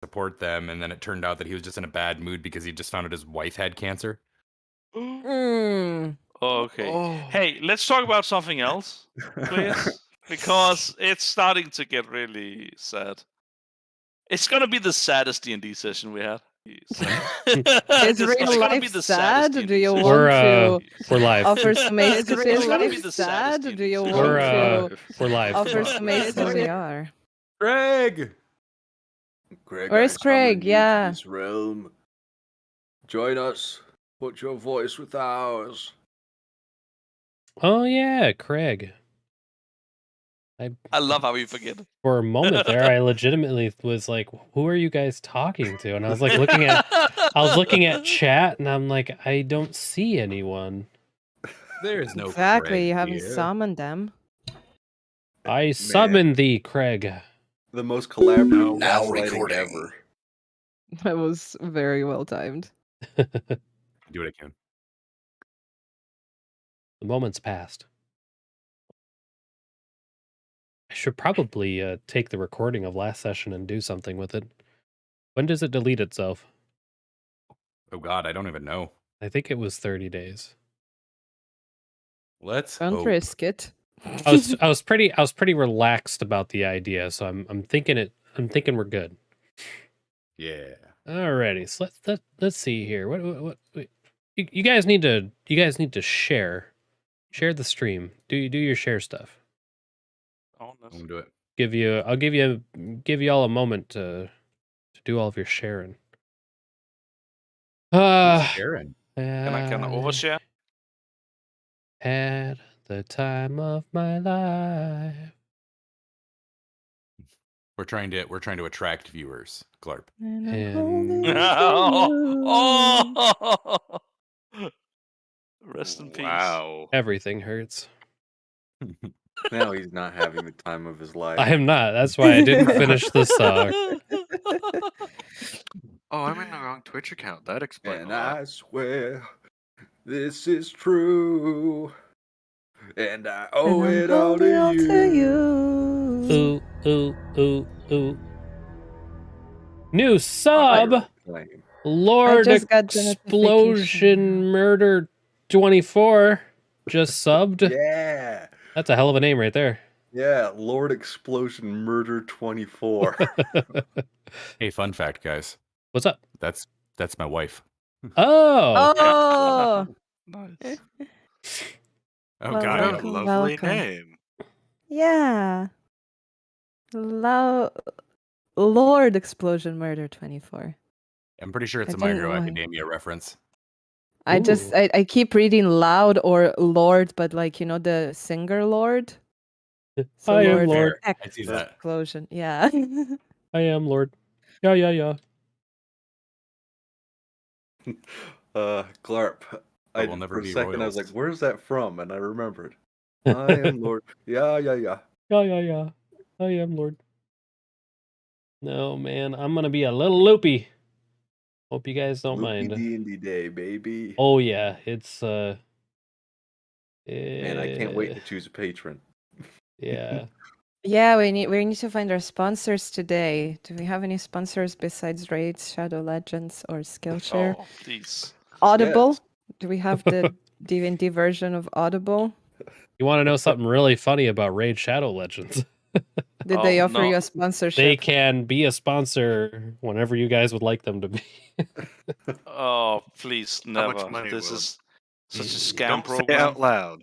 support them, and then it turned out that he was just in a bad mood because he just found out his wife had cancer. Okay. Oh. Hey, let's talk about something else, please, because it's starting to get really sad. It's gonna be the saddest D&D session we had. Is It's real gonna be life the sad? saddest Do you D&D want session. to We're live. offer some It's escapism? gonna be the Sad? saddest Do you D&D want session. to We're live. offer Fuck. some escapism? We are. Greg! Greg, Where's I summon Craig? you Yeah. to this realm. Join us. Put your voice with ours. Oh yeah, Craig. I love how you forget. For a moment there, I legitimately was like, "Who are you guys talking to?" And I was like looking at chat, and I'm like, I don't see anyone. There's no Exactly. Craig You haven't here. summoned them. I summon thee, Craig. The most collaborative Now gaslighting recording. ever. That was very well timed. Do what I can. The moment's passed. I should probably take the recording of last session and do something with it. When does it delete itself? Oh God, I don't even know. I think it was 30 days. Let's Don't hope. risk it. I was pretty relaxed about the idea, so I'm thinking we're good. Yeah. Alrighty, so let's see here. What you guys need to share the stream. Do your share stuff. Oh, I'm gonna do it. I'll give you all a moment to do all of your sharing. Sharon. Can I overshare? At the time of my life. We're trying to attract viewers, Glarp. And Oh! Rest in peace. Wow. everything hurts. Now he's not having the time of his life. I am not. That's why I didn't finish the song. Oh, I'm in the wrong Twitch account. That explains And a lot. I swear this is true. And I owe And it I'm all to holding you. you. Ooh. New sub, Pirate claim. Lord I just got the Explosion Murder 24 just subbed. Yeah. That's a hell of a name right there. Yeah, Lord Explosion Murder 24. Hey, fun fact, guys. What's up? That's my wife. Oh, Oh, Nice. Oh Well, God. What a welcome, lovely welcome. name. yeah. Lord Explosion Murder 24. I'm pretty sure it's I a My didn't Hero know. Academia reference. I keep reading loud or Lord, but the singer Lord. So I am Lord. Fair. I see that. Explosion. Yeah. I am Lord. Yeah. Glarp. But we'll never For a be second, I was royals. like, where's that from? And I remembered. I am Lord. Yeah. Yeah. I am Lord. No, man, I'm gonna be a little loopy. Hope you guys don't Loopy mind. D&D day, baby. Oh yeah, it's Man, I can't wait to choose a patron. Yeah. Yeah, we need to find our sponsors today. Do we have any sponsors besides Raids, Shadow Legends, or Skillshare? Oh, please. Audible? Yes. Do we have the D&D version of Audible? You want to know something really funny about Raid Shadow Legends? Did they Oh, offer no. you a They sponsorship? can be a sponsor whenever you guys would like them to be. Oh, please, How much never. money This will- is such a scam Don't say program. out loud.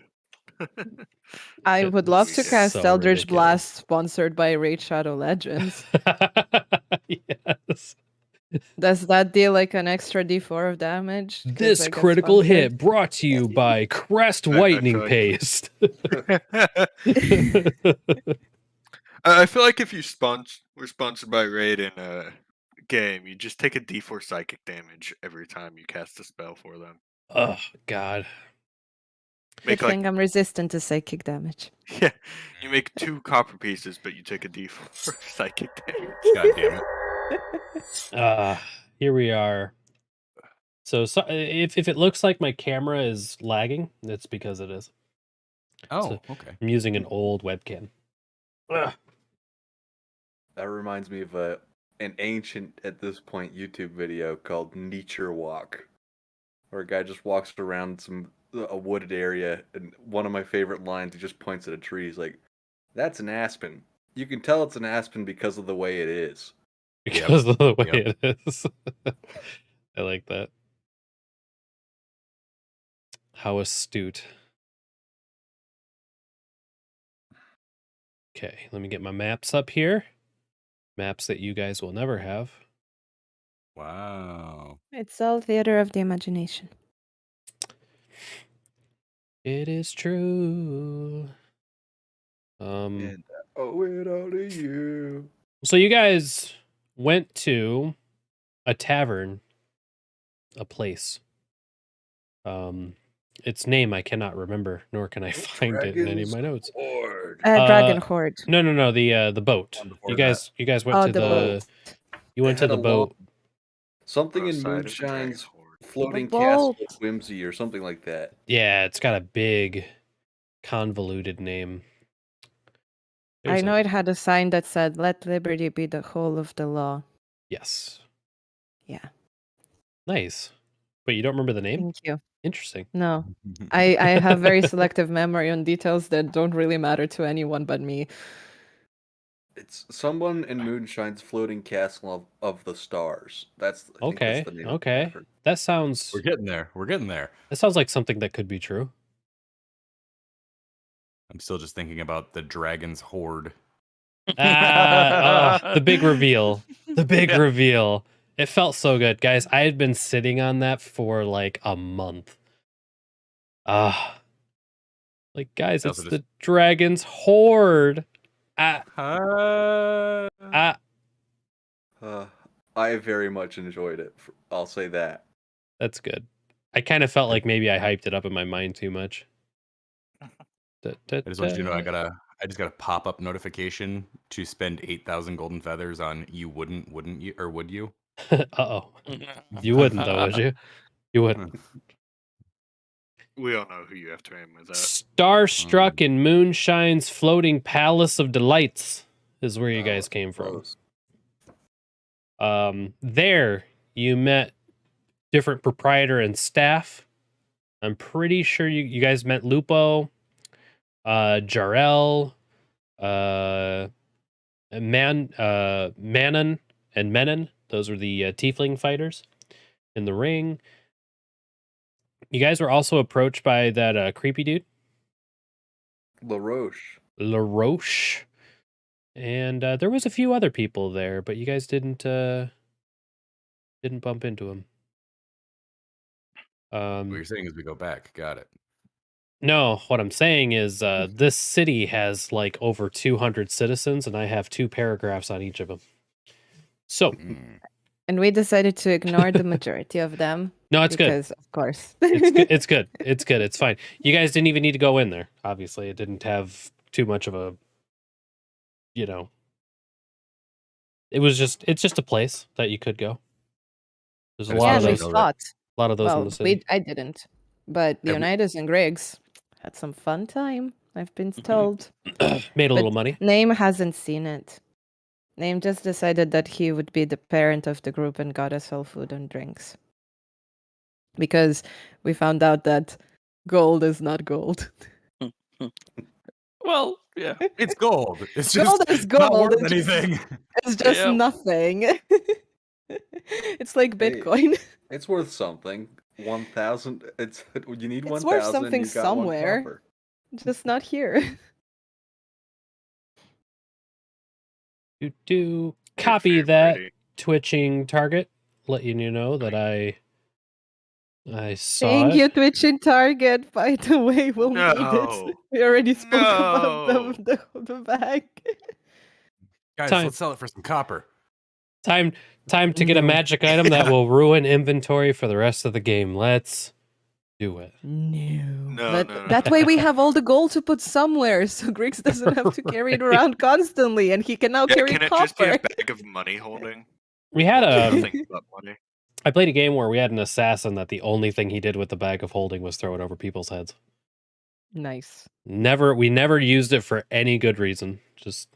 I It would love was to cast so Eldritch ridiculous. Blast sponsored by Raid Shadow Legends. Yes. Does that deal like an extra D4 of damage? 'Cause This I get critical sponsored? hit brought to you by Crest I Whitening feel like- Paste. I feel like if you were sponsored by Raid in a game, you just take a D4 psychic damage every time you cast a spell for them. Oh God. Good Make like thing I'm resistant to psychic damage. yeah, you make 2 copper pieces, but you take a D4 psychic damage. God damn it. Here we are. So if it looks like my camera is lagging, it's because it is. Oh, okay. I'm using an old webcam. Ugh. That reminds me of a an ancient, at this point, YouTube video called Nature Walk, where a guy just walks around a wooded area, and one of my favorite lines, he just points at a tree. He's like, "That's an aspen. You can tell it's an aspen because of the way it is." Because of the way Yep. it is. I like that. How astute. Okay, let me get my maps up here. Maps that you guys will never have. Wow. It's all theater of the imagination. It is true. And I owe it all to you. So you guys went to a tavern, a place. Its name I cannot remember, nor can I find it in any of my notes. Horde. Dragon Horde. No, the boat. One before You guys went Oh, to the boat. You went to It had the a boat. Something in Outside of the Dragon Moonshine's Horde. floating The castle boat. of whimsy or something like that. Yeah, it's got a big, convoluted name. I know it had a sign that said, "Let liberty be the whole of the law." Yes. Yeah. Nice. But you don't remember the name? Thank you. Interesting. No, I have very selective memory on details that don't really matter to anyone but me. It's someone in Moonshine's floating castle of the stars. I think Okay. that's the name of the Okay. tavern. That sounds We're getting there. We're getting there. like something that could be true. I'm still just thinking about the dragon's horde. The big reveal. The big Yeah. reveal. It felt so good. Guys, I had been sitting on that for like a month. Like, guys, I it's also the dragon's horde. I very much enjoyed it. I'll say that. That's good. I kind of felt like maybe I hyped it up in my mind too much. I just want you to know I just got a pop-up notification to spend 8,000 golden feathers on you wouldn't you, or would you? Uh-oh. You wouldn't though, would you? You wouldn't. We all know who you have to aim with that. Starstruck in Moonshine's floating palace of delights is where you guys came from. There you met different proprietor and staff. I'm pretty sure you guys met Lupo, Jarell, Manon and Menon. Those are the tiefling fighters in the ring. You guys were also approached by that creepy dude, LaRoche. And there was a few other people there, but you guys didn't bump into him. What you're saying is we go back. Got it. No, what I'm saying is this city has like over 200 citizens, and I have 2 paragraphs on each of them. So, And we decided to ignore the majority of them. no, it's good. Because, of course. It's good. It's good. It's good. It's fine. You guys didn't even need to go in there. Obviously, it didn't have too much of a, it's just a place that you could go. There's a Yeah, lot Yeah, of we those. thought. A lot of those in Well, the city. I didn't. But Yeah, Leonidas and Griggs had some fun time, I've been told. Made a But little money. Name hasn't seen it. Name just decided that he would be the parent of the group and got us all food and drinks. Because we found out that gold is not gold. Well, yeah. It's gold. It's Gold just is not gold. worth It's just- anything. It's just Yeah. nothing. It's like Hey, Bitcoin. It's worth something. 1,000. You need 1,000. It's worth something you got somewhere. 1 copper. Just not here. Copy Very that pretty. twitching target. Letting you know that I saw Thank it. you, twitching target. By the way, we'll need No. it. We already spoke about No. the bag. Guys, Time. let's sell it for some copper. Time to get a No. magic item that will ruin inventory for the rest of the game. Let's do it. No, But no, that no. way we have all the gold to put somewhere, so Griggs doesn't have to carry it around constantly, and he can now Yeah, carry can it copper. just be a bag of money holding? We had Nothing but money. I played a game where we had an assassin that the only thing he did with the bag of holding was throw it over people's heads. Nice. We never used it for any good reason. Just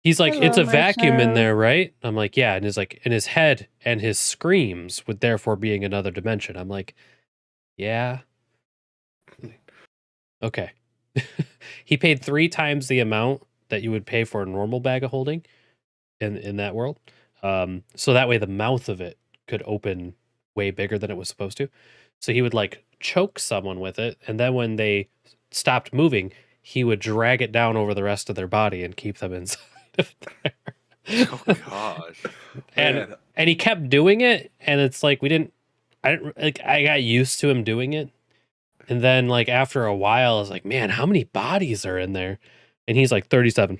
He's like, it's Hello, a vacuum in Marshall. there, right? I'm like, yeah. And he's like, in his head and his screams would therefore be in another dimension. I'm like, yeah. Okay. He paid 3 times the amount that you would pay for a normal bag of holding in that world. So that way the mouth of it could open way bigger than it was supposed to. So he would like choke someone with it, and then when they stopped moving, he would drag it down over the rest of their body and keep them inside of there. Oh gosh. and Man, he kept doing it, and it's like I got used to him doing it. And then like after a while, I was like, man, how many bodies are in there? And he's like 37.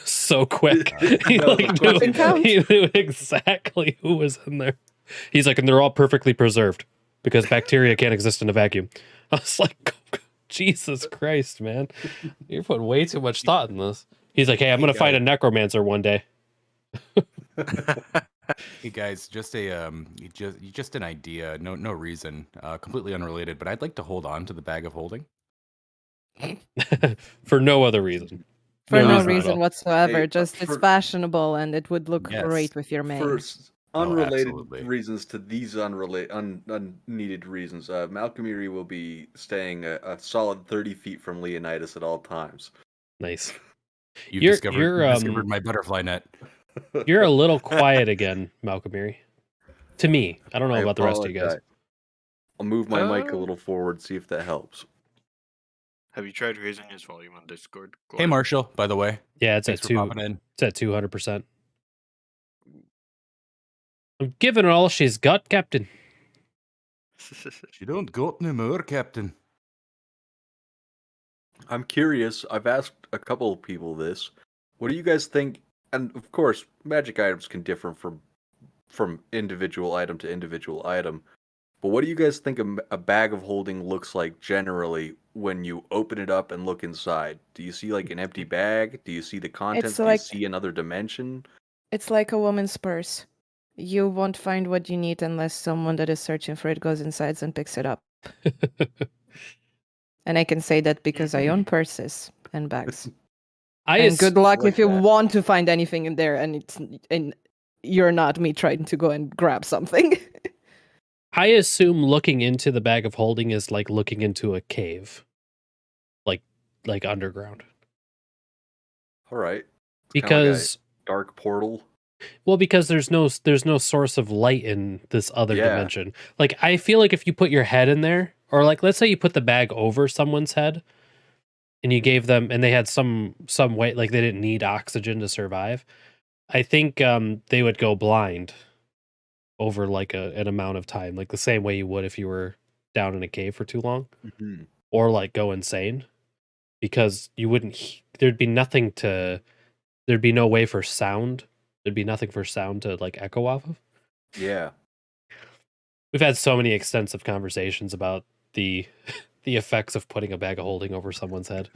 So quick. He That was like a quick knew, count. he knew exactly who was in there. He's like, and they're all perfectly preserved because bacteria can't exist in a vacuum. I was like, Jesus Christ, man. You're putting way too much thought in this. He's like, hey, I'm Hey, gonna fight a guys. necromancer one day. Hey guys, just just an idea, no reason, completely unrelated, but I'd like to hold on to the bag of holding. For no other reason. For no at reason all. whatsoever. Hey, Just it's for- fashionable and it would look Yes. great with your mane. For unrelated absolutely. reasons to these unneeded reasons, Malcolm Erie will be staying a solid 30 feet from Leonidas at all times. Nice. You've You're- discovered, you're, you've discovered my butterfly net. You're a little quiet again, Malcolm Erie. To me. I don't know I about the rest of you guys. apologize. I'll move my mic a Uh, little forward, see if that helps. Have you tried raising his volume on Discord? Hey Glenn? Marshall, by the way, Yeah, it's thanks at for popping in. It's at 200%. I'm giving her all she's got, Captain. She don't got no more, Captain. I'm curious. I've asked a couple of people this. What do you guys think? And of course, magic items can differ from individual item to individual item. But what do you guys think a bag of holding looks like generally when you open it up and look inside? Do you see like an empty bag? Do you see the contents? It's Do like- you see another dimension? It's like a woman's purse. You won't find what you need unless someone that is searching for it goes inside and picks it up. And I can say that because I own purses and bags. And good luck like if you that. want to find anything in there and you're not me trying to go and grab something. I assume looking into the bag of holding is like looking into a cave. Like underground. All right. Because Dark portal. because there's no source of light in this other Yeah. dimension. Like I feel like if you put your head in there, or like let's say you put the bag over someone's head and you gave them and they had some way, like they didn't need oxygen to survive, I think they would go blind over like an amount of time, like the same way you would if you were down in a cave for too long, Mm-hmm. or like go insane, because you wouldn't there'd be no way for sound. There'd be nothing for sound to like echo off of. Yeah. We've had so many extensive conversations about the effects of putting a bag of holding over someone's head.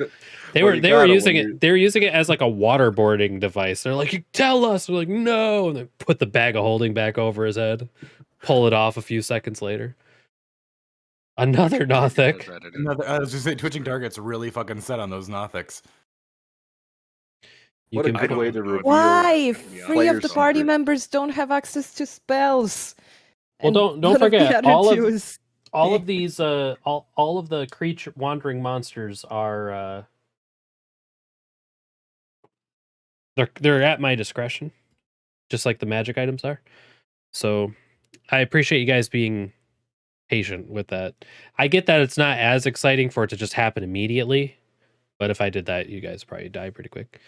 They Well, were you they were gotta using when it. you- They were using it as like a waterboarding device. They're like, "Tell us." We're like, "No," and they put the bag of holding back over his head, pull it off a few seconds later. Another Nothic. I was just saying, Twitching Target's really fucking set on those Nothics. You What a can I good don't way know to if reveal. Why? Yeah, 3 of player the party secret. members don't have access to spells. Well, And don't one of the forget, other all two of is- all of these all of the creature wandering monsters are they're at my discretion, just like the magic items are. So I appreciate you guys being patient with that. I get that it's not as exciting for it to just happen immediately, but if I did that, you guys probably die pretty quick.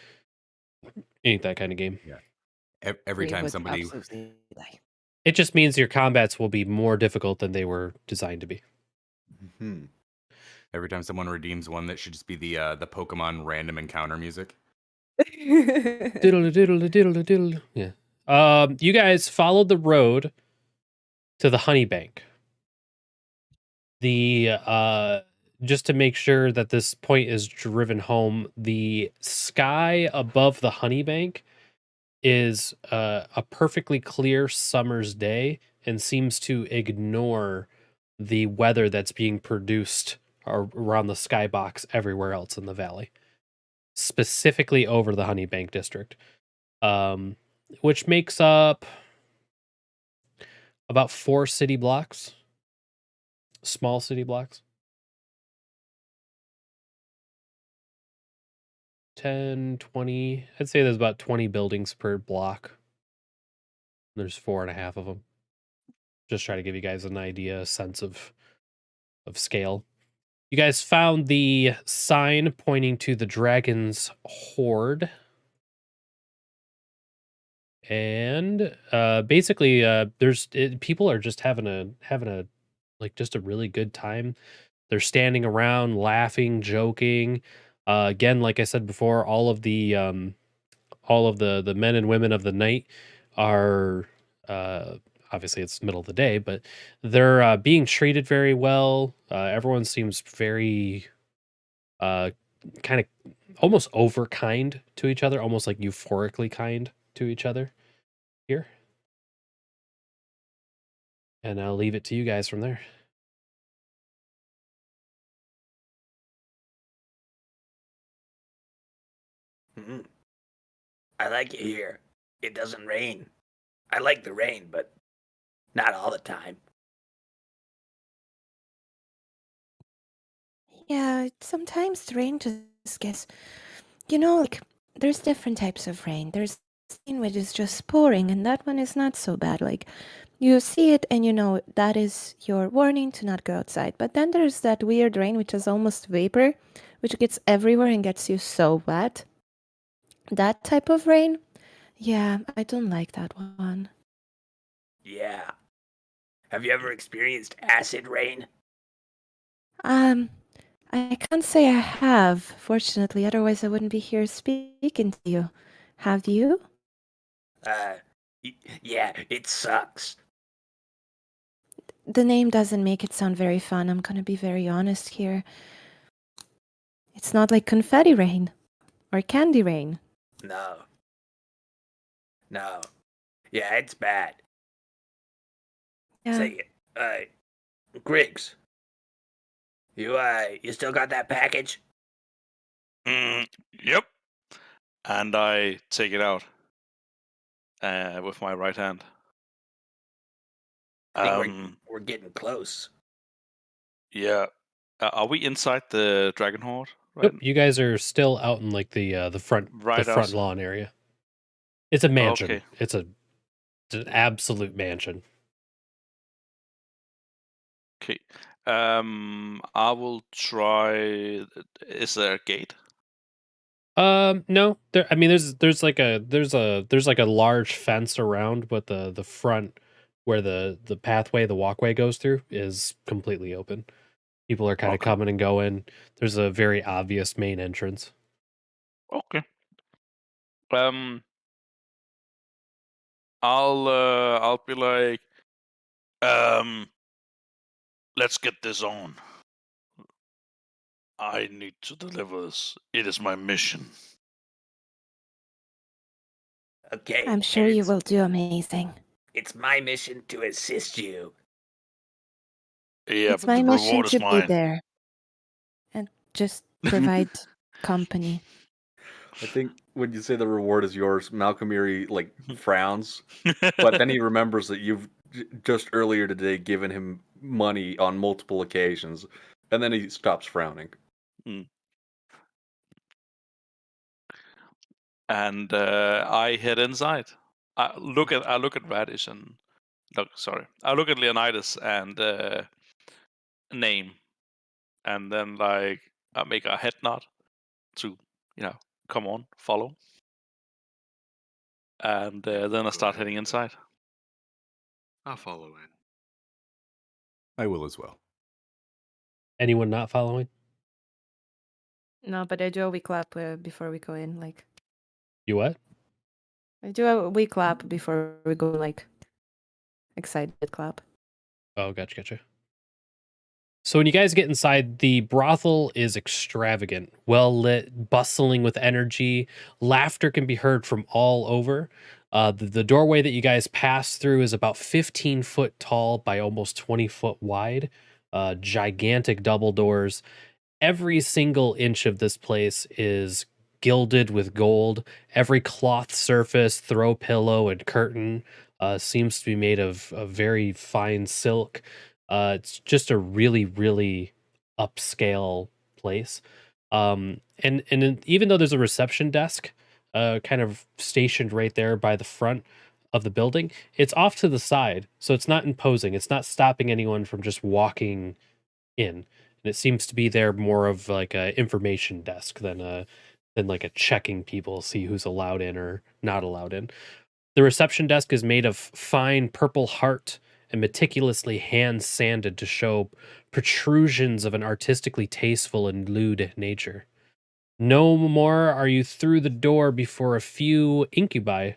Ain't that kind of game. Every we time would somebody, absolutely die. It just means your combats will be more difficult than they were designed to be. Mhm. every time someone redeems one, that should just be the Pokemon random encounter music. Diddle diddle diddle diddle. Yeah. You guys followed the road to the honey bank. The just to make sure that this point is driven home, the sky above the honey bank is a perfectly clear summer's day and seems to ignore the weather that's being produced around the skybox everywhere else in the valley, specifically over the honey bank district. which makes up about 4 city blocks, small city blocks. 10, 20. I'd say there's about 20 buildings per block. There's 4.5 of them. Just try to give you guys an idea, a sense of scale. You guys found the sign pointing to the dragon's hoard. And basically people are just having a like just a really good time. They're standing around laughing, joking. Again, like I said before, all of the men and women of the night are obviously it's middle of the day, but they're being treated very well. Everyone seems very kind of almost over kind to each other, almost like euphorically kind to each other here. And I'll leave it to you guys from there. Mm-hmm. I like it here. It doesn't rain. I like the rain, but not all the time. Yeah, sometimes the rain just gets, like there's different types of rain. There's rain which is just pouring, and that one is not so bad. Like you see it and that is your warning to not go outside. But then there's that weird rain which is almost vapor, which gets everywhere and gets you so wet. That type of rain, yeah, I don't like that one. Yeah. Have you ever experienced acid rain? I can't say I have, fortunately, otherwise I wouldn't be here speaking to you. Have you? Yeah, it sucks. The name doesn't make it sound very fun, I'm gonna be very honest here. It's not like confetti rain or candy rain. No. Yeah, it's bad. Yeah. Say, Griggs, you still got that package? Yep. And I take it out with my right hand. I think we're getting close. Yeah. Are we inside the dragon hoard? Right. Nope, you guys are still out in like the front outside. lawn area. It's a mansion. Okay. It's an absolute mansion. Okay. I will try. Is there a gate? No. There's like a large fence around, but the front where the pathway, the walkway goes through is completely open. People are kind of coming and going. There's a very obvious main entrance. Okay. I'll be like, let's get this on. I need to deliver this. It is my mission. Okay. I'm sure you will do amazing. It's my mission to assist you. Yeah, it's but my the mission reward to is mine. be there and just provide company. I think when you say the reward is yours, Malcolm Erie frowns, but then he remembers that you've just earlier today given him money on multiple occasions, and then he stops frowning. And I head inside. I look at Radish and I look at Leonidas and name, and then I make a head nod to come on, follow, and then I start heading inside. I'll follow in. I will as well. Anyone not following? No, but I do a wee clap before we go in. You what? I do a wee clap before we go. Excited clap. Oh, gotcha. So when you guys get inside, the brothel is extravagant, well lit, bustling with energy. Laughter can be heard from all over. The doorway that you guys pass through is about 15 foot tall by almost 20 foot wide. Gigantic double doors. Every single inch of this place is gilded with gold. Every cloth surface, throw pillow, and curtain seems to be made of very fine silk. It's just a really, really upscale place. Even though there's a reception desk, kind of stationed right there by the front of the building, it's off to the side, so it's not imposing. It's not stopping anyone from just walking in. And it seems to be there more of like a information desk than like a checking people, see who's allowed in or not allowed in. The reception desk is made of fine purple heart and meticulously hand sanded to show protrusions of an artistically tasteful and lewd nature. No more are you through the door before a few incubi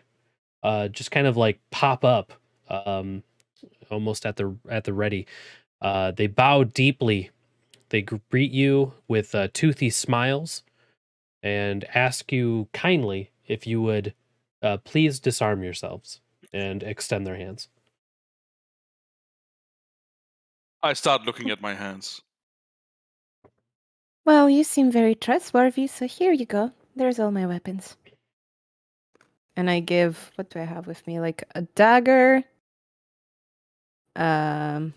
just kind of like pop up, um, almost at the ready. They bow deeply. They greet you with toothy smiles and ask you kindly if you would please disarm yourselves and extend their hands. I start looking at my hands. Well, you seem very trustworthy, so here you go. There's all my weapons. And I give, what do I have with me? Like a dagger, a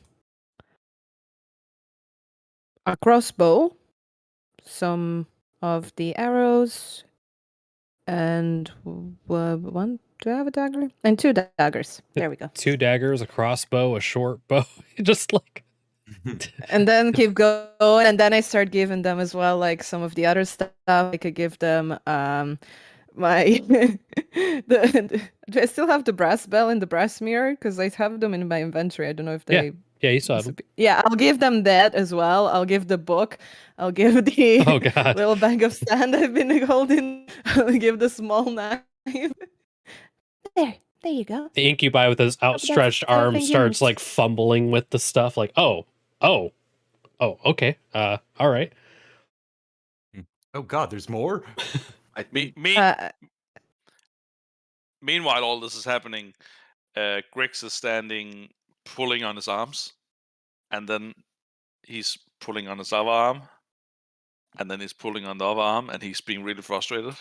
crossbow, some of the arrows, and one. Do I have a dagger? And 2 daggers. There we go. 2 daggers, a crossbow, a short bow. Just like And then keep going, and then I start giving them as well, like some of the other stuff. I could give them my do I still have the brass bell and the brass mirror? Because I have them in my inventory. I don't know if they yeah, you saw them. Yeah, I'll give them that as well. I'll give the book. I'll give the Oh god. little bag of sand I've been holding. I'll give the small knife. There you go. The incubi with his outstretched arm starts like fumbling with the stuff, like, oh, okay. All right. Oh god, there's more? Meanwhile, all this is happening. Grix is standing, pulling on his arms, and then he's pulling on his other arm, and then he's pulling on the other arm, and he's being really frustrated.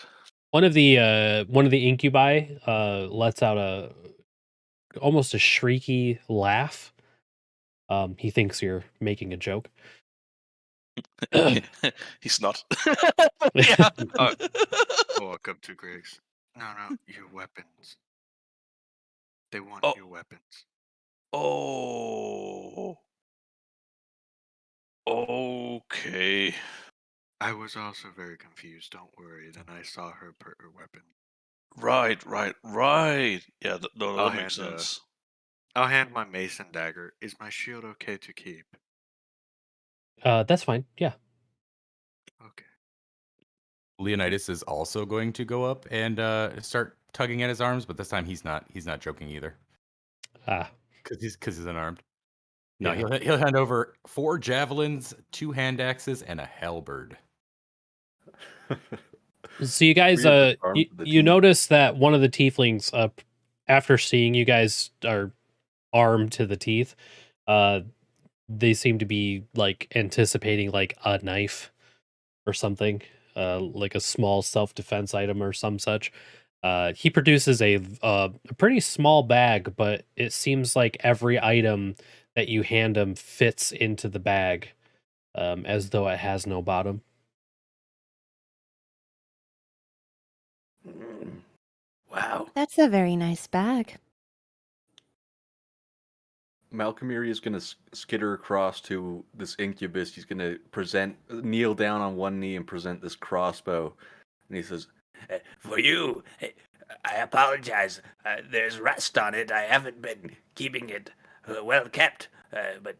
One of the incubi lets out almost a shrieky laugh. He thinks you're making a joke. He's not. Yeah. Walk up to Griggs. No, your weapons. They want your weapons. Oh. Okay. I was also very confused. Don't worry. Then I saw her put her weapon. Right. Yeah, that makes sense. I'll hand my mason dagger. Is my shield okay to keep? That's fine. Yeah. Okay. Leonidas is also going to go up and start tugging at his arms, but this time he's not joking either. Because he's unarmed. No, yeah. he'll hand over 4 javelins, 2 hand axes, and a halberd. So you guys, you notice that one of the tieflings, after seeing you guys are armed to the teeth, they seem to be like anticipating like a knife or something, like a small self-defense item or some such. He produces a pretty small bag, but it seems like every item that you hand him fits into the bag, as though it has no bottom. Wow. That's a very nice bag. Malcolmiri is going to skitter across to this incubus. He's going to kneel down on one knee and present this crossbow. And he says, For you, I apologize. There's rust on it. I haven't been keeping it well kept. But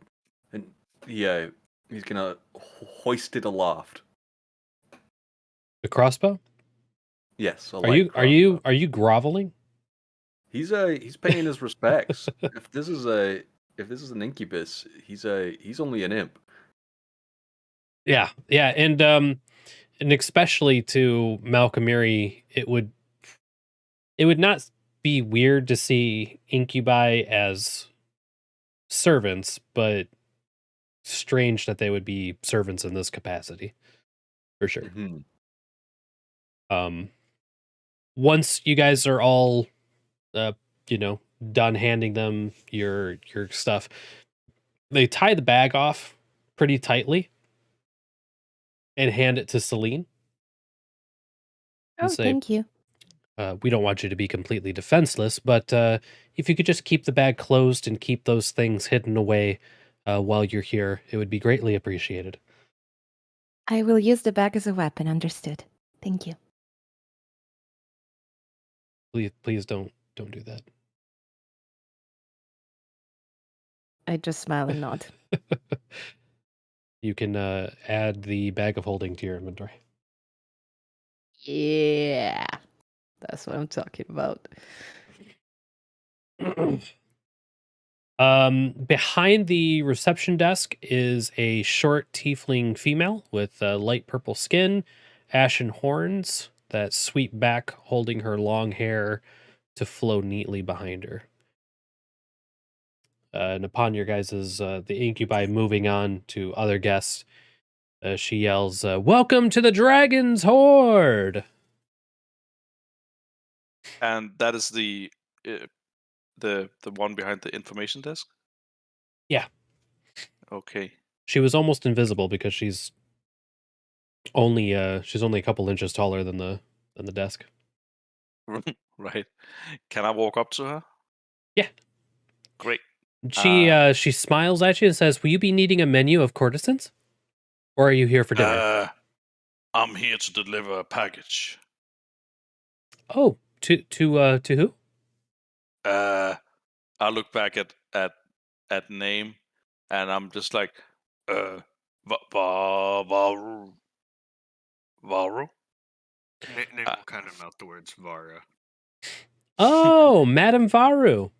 yeah, he's going to hoist it aloft. The crossbow? Yes. Are you groveling? He's paying his respects. If this is an incubus, he's only an imp. Yeah, and especially to Malcolmiri, it would not be weird to see incubi as servants, but strange that they would be servants in this capacity, for sure. Mm-hmm. Once you guys are all, done handing them your stuff, they tie the bag off pretty tightly and hand it to Celine and Oh, say, thank you. we don't want you to be completely defenseless, but if you could just keep the bag closed and keep those things hidden away while you're here, it would be greatly appreciated. I will use the bag as a weapon. Understood. Thank you. Please don't do that. I just smile and nod. You can add the bag of holding to your inventory. Yeah, that's what I'm talking about. Behind the reception desk is a short tiefling female with light purple skin, ashen horns that sweep back, holding her long hair to flow neatly behind her. And upon your guys' the incubi moving on to other guests, she yells, "Welcome to the Dragon's Horde!" And that is the one behind the information desk. Yeah. Okay. She was almost invisible because she's only a couple inches taller than the desk. Right. Can I walk up to her? Yeah. Great. She smiles at you and says, "Will you be needing a menu of courtesans, or are you here for dinner?" I'm here to deliver a package. Oh, to who? I look back at name, and I'm just like, Varu. Varu. Name will kind of mouth the words Vara. Oh, Madame Varu.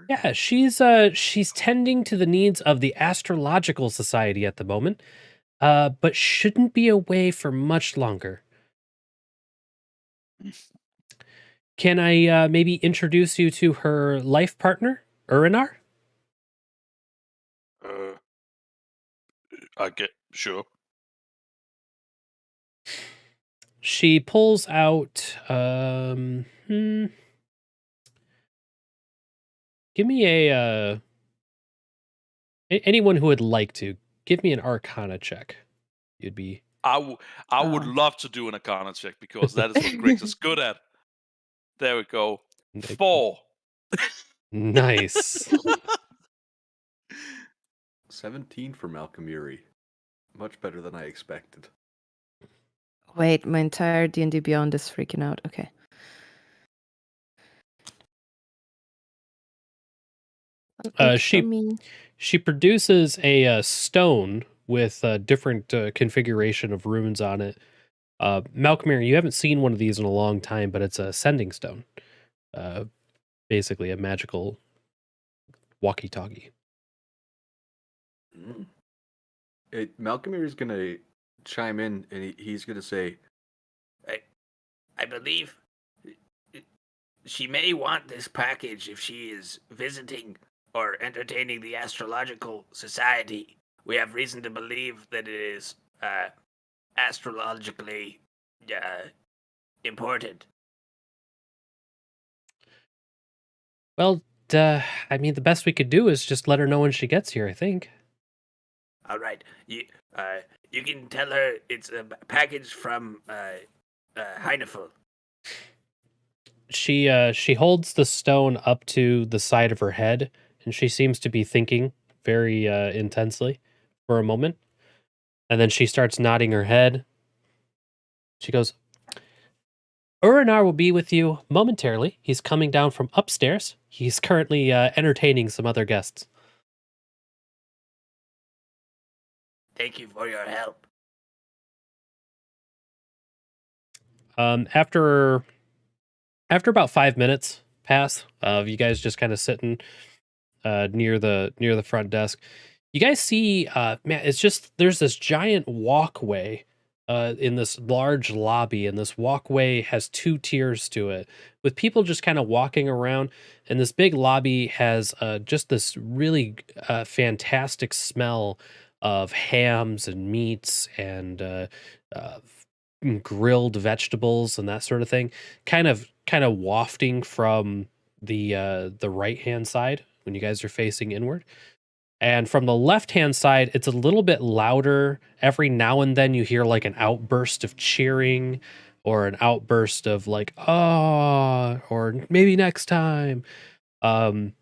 Yeah, she's tending to the needs of the Astrological Society at the moment, but shouldn't be away for much longer. Can I maybe introduce you to her life partner, Urinar? I get sure. She pulls out. Give me a. Anyone who would like to give me an Arcana check. You'd be. I would love to do an Arcana check because that is what Griggs is good at. There we go. 4. Nice. 17 for Malcolm Yuri. Much better than I expected. Wait, my entire D&D Beyond is freaking out. Okay. She produces a stone with a different configuration of runes on it. Malcolm, you haven't seen one of these in a long time, but it's a sending stone. Basically a magical walkie-talkie. Malcolm is going to chime in, and he's going to say, I believe she may want this package if she is visiting or entertaining the Astrological Society. We have reason to believe that it is astrologically important. Well, the best we could do is just let her know when she gets here, I think. All right. You can tell her it's a package from Heinefel. She holds the stone up to the side of her head, and she seems to be thinking very intensely for a moment. And then she starts nodding her head. She goes, Urinar will be with you momentarily. He's coming down from upstairs. He's currently entertaining some other guests. Thank you for your help. After about 5 minutes pass of you guys just kind of sitting near the front desk, you guys see, it's just there's this giant walkway in this large lobby, and this walkway has 2 tiers to it, with people just kind of walking around. And this big lobby has just this really fantastic smell of hams and meats and grilled vegetables and that sort of thing, kind of wafting from the right hand side when you guys are facing inward. And from the left hand side, it's a little bit louder. Every now and then you hear like an outburst of cheering or an outburst of like, oh, or maybe next time. And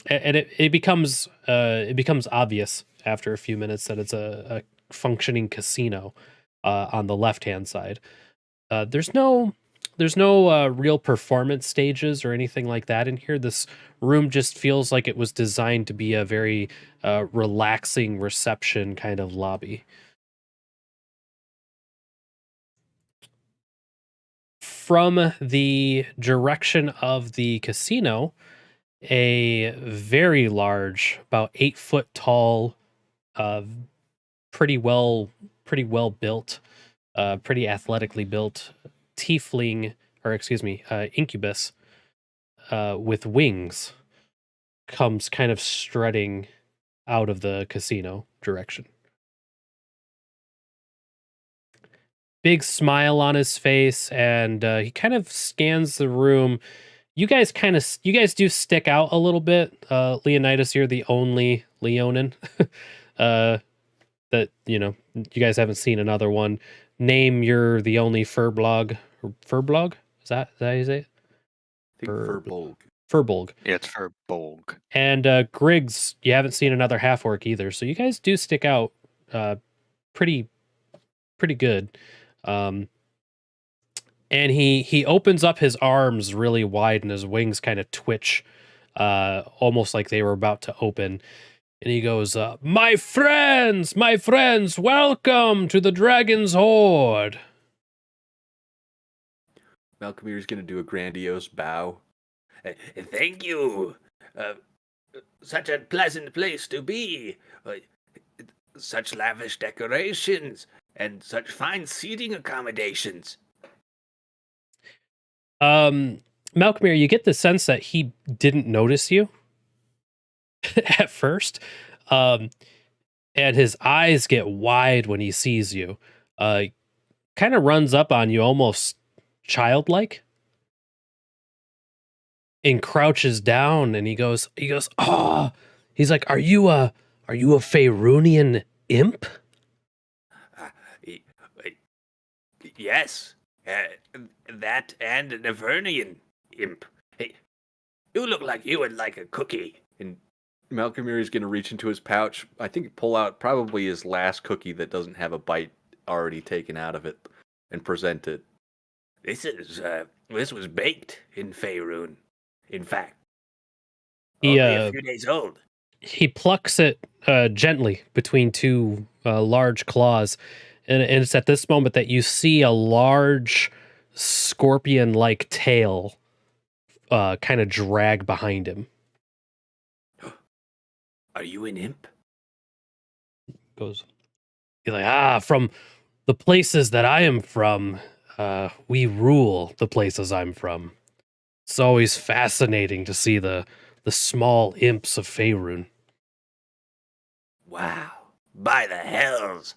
it becomes obvious after a few minutes that it's a functioning casino on the left hand side. There's no real performance stages or anything like that in here. This room just feels like it was designed to be a very relaxing reception kind of lobby. From the direction of the casino, a very large, about 8 foot tall, pretty well built, pretty athletically built tiefling, or excuse me, incubus with wings comes kind of strutting out of the casino direction. Big smile on his face, and he kind of scans the room. You guys do stick out a little bit. Leonidas, you're the only Leonin that, you guys haven't seen another one. Name, you're the only Furbolg. Furbolg? Is that how you say it? I think Furbolg. Furbolg. Yeah, it's Furbolg. And Griggs, you haven't seen another half orc either, so you guys do stick out pretty good. And he opens up his arms really wide and his wings kind of twitch, almost like they were about to open. And he goes, my friends, welcome to the Dragon's Hoard. Malcomir's going to do a grandiose bow. Thank you. Such a pleasant place to be. Such lavish decorations and such fine seating accommodations. Malcolmir, you get the sense that he didn't notice you at first. And his eyes get wide when he sees you. Kind of runs up on you almost childlike. And crouches down, and he goes, oh, he's like, are you a Faerunian imp? Yes, that and an Avernian imp. Hey, you look like you would like a cookie. And Malcolmir is going to reach into his pouch, I think pull out probably his last cookie that doesn't have a bite already taken out of it, and present it. This was baked in Faerun. In fact, only a few days old. He plucks it gently between two large claws, and it's at this moment that you see a large scorpion-like tail kind of drag behind him. Are you an imp? He's like, from the places that I am from, we rule the places I'm from. It's always fascinating to see the small imps of Faerun. Wow. By the hells.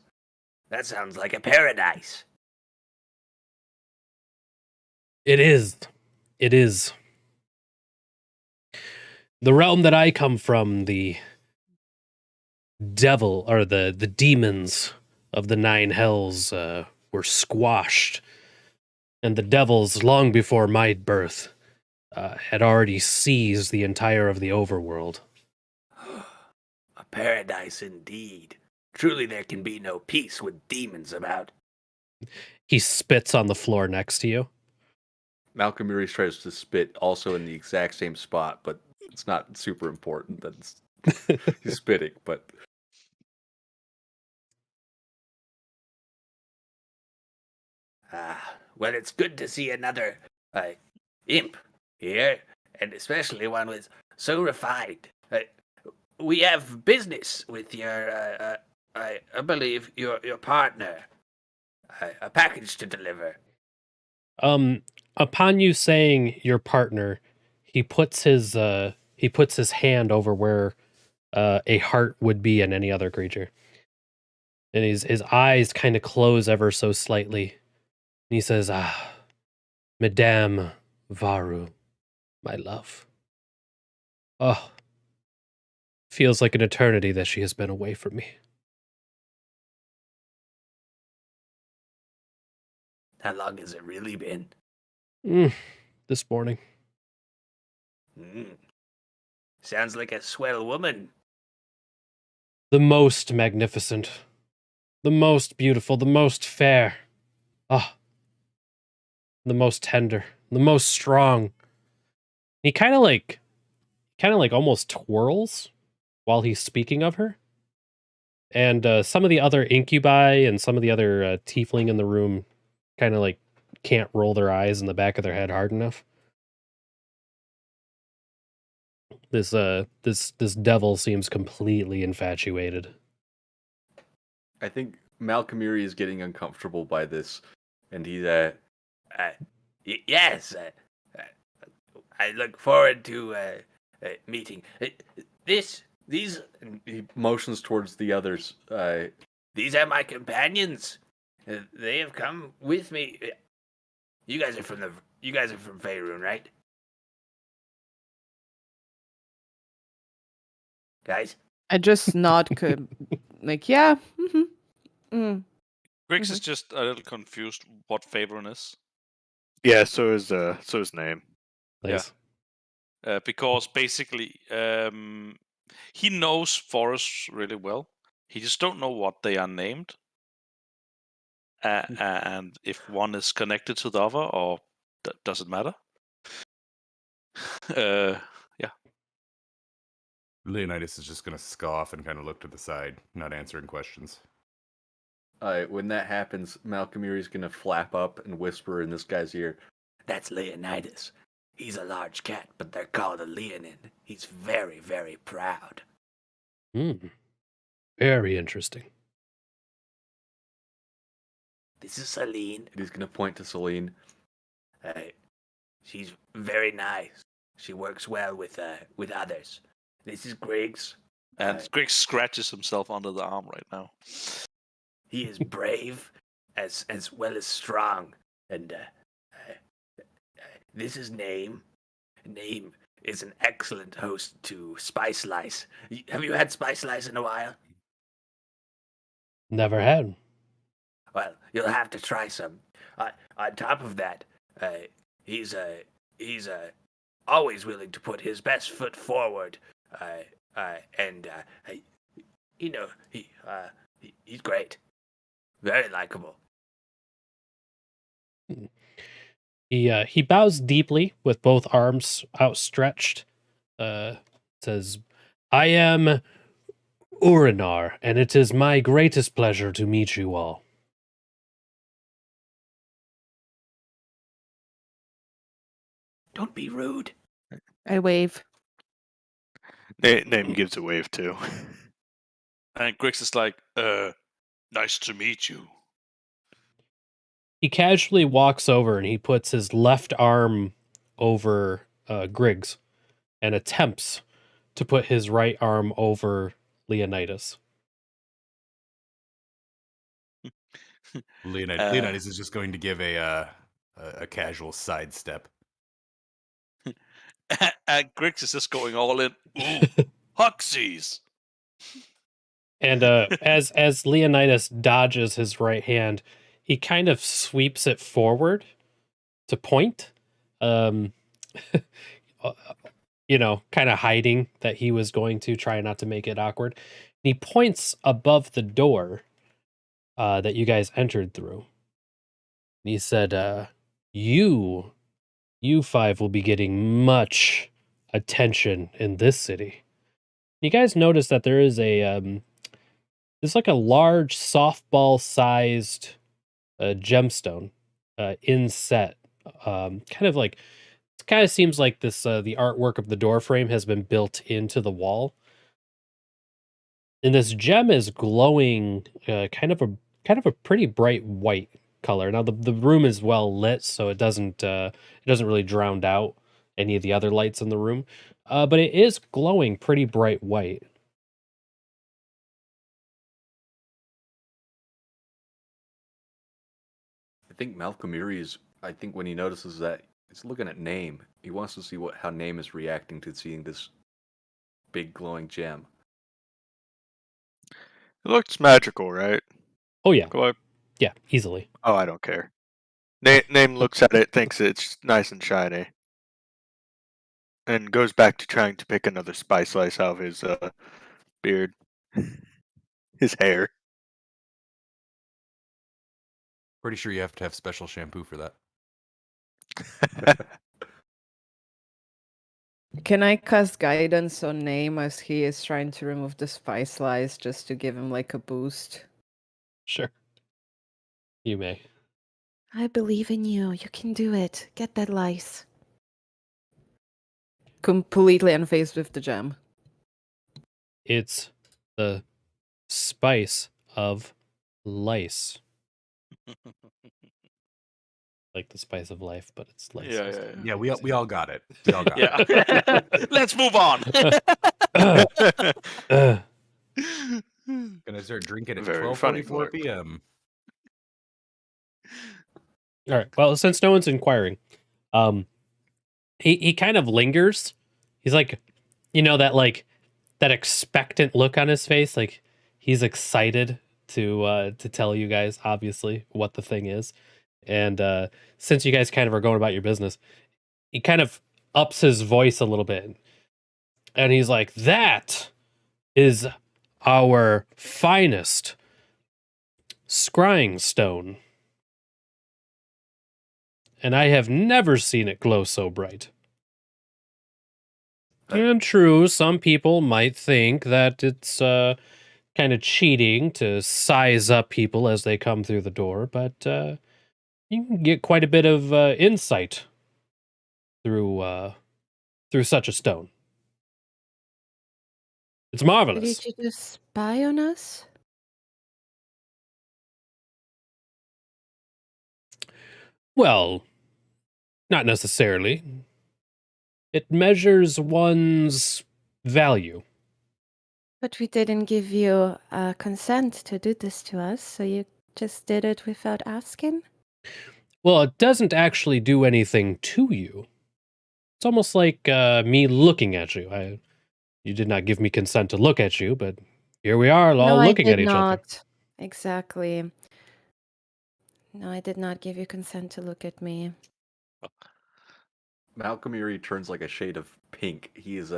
That sounds like a paradise. It is. The realm that I come from, the devil, or the demons of the 9 hells were squashed. And the devils, long before my birth, had already seized the entire of the overworld. A paradise indeed. Truly there can be no peace with demons about. He spits on the floor next to you. Malcolm tries to spit also in the exact same spot, but it's not super important that he's spitting, but... Well, it's good to see another imp here, and especially one with so refined. We have business with your, I believe, your partner. A package to deliver. Upon you saying your partner, he puts his hand over where a heart would be in any other creature, and his eyes kind of close ever so slightly. he says, Madame Varu, my love. Oh, feels like an eternity that she has been away from me. How long has it really been? This morning. Sounds like a swell woman. The most magnificent, the most beautiful, the most fair. The most tender, the most strong. He kind of like almost twirls while he's speaking of her. And some of the other incubi and some of the other tiefling in the room kind of like can't roll their eyes in the back of their head hard enough. This devil seems completely infatuated. I think Malkamiri is getting uncomfortable by this, and he's yes. I look forward to meeting. These. And he motions towards the others. These are my companions. They have come with me. You guys are from Faerun, right? Guys? I just nod, like, yeah. Grix is just a little confused what Faerun is. Yeah, so is his name. Nice. Yeah. Because basically, he knows forests really well. He just don't know what they are named. And if one is connected to the other, or does it matter? Yeah. Leonidas is just going to scoff and kind of look to the side, not answering questions. When that happens, Malkamiri's going to flap up and whisper in this guy's ear. That's Leonidas. He's a large cat, but they're called a Leonin. He's very, very proud. Very interesting. This is Celine. He's going to point to Celine. She's very nice. She works well with others. This is Griggs. And Griggs scratches himself under the arm right now. He is brave as well as strong. And this is Name. Name is an excellent host to Spice Slice. Have you had Spice Slice in a while? Never had. Well, you'll have to try some. On top of that, he's always willing to put his best foot forward. He's great. Very likable. He bows deeply with both arms outstretched. Says, I am Urinar, and it is my greatest pleasure to meet you all. Don't be rude. I wave. Name gives a wave too. And Griggs is like, nice to meet you. He casually walks over and he puts his left arm over Griggs and attempts to put his right arm over Leonidas. Leonidas is just going to give a casual sidestep. And Griggs is just going all in. Ooh, Huxies! And as Leonidas dodges his right hand, he kind of sweeps it forward to point. Kind of hiding that he was going to try not to make it awkward. And he points above the door that you guys entered through. And he said, you five will be getting much attention in this city. You guys notice that there is there's like a large softball-sized gemstone inset. It kind of seems like this the artwork of the door frame has been built into the wall. And this gem is glowing kind of a pretty bright white color. Now the room is well lit, so it doesn't really drown out any of the other lights in the room. But it is glowing pretty bright white. I think Malcolm Erie is. I think when he notices that, he's looking at Name. He wants to see how Name is reacting to seeing this big glowing gem. It looks magical, right? Oh yeah, Go yeah, easily. Oh, I don't care. Name looks at it, thinks it's nice and shiny, and goes back to trying to pick another spice slice out of his beard, his hair. Pretty sure you have to have special shampoo for that. Can I cast guidance on Name as he is trying to remove the spice lice just to give him like a boost? Sure. You may. I believe in you. You can do it. Get that lice. Completely unfazed with the gem. It's the spice of lice. Like the spice of life, but it's lice. Yeah, we all got it. We all got it. Yeah. Let's move on. Gonna start drinking at Very funny, 12:44 Glorp. p.m. All right. Well, since no one's inquiring, he kind of lingers. He's like, that expectant look on his face, like he's excited to tell you guys, obviously, what the thing is. And since you guys kind of are going about your business, he kind of ups his voice a little bit, and he's like, "That is our finest scrying stone, and I have never seen it glow so bright." And true, some people might think that it's kind of cheating to size up people as they come through the door, but you can get quite a bit of insight through such a stone. It's marvelous. Did you just spy on us? Well, not necessarily. It measures one's value. But we didn't give you consent to do this to us, so you just did it without asking? Well, it doesn't actually do anything to you. It's almost like me looking at you. You did not give me consent to look at you, but here we are, all looking at each other. Exactly. No, I did not give you consent to look at me. Malcolm Erie turns like a shade of pink. He's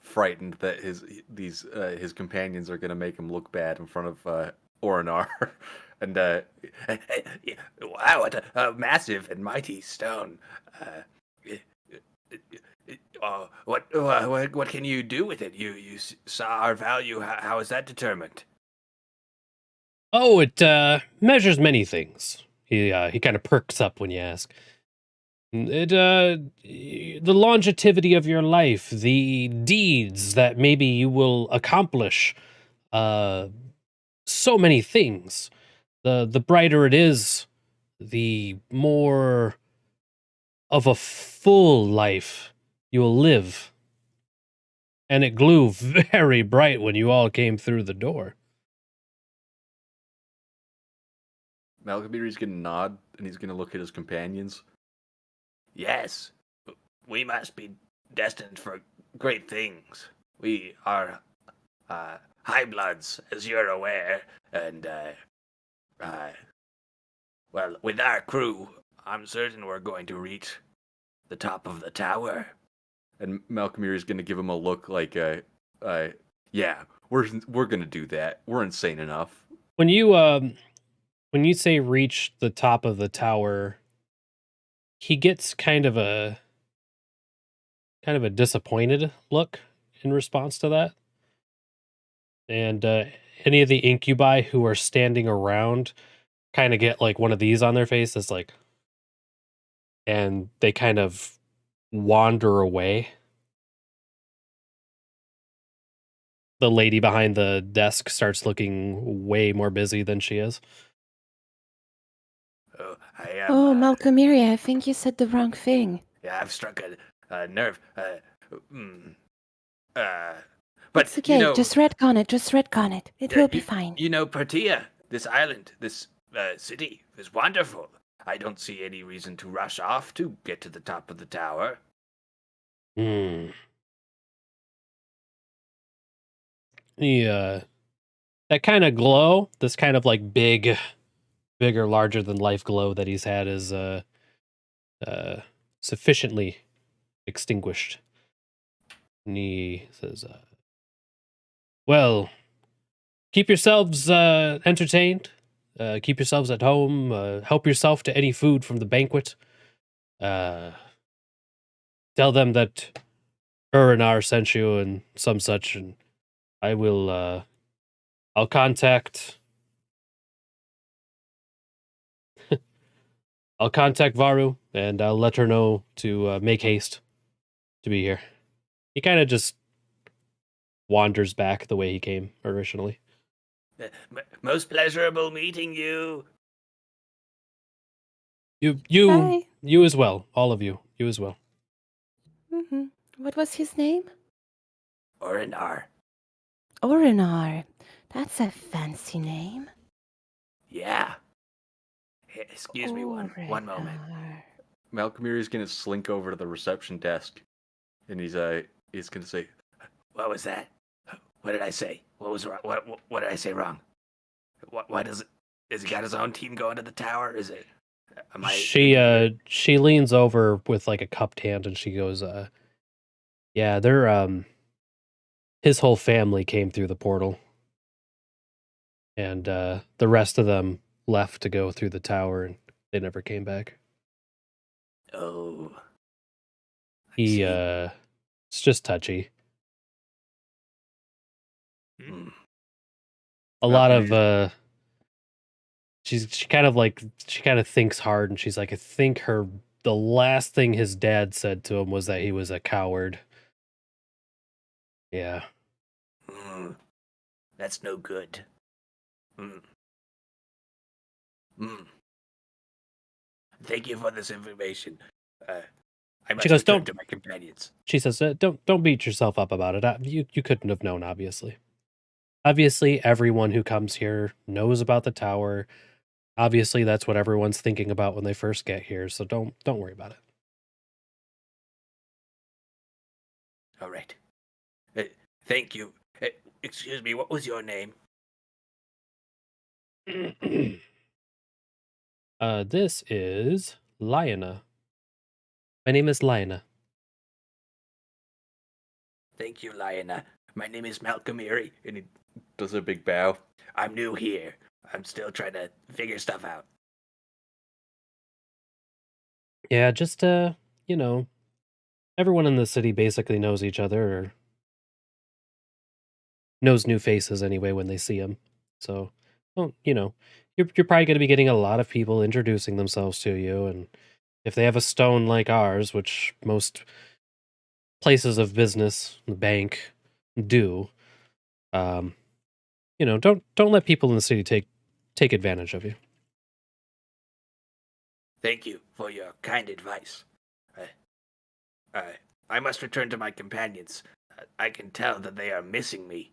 frightened that his companions are gonna make him look bad in front of Orinar. And wow, what a massive and mighty stone. What can you do with it? You saw our value. How is that determined? Oh, it measures many things. He kind of perks up when you ask. It the longevity of your life, the deeds that maybe you will accomplish, so many things. The brighter it is, the more of a full life you will live. And it grew very bright when you all came through the door. Malcolm Erie's gonna nod and he's gonna look at his companions. Yes, we must be destined for great things. We are high bloods, as you're aware, and well, with our crew, I'm certain we're going to reach the top of the tower. And Malcolm Erie's gonna give him a look like, yeah, we're gonna do that. We're insane enough. When you say reach the top of the tower, he gets kind of a disappointed look in response to that. And any of the incubi who are standing around kind of get like one of these on their face. It's like, and they kind of wander away. The lady behind the desk starts looking way more busy than she is. Oh, I am. Oh, Malcolm Erie, I think you said the wrong thing. Yeah, I've struck a nerve. But It's okay. you know, Just retcon it. Just retcon it. It will be fine. You know, Pertia, this island, this city is wonderful. I don't see any reason to rush off to get to the top of the tower. Hmm. The that kind of glow, this kind of like bigger, larger than life glow that he's had is sufficiently extinguished. And he says, "Well, keep yourselves entertained. Keep yourselves at home. Help yourself to any food from the banquet. Tell them that Urinar sent you and some such, and I will. I'll contact. I'll contact Varu and I'll let her know to make haste to be here." He kind of just wanders back the way he came originally. Most pleasurable meeting you. Hi. You as well. All of you. You as well. Mm-hmm. What was his name? Orinar. Orinar. That's a fancy name. Yeah. Excuse me one moment. Orinar. Malcolm is gonna slink over to the reception desk, and he's gonna say, What was that? What did I say? What was wrong? What did I say wrong? Why does it? Is he got his own team going to the tower? Is it? Am I? She leans over with like a cupped hand and she goes, yeah, they're his whole family came through the portal. And the rest of them left to go through the tower and they never came back. Oh. It's just touchy. A lot of she kind of thinks hard and she's like, I think the last thing his dad said to him was that he was a coward. Yeah. That's no good. Thank you for this information. I must return to my companions. She says, don't beat yourself up about it. You couldn't have known, obviously. Obviously, everyone who comes here knows about the tower. Obviously, that's what everyone's thinking about when they first get here, so don't worry about it. All right. Thank you. Excuse me, what was your name? This is Liona. My name is Liona. Thank you, Liona. My name is Malcolm Erie, and he does a big bow. I'm new here. I'm still trying to figure stuff out. Yeah, just everyone in the city basically knows each other, or knows new faces anyway when they see them. So, well, you're probably going to be getting a lot of people introducing themselves to you, and if they have a stone like ours, which most places of business, the bank, do, don't let people in the city take advantage of you. Thank you for your kind advice. I must return to my companions. I can tell that they are missing me.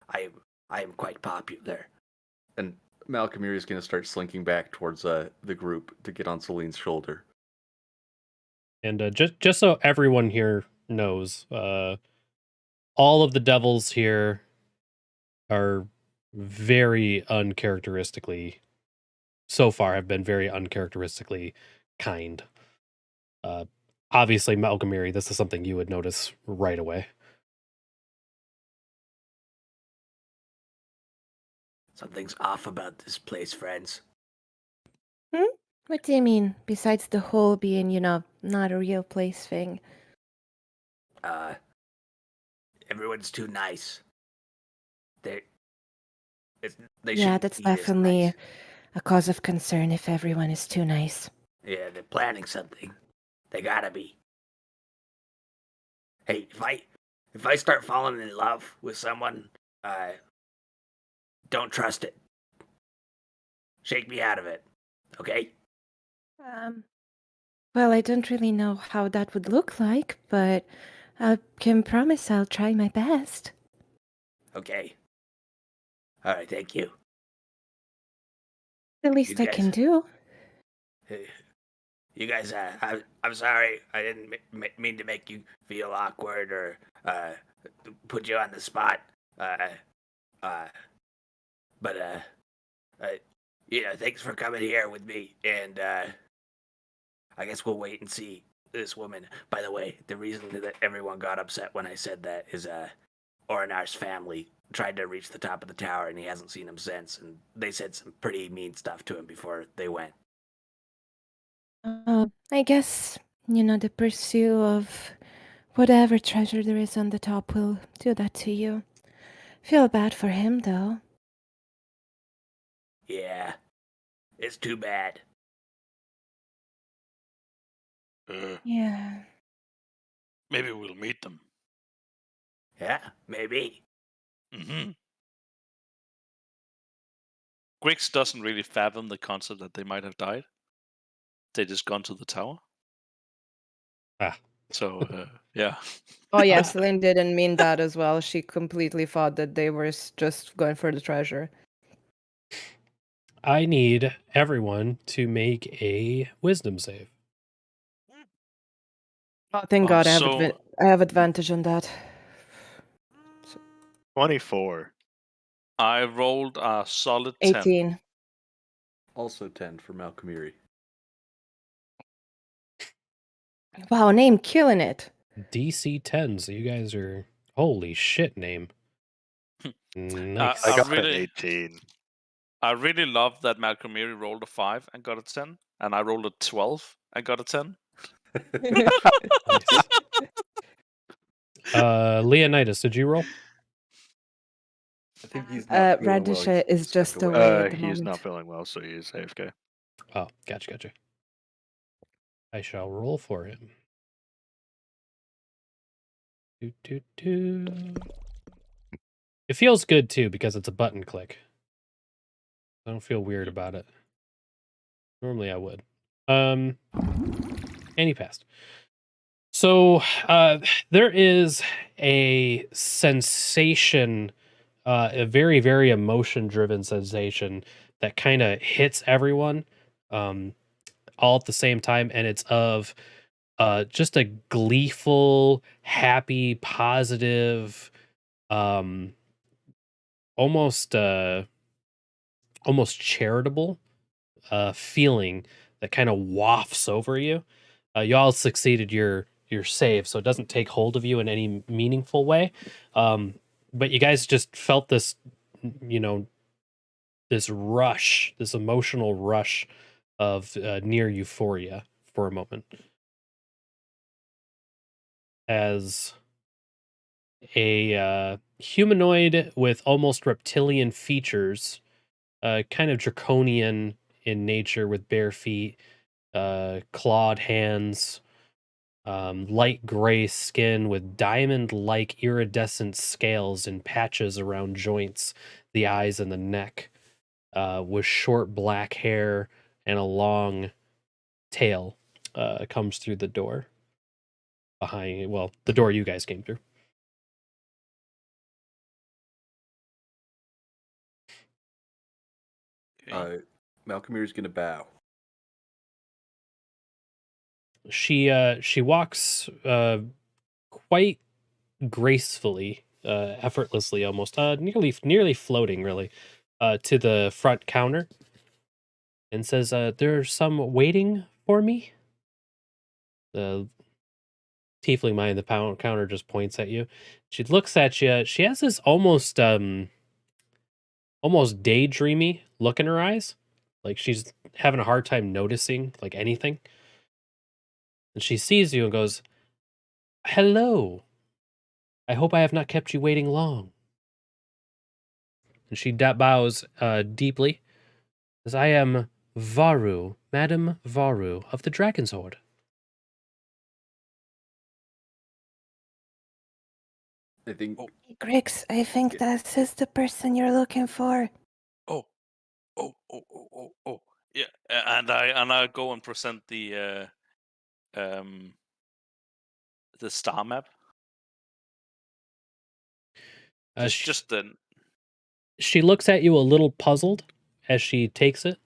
I am quite popular. And Malcolm is going to start slinking back towards the group to get on Celine's shoulder. And just so everyone here knows, all of the devils here are very uncharacteristically, so far have been very uncharacteristically kind. Obviously, Malcolm, this is something you would notice right away. Something's off about this place, friends. What do you mean, besides the whole being, not a real place thing? Everyone's too nice. They Yeah, that's definitely nice. a cause of concern if everyone is too nice. Yeah, they're planning something. They gotta be. Hey, if I start falling in love with someone, don't trust it. Shake me out of it, okay? Well, I don't really know how that would look like, but I can promise I'll try my best. Okay. All right, thank you. The least I can do. You guys, I'm sorry. I didn't mean to make you feel awkward or put you on the spot. But thanks for coming here with me. And I guess we'll wait and see this woman. By the way, the reason that everyone got upset when I said that is Orinar's family tried to reach the top of the tower and he hasn't seen them since. And they said some pretty mean stuff to him before they went. I guess, the pursuit of whatever treasure there is on the top will do that to you. Feel bad for him, though. Yeah, it's too bad. Yeah. Maybe we'll meet them. Yeah, maybe. Mm-hmm. Griggs doesn't really fathom the concept that they might have died. They just gone to the tower. So, yeah. Oh, yeah, Celine didn't mean that as well. She completely thought that they were just going for the treasure. I need everyone to make a wisdom save. Oh, thank God, I have advantage on that. 24. I rolled a solid 10. 18. Also 10 for Malcolmiri. Wow, name killing it. DC 10, so you guys are... Holy shit, name. Nice. I got an 18. I really love that Malcolmiri rolled a 5 and got a 10, and I rolled a 12 and got a 10. Leonidas, did you roll? I think he's not feeling Radish well. is just away at the He's moment. not feeling well, so he's AFK. Oh, gotcha. I shall roll for him. It feels good too because it's a button click. I don't feel weird about it. Normally I would. And he passed. So there is a sensation, a very, very emotion-driven sensation that kind of hits everyone all at the same time, and it's of just a gleeful, happy, positive, almost charitable feeling that kind of wafts over you. You all succeeded your save, so it doesn't take hold of you in any meaningful way. But you guys just felt this, this rush, this emotional rush of near euphoria for a moment. As a humanoid with almost reptilian features, kind of draconian in nature with bare feet, clawed hands, light gray skin with diamond-like iridescent scales and patches around joints, the eyes and the neck, with short black hair and a long tail, comes through the door behind, well, the door you guys came through. Malcolmiri's gonna bow. She walks quite gracefully, effortlessly almost, nearly floating really, to the front counter and says, "There's some waiting for me." The tiefling behind the counter just points at you. She looks at you. She has this almost daydreamy look in her eyes, like she's having a hard time noticing like anything. And she sees you and goes, "Hello. I hope I have not kept you waiting long." And she bows deeply. Says, "I am Varu, Madam Varu of the Dragon's Horde." I think. Griggs, I think this is the person you're looking for. Oh. Yeah, and I go and present the star map. Just then. She looks at you a little puzzled as she takes it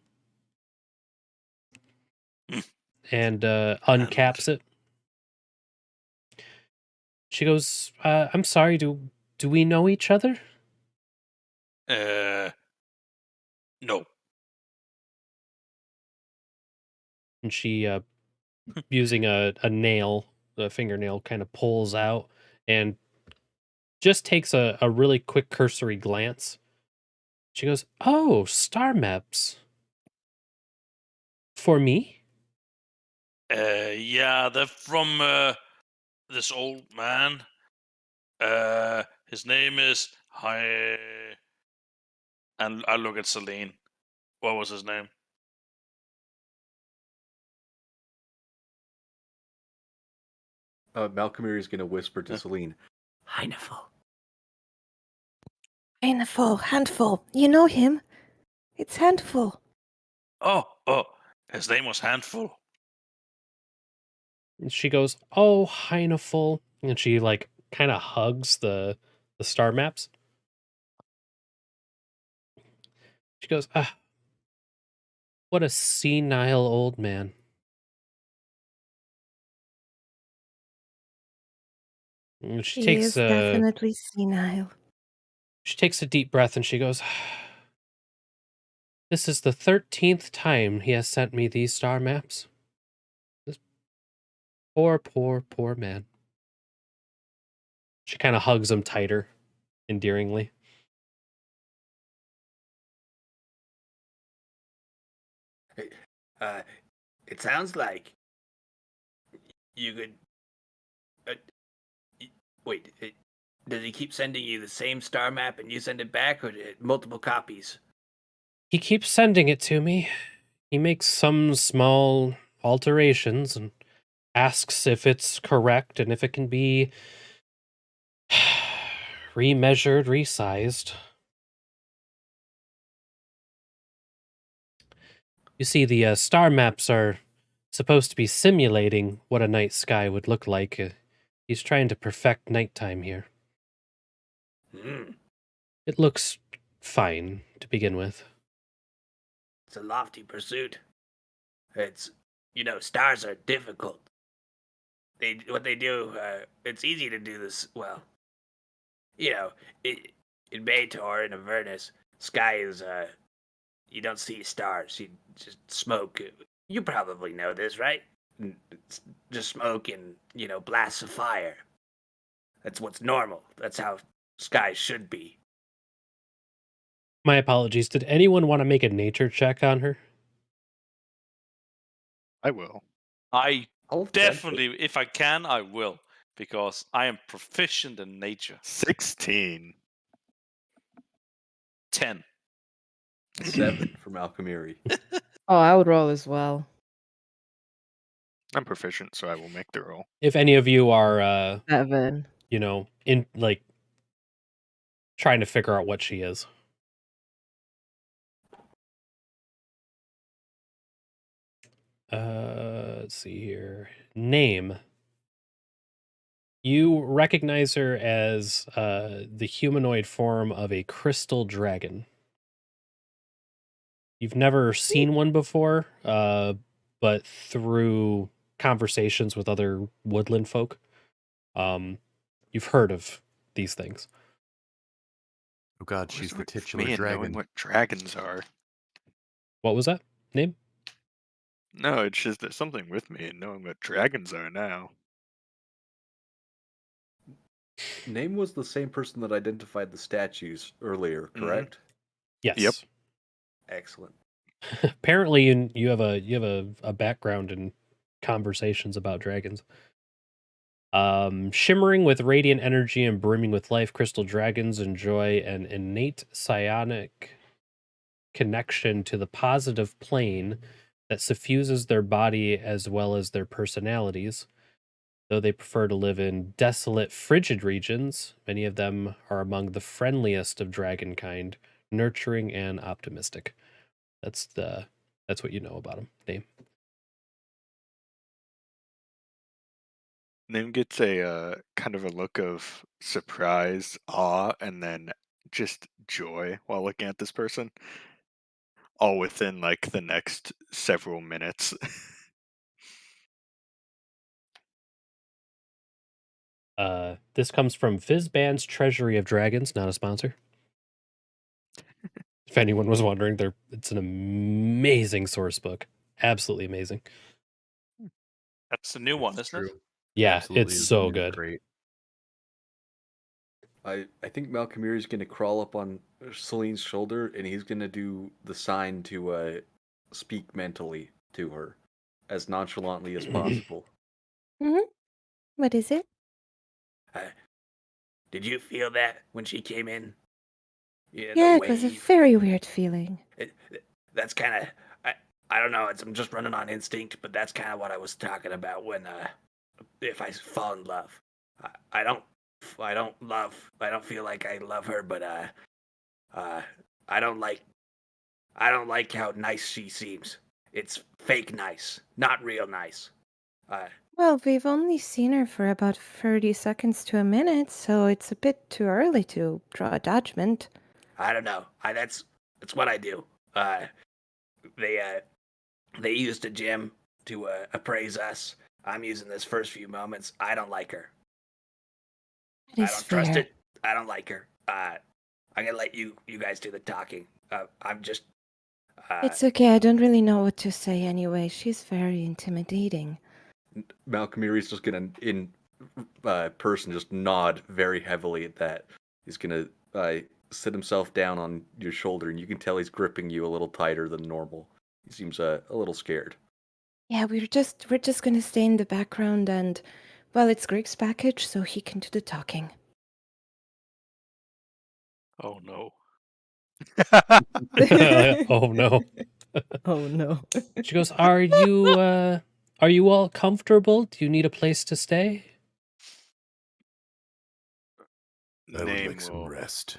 and uncaps it. She goes, "I'm sorry. Do we know each other?" No. And she, using a nail, a fingernail, kind of pulls out and just takes a really quick cursory glance. She goes, "Oh, star maps for me." Yeah, they're from this old man. His name is Hi. And I look at Celine. What was his name? Malcolm is going to whisper to Yeah. Celine. Heineful. Handful. You know him. It's Handful. Oh, his name was Handful. And she goes, "Oh, Heineful," and she like kind of hugs the star maps. She goes, "Ah, what a senile old man." And she He takes is a definitely senile. deep breath and she goes, "This is the 13th time he has sent me these star maps. This poor man." She kind of hugs him tighter, endearingly. It sounds like you could. Wait, does he keep sending you the same star map and you send it back, or multiple copies? He keeps sending it to me. He makes some small alterations and asks if it's correct and if it can be remeasured, resized. You see, the star maps are supposed to be simulating what a night sky would look like. He's trying to perfect nighttime here. It looks fine to begin with. It's a lofty pursuit. It's, stars are difficult. What they do, it's easy to do this. Well, in Bator and Avernus, sky is you don't see stars. You just smoke. You probably know this, right? It's just smoke and blasts of fire. That's what's normal. That's how skies should be. My apologies. Did anyone want to make a nature check on her? I will. I I'll attempt definitely, if I can, I will, because I am proficient in nature. 16. 10. 7 for Malcolm. Oh, I would roll as well. I'm proficient, so I will make the roll. If any of you are, 7. in like trying to figure out what she is. Let's see here. Name. You recognize her as the humanoid form of a crystal dragon. You've never seen one before, but through conversations with other woodland folk, you've heard of these things. Oh God, What she's is the with titular me and knowing dragon. what dragons are? What was that name? No, it's just there's something with me and knowing what dragons are now. Name was the same person that identified the statues earlier, correct? Yes. Yep. Excellent. Apparently, you have a background in conversations about dragons. Shimmering with radiant energy and brimming with life, crystal dragons enjoy an innate psionic connection to the positive plane that suffuses their body as well as their personalities. Though they prefer to live in desolate, frigid regions, many of them are among the friendliest of dragonkind, nurturing and optimistic. That's what you know about them. Name. Nim gets a kind of a look of surprise, awe, and then just joy while looking at this person. All within like the next several minutes. This comes from Fizzband's Treasury of Dragons, not a sponsor. If anyone was wondering, it's an amazing source book. Absolutely amazing. That's the new one, isn't it? Yeah, Absolutely it's so is good. Great. I think Malkamir is gonna crawl up on Celine's shoulder and he's gonna do the sign to speak mentally to her as nonchalantly as possible. What is it? Did you feel that when she came in? Yeah, Yeah, the it was a wave. very weird feeling. That's kind of I don't know. I'm just running on instinct, but that's kind of what I was talking about when if I fall in love. I don't feel like I love her, but I don't like how nice she seems. It's fake nice, not real nice. Well, we've only seen her for about 30 seconds to a minute, so it's a bit too early to draw a judgment. I don't know. That's what I do. They used a gem to appraise us. I'm using this first few moments. I don't like her. That I is don't trust fair. it. I don't like her. I'm gonna let you guys do the talking. I'm just. It's okay, I don't really know what to say anyway. She's very intimidating. Malkamir is just gonna, in person, just nod very heavily at that. He's gonna sit himself down on your shoulder, and you can tell he's gripping you a little tighter than normal. He seems a little scared. Yeah, we're just gonna stay in the background and, well, it's Greg's package, so he can do the talking. Oh no. Oh no. Oh no. She goes, Are you all comfortable? Do you need a place to stay? I would Name like some will rest.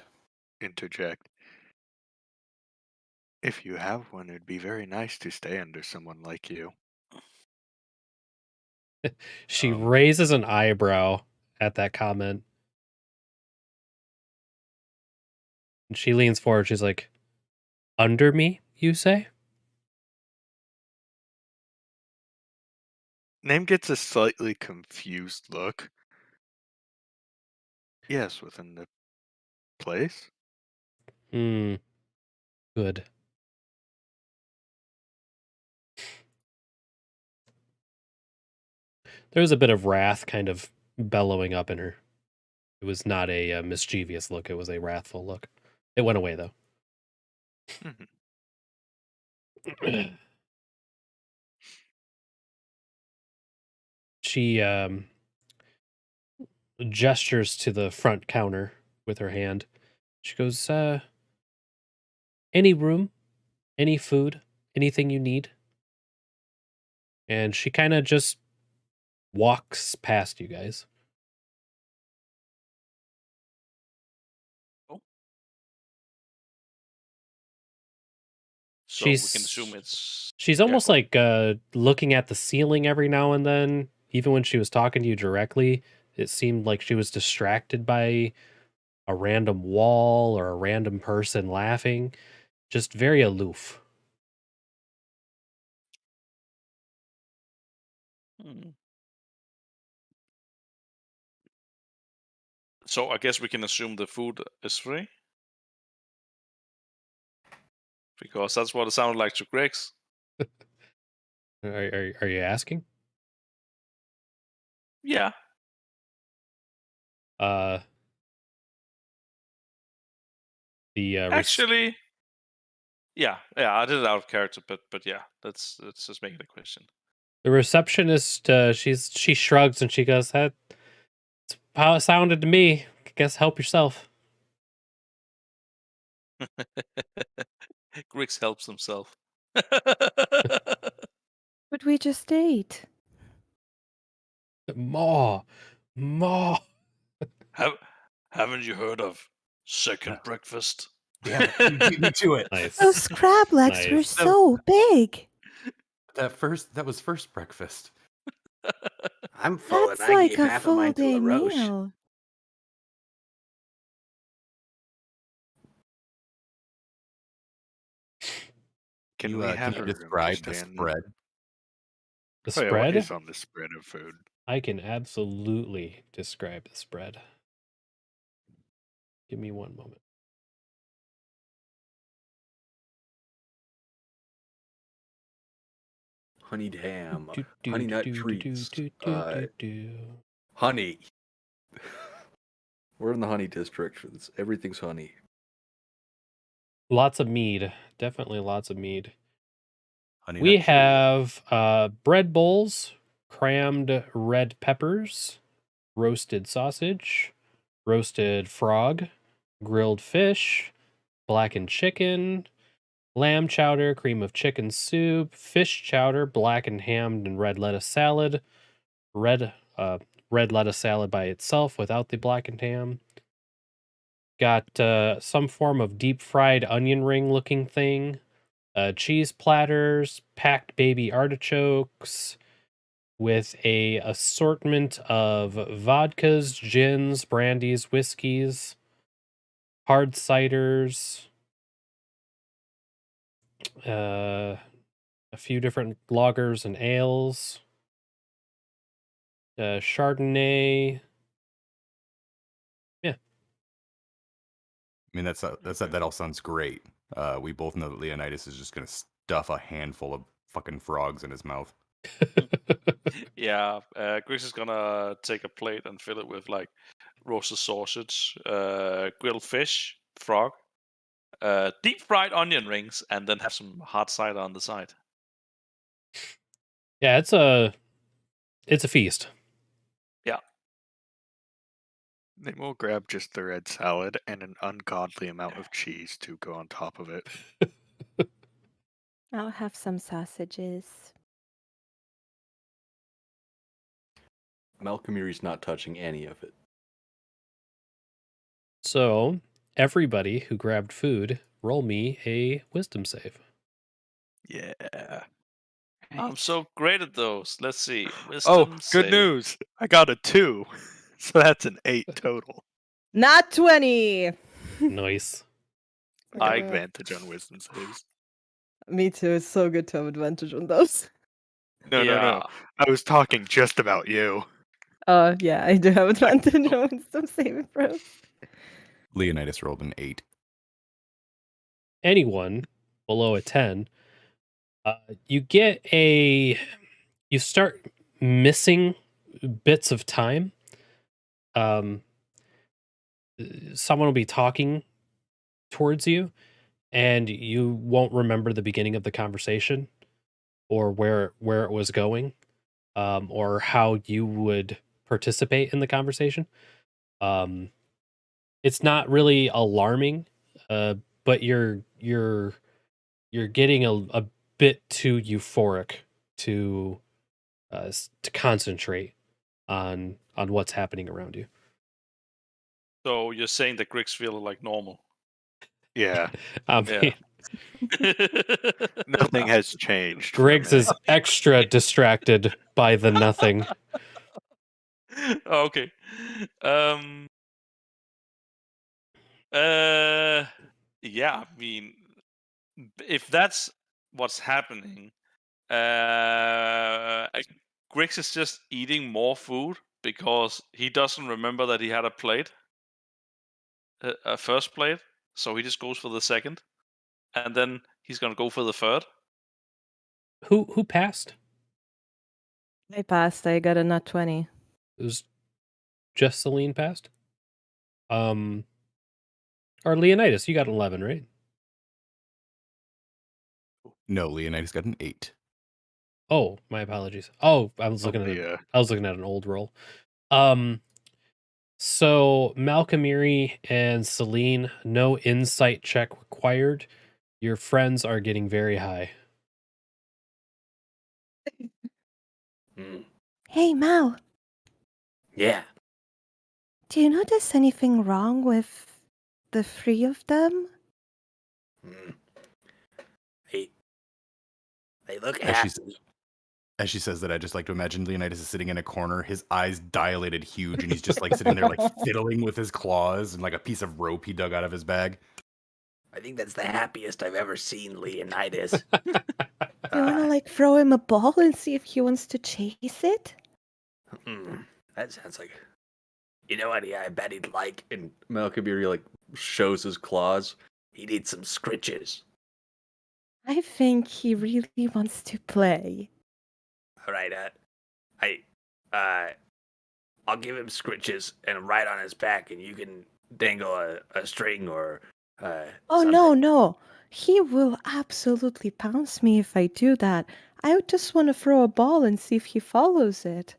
interject. If you have one, it'd be very nice to stay under someone like you. She raises an eyebrow at that comment. And she leans forward. She's like, Under me, you say? Name gets a slightly confused look. Yes, within the place. Good. There was a bit of wrath kind of bellowing up in her. It was not a mischievous look. It was a wrathful look. It went away, though. She gestures to the front counter with her hand. She goes, any room, any food, anything you need. And she kind of just walks past you guys. So we can assume it's. She's Yeah, almost go like looking at the ceiling every now and then. Even when she was talking to you directly, it seemed like she was distracted by a random wall or a random person laughing. Just very aloof. Hmm. So I guess we can assume the food is free? Because that's what it sounded like to Greg's. Are you asking? Yeah. Actually, yeah, I did it out of character, but yeah, let's just make it a question. The receptionist, she shrugs and she goes, "That's how it sounded to me. Guess help yourself." Griggs helps himself. But we just ate. More. Haven't you heard of second breakfast? Yeah, you beat me to it. Nice. Those crab legs were Nice. so big. That was first breakfast. I'm full, That's and I like gave a half of mine full to day LaRoche. meal. Can You, we can have you her describe the understand spread? The Oh, yeah, what spread? is on the spread of food? I can absolutely describe this bread. Give me one moment. Honeyed ham, Do, do, honey do, nut do, do, treats, do, do, do, do. honey. We're in the honey district. Everything's honey. Lots of mead. Definitely lots of mead. Honey We Nut Cheerios. have bread bowls, crammed red peppers, roasted sausage, roasted frog, grilled fish, blackened chicken, lamb chowder, cream of chicken soup, fish chowder, blackened ham and red lettuce salad, red lettuce salad by itself without the blackened ham. Got some form of deep fried onion ring looking thing, cheese platters, packed baby artichokes, with a assortment of vodkas, gins, brandies, whiskeys, hard ciders, a few different lagers and ales, Chardonnay. Yeah. I mean, that all sounds great. We both know that Leonidas is just gonna stuff a handful of fucking frogs in his mouth. Yeah, Chris is gonna take a plate and fill it with like roasted sausage, grilled fish, frog, deep fried onion rings, and then have some hard cider on the side. Yeah, it's a feast. Yeah. Then we'll grab just the red salad and an ungodly amount of cheese to go on top of it. I'll have some sausages. Malcolmiri's not touching any of it. So, everybody who grabbed food, roll me a wisdom save. Yeah. I'm so great at those. Let's see. Oh, Wisdom good save. news. I got a 2. So that's an 8 total. Not 20. Nice. I advantage on wisdom saves. Me too. It's so good to have advantage on those. No. I was talking just about you. Yeah, I do have advantage on wisdom saving throws. Leonidas rolled an 8. Anyone below a 10, you start missing bits of time. Someone will be talking towards you, and you won't remember the beginning of the conversation or where it was going, or how you would participate in the conversation. It's not really alarming, but you're getting a bit too euphoric to concentrate on what's happening around you. So you're saying that Griggs feel like normal? Yeah. Yeah. Nothing has changed. Griggs is extra distracted by the nothing. Okay. Yeah, I mean, if that's what's happening, Griggs is just eating more food because he doesn't remember that he had a plate, a first plate, so he just goes for the second, and then he's gonna go for the third. Who passed? I passed. I got a nat 20. It was just Celine passed. Or Leonidas, you got 11, right? No, Leonidas got an 8. Oh, my apologies. Oh, I was looking at an old roll. So Malcolmiri and Celine, no insight check required. Your friends are getting very high. Hey, Mal. Yeah. Do you notice anything wrong with the 3 of them? They look happy. As she says that, I just like to imagine Leonidas is sitting in a corner, his eyes dilated huge, and he's just like sitting there like fiddling with his claws and like a piece of rope he dug out of his bag. I think that's the happiest I've ever seen Leonidas. You want to like throw him a ball and see if he wants to chase it? That sounds like. You know what? Yeah, I bet he'd like. And Malkamiri like shows his claws. He needs some scritches. I think he really wants to play. All right. I'll give him scritches and ride on his back, and you can dangle a string or. Oh, something. no. He will absolutely pounce me if I do that. I just want to throw a ball and see if he follows it.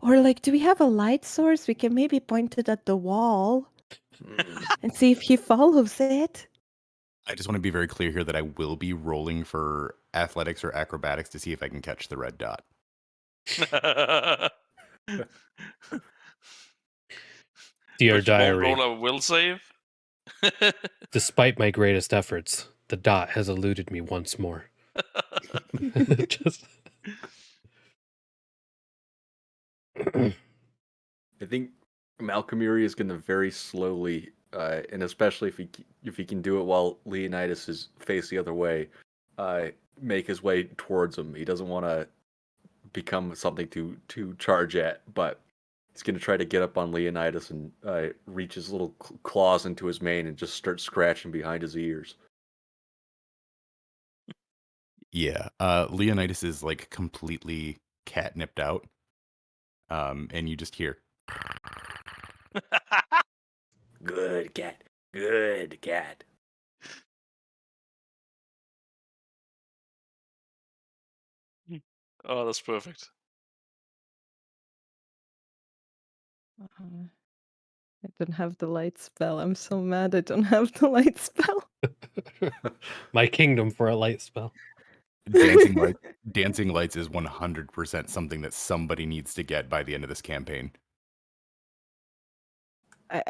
Or, like, do we have a light source? We can maybe point it at the wall and see if he follows it. I just want to be very clear here that I will be rolling for athletics or acrobatics to see if I can catch the red dot. Dear But you won't diary, roll a will save. despite my greatest efforts, the dot has eluded me once more. Just... I think Malkamiri is going to very slowly, and especially if he can do it while Leonidas is face the other way, make his way towards him. He doesn't want to become something to charge at, but he's going to try to get up on Leonidas and reach his little claws into his mane and just start scratching behind his ears. Yeah, Leonidas is like completely catnipped out, and you just hear. Good cat. Good cat. Oh, that's perfect. I don't have the light spell. I'm so mad I don't have the light spell. My kingdom for a light spell. Dancing lights is 100% something that somebody needs to get by the end of this campaign.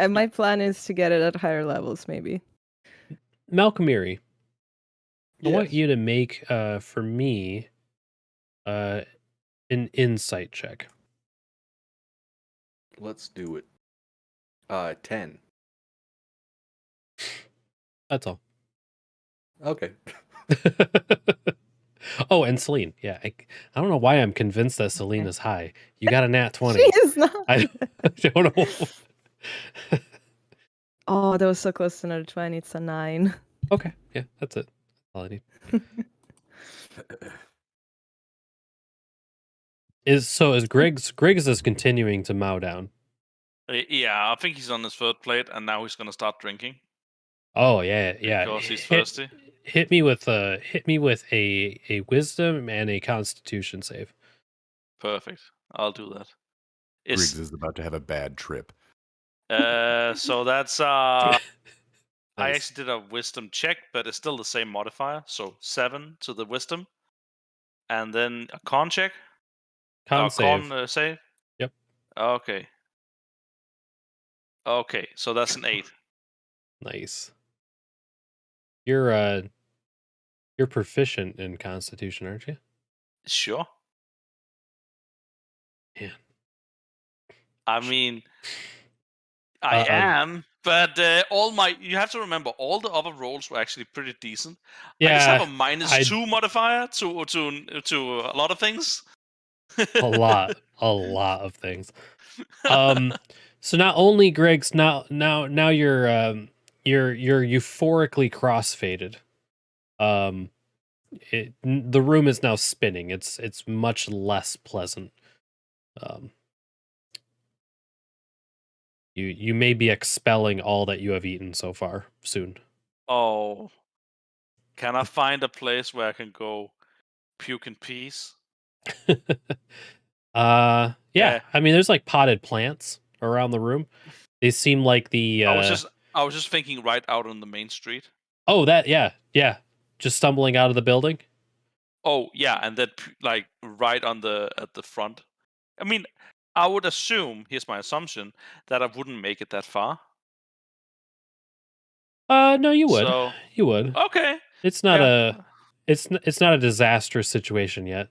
My plan is to get it at higher levels, maybe. Malkamiri, I want Yes. you to make for me an insight check. Let's do it. 10. That's all. Okay. Oh, and Celine. Yeah, I don't know why I'm convinced that Celine is high. You got a nat 20. She is not. I don't know. Oh, that was so close to another 20. It's a 9. Okay, yeah, that's it. All I need. Is Griggs is continuing to mow down. Yeah, I think he's on his third plate, and now he's gonna start drinking. Oh yeah. Because he's thirsty. Hit me with a wisdom and a constitution save. Perfect. I'll do that. Griggs is about to have a bad trip. So that's I Nice. actually did a wisdom check, but it's still the same modifier, so 7 to the wisdom, and then a con check. Con save. Con save. Yep. Okay. Okay, so that's an 8. Nice. You're proficient in Constitution, aren't you? Sure. Man. I mean, I am, but you have to remember all the other rolls were actually pretty decent. Yeah, I just have a -2 modifier to a lot of things. a lot of things. So not only Griggs, now you're euphorically crossfaded. The room is now spinning. It's much less pleasant. You may be expelling all that you have eaten so far soon. Oh, can I find a place where I can go puke in peace? Yeah. I mean, there's like potted plants around the room. They seem like the. I was just thinking right out on the main street. Oh, yeah. Just stumbling out of the building. Oh yeah, and then like right at the front. I mean, I would assume. Here's my assumption that I wouldn't make it that far. No, you would. So, you would. Okay. It's not it's not a disastrous situation yet.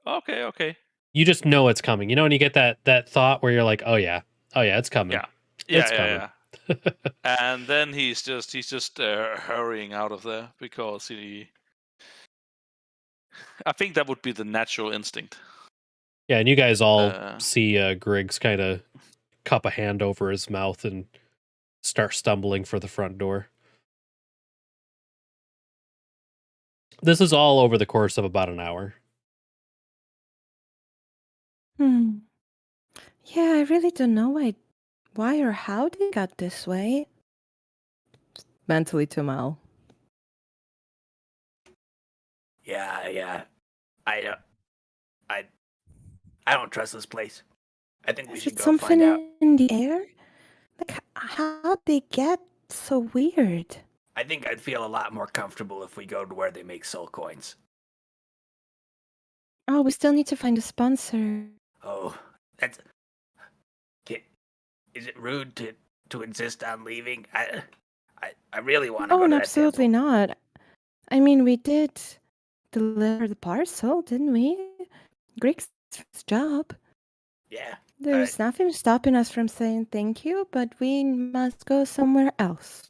Okay. You just know it's coming. You know when you get that thought where you're like, "Oh yeah, it's coming." It's coming. And then he's just hurrying out of there because I think that would be the natural instinct. Yeah, and you guys all see Griggs kind of cup a hand over his mouth and start stumbling for the front door. This is all over the course of about an hour. Yeah, I really don't know why or how they got this way. Mentally to Mal. Yeah. I don't trust this place. I think we Is should it go find something out. in the air? Like, how'd they get so weird? I think I'd feel a lot more comfortable if we go to where they make soul coins. Oh, we still need to find a sponsor. Oh, that's. Is it rude to insist on leaving? I really want to Oh, go to that absolutely temple. not. I mean, we did deliver the parcel, didn't we? Greg's job. Yeah. There's nothing stopping us from saying thank you, but we must go somewhere else.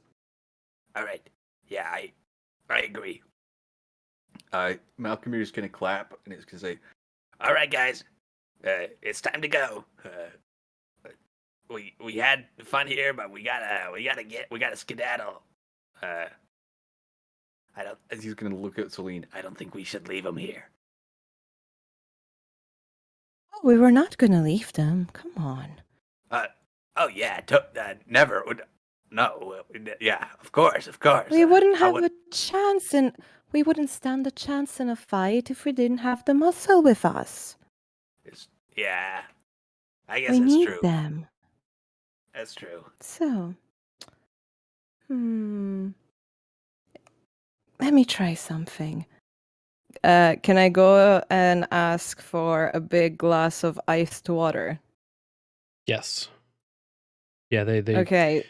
All right. Yeah, I agree. Malcolm is gonna clap and he's gonna say, All right, guys. It's time to go. We had fun here, but we gotta skedaddle. He's gonna look at Celine. I don't think we should leave them here. Oh, we were not gonna leave them. Come on. Oh yeah. Never would. No. Yeah. Of course. We wouldn't have a chance, and we wouldn't stand a chance in a fight if we didn't have the muscle with us. Yeah. I guess we that's need true. them. That's true. So, let me try something. Can I go and ask for a big glass of iced water? Yes. Yeah, Okay.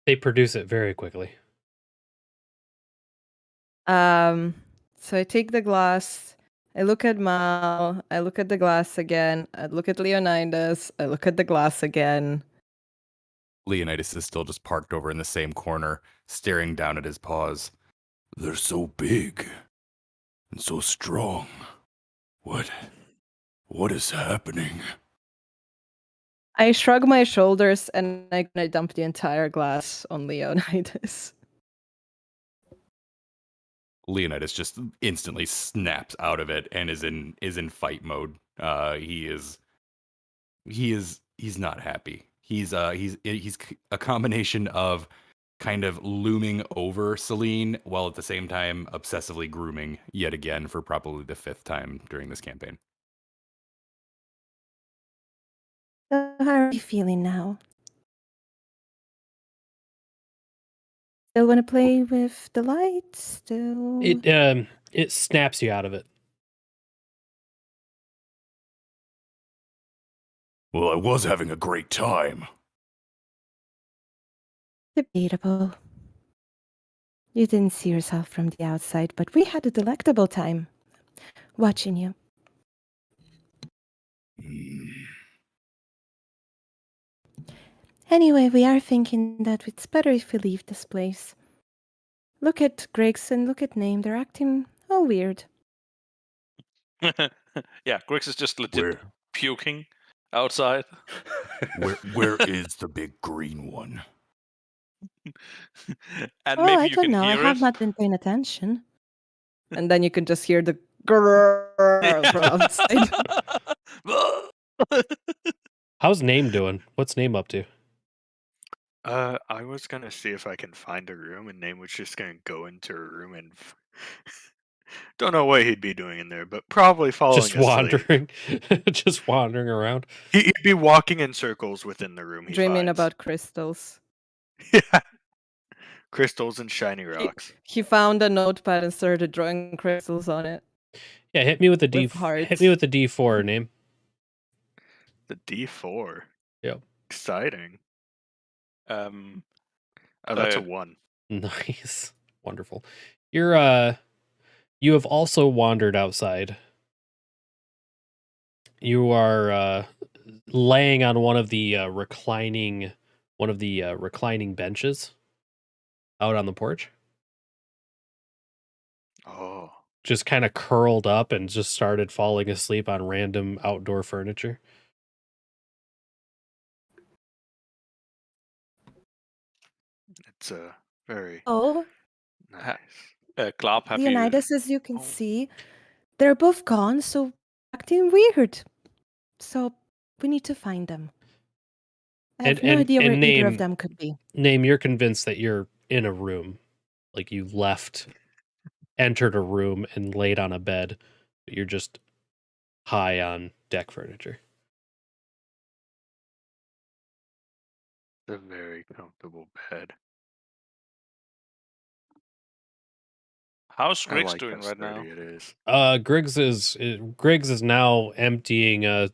They produce it very quickly. So I take the glass. I look at Mal. I look at the glass again. I look at Leonidas. I look at the glass again. Leonidas is still just parked over in the same corner, staring down at his paws. They're so big and so strong. What is happening? I shrug my shoulders and I dump the entire glass on Leonidas. Leonidas just instantly snaps out of it and is in fight mode. He's not happy. He's a combination of kind of looming over Celine while at the same time obsessively grooming yet again for probably the 5th time during this campaign. So how are you feeling now? Still want to play with the lights? Still. It snaps you out of it. Well, I was having a great time. Debatable. You didn't see yourself from the outside, but we had a delectable time watching you. Anyway, we are thinking that it's better if we leave this place. Look at Griggs and look at Name. They're acting all weird. Yeah, Griggs is just legit puking outside. Where is the big green one? And maybe maybe I don't know. I hear have it. not been paying attention. And then you can just hear the grrrr from outside. How's Name doing? What's Name up to? I was gonna see if I can find a room, and Name was just gonna go into a room and don't know what he'd be doing in there, but probably falling Just wandering, asleep. just wandering around. He'd be walking in circles within the room. Dreaming about crystals. Yeah, crystals and shiny rocks. He found a notepad and started drawing crystals on it. Yeah, hit me with the hearts. Hit me with the D4 Name. The D4. Yep. Exciting. Oh, that's a 1. Nice. Wonderful. You have also wandered outside. You are laying on one of the reclining benches out on the porch. Oh. just kind of curled up and just started falling asleep on random outdoor furniture. It's very Oh, nice. Glop, have you? Leonidas, as you can Oh. see, they're both gone, so acting weird. So we need to find them. I have no idea where either of them could be. Name, you're convinced that you're in a room. Like you entered a room and laid on a bed, but you're just high on deck furniture. It's a very comfortable bed. How's I Griggs like doing how right now? sturdy it is. Griggs is now emptying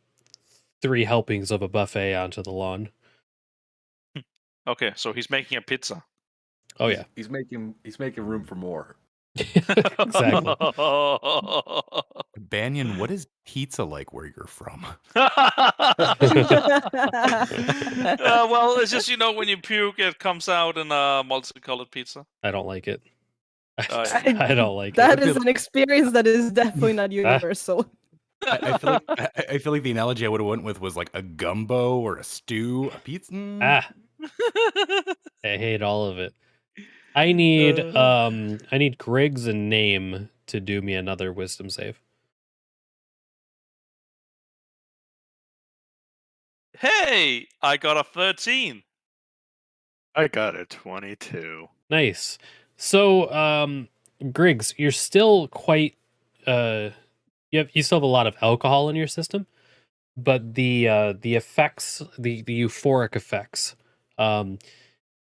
3 helpings of a buffet onto the lawn. Okay, so he's making a pizza. Oh yeah, He's making room for more. exactly. Banyan, what is pizza like where you're from? Well, it's just when you puke, it comes out in a multicolored pizza. I don't like it. Yeah. I don't like That it. is an experience that is definitely not universal. I feel like I feel like the analogy I would have went with was like a gumbo or a stew, a pizza. I hate all of it. I need Griggs and Name to do me another wisdom save. Hey, I got a 13. I got a 22. Nice. So, Griggs, you're still quite you still have a lot of alcohol in your system, but the effects, the euphoric effects,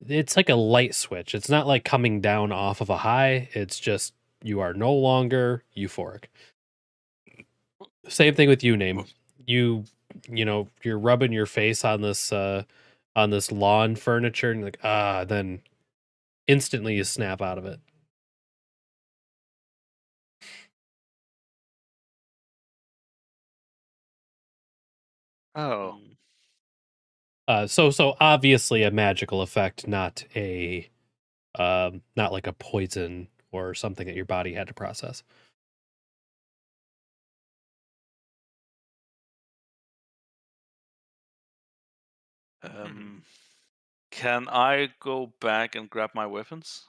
it's like a light switch. It's not like coming down off of a high. It's just you are no longer euphoric. Same thing with you, Name. You're rubbing your face on this lawn furniture and you're like, then instantly you snap out of it. Oh. So obviously a magical effect, not like a poison or something that your body had to process. Can I go back and grab my weapons?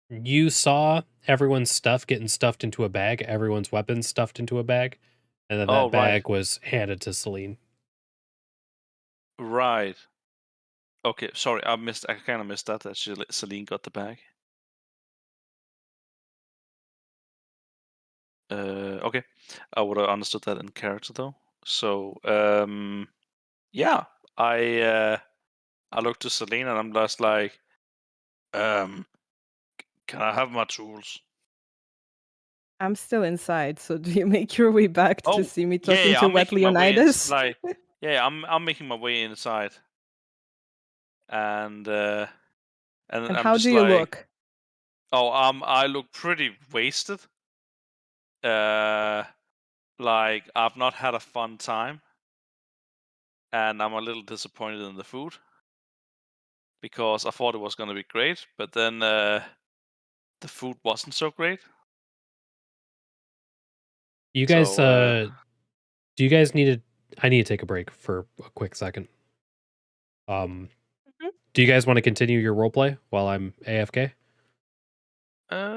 You saw everyone's stuff getting stuffed into a bag, everyone's weapons stuffed into a bag, and then that bag was handed to Celine. Right. Okay, sorry, I kind of missed that Celine got the bag. Okay, I would have understood that in character though. So, yeah, I look to Celine and I'm just like, can I have my tools? I'm still inside, so do you make your way back to see me talking to I'm Wet making my way Leonidas? I'm making my way inside, and I'm how just do you like, look? oh, I look pretty wasted. Like I've not had a fun time, and I'm a little disappointed in the food because I thought it was going to be great, but then the food wasn't so great. You guys, do you guys I need to take a break for a quick second. Do you guys want to continue your roleplay while I'm AFK? No,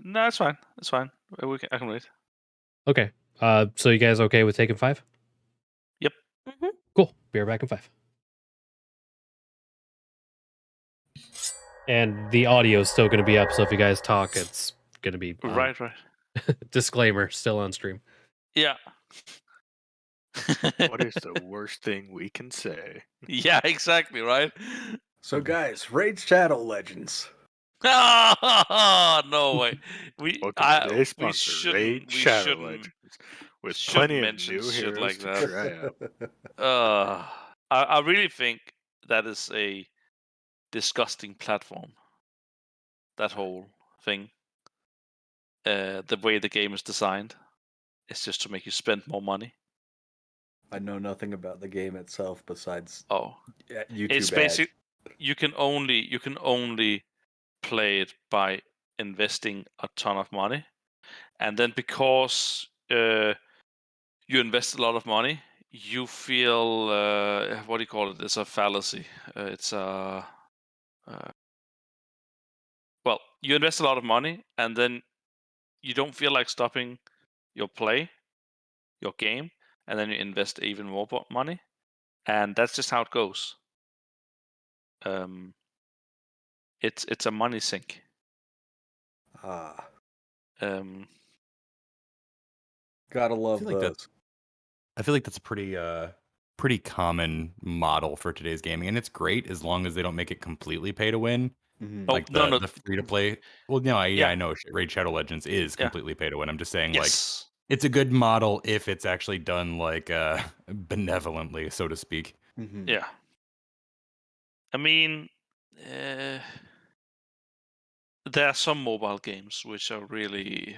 it's fine. It's fine. I can wait. Okay. So you guys okay with taking 5? Yep. Cool. Be right back in 5. And the audio is still going to be up, so if you guys talk, it's going to be on. Right. Disclaimer, still on stream. Yeah. What is the worst thing we can say? Yeah, exactly, right? So, guys, Raid's Shadow Legends. No way. Today's We sponsor, Raid shouldn't. Shadow Legends, with plenty of mention new shit heroes like to that. try out. I really think that is a disgusting platform. That whole thing. The way the game is designed, is just to make you spend more money. I know nothing about the game itself besides YouTube It's ads. you can only play it by investing a ton of money, and then because you invest a lot of money, you feel what do you call it? It's a fallacy. It's a well, you invest a lot of money, and then you don't feel like stopping your game, and then you invest even more money, and that's just how it goes. It's a money sink. Ah, Um, gotta love like those. I feel like that's a pretty common model for today's gaming, and it's great as long as they don't make it completely pay to win. Mhm. oh Like no, the free to play. Well, no, yeah, I know Raid Shadow Legends is yeah, completely pay to win. I'm just saying, like, yes, it's a good model if it's actually done like benevolently, so to speak. Mhm. yeah. I mean, there are some mobile games which are really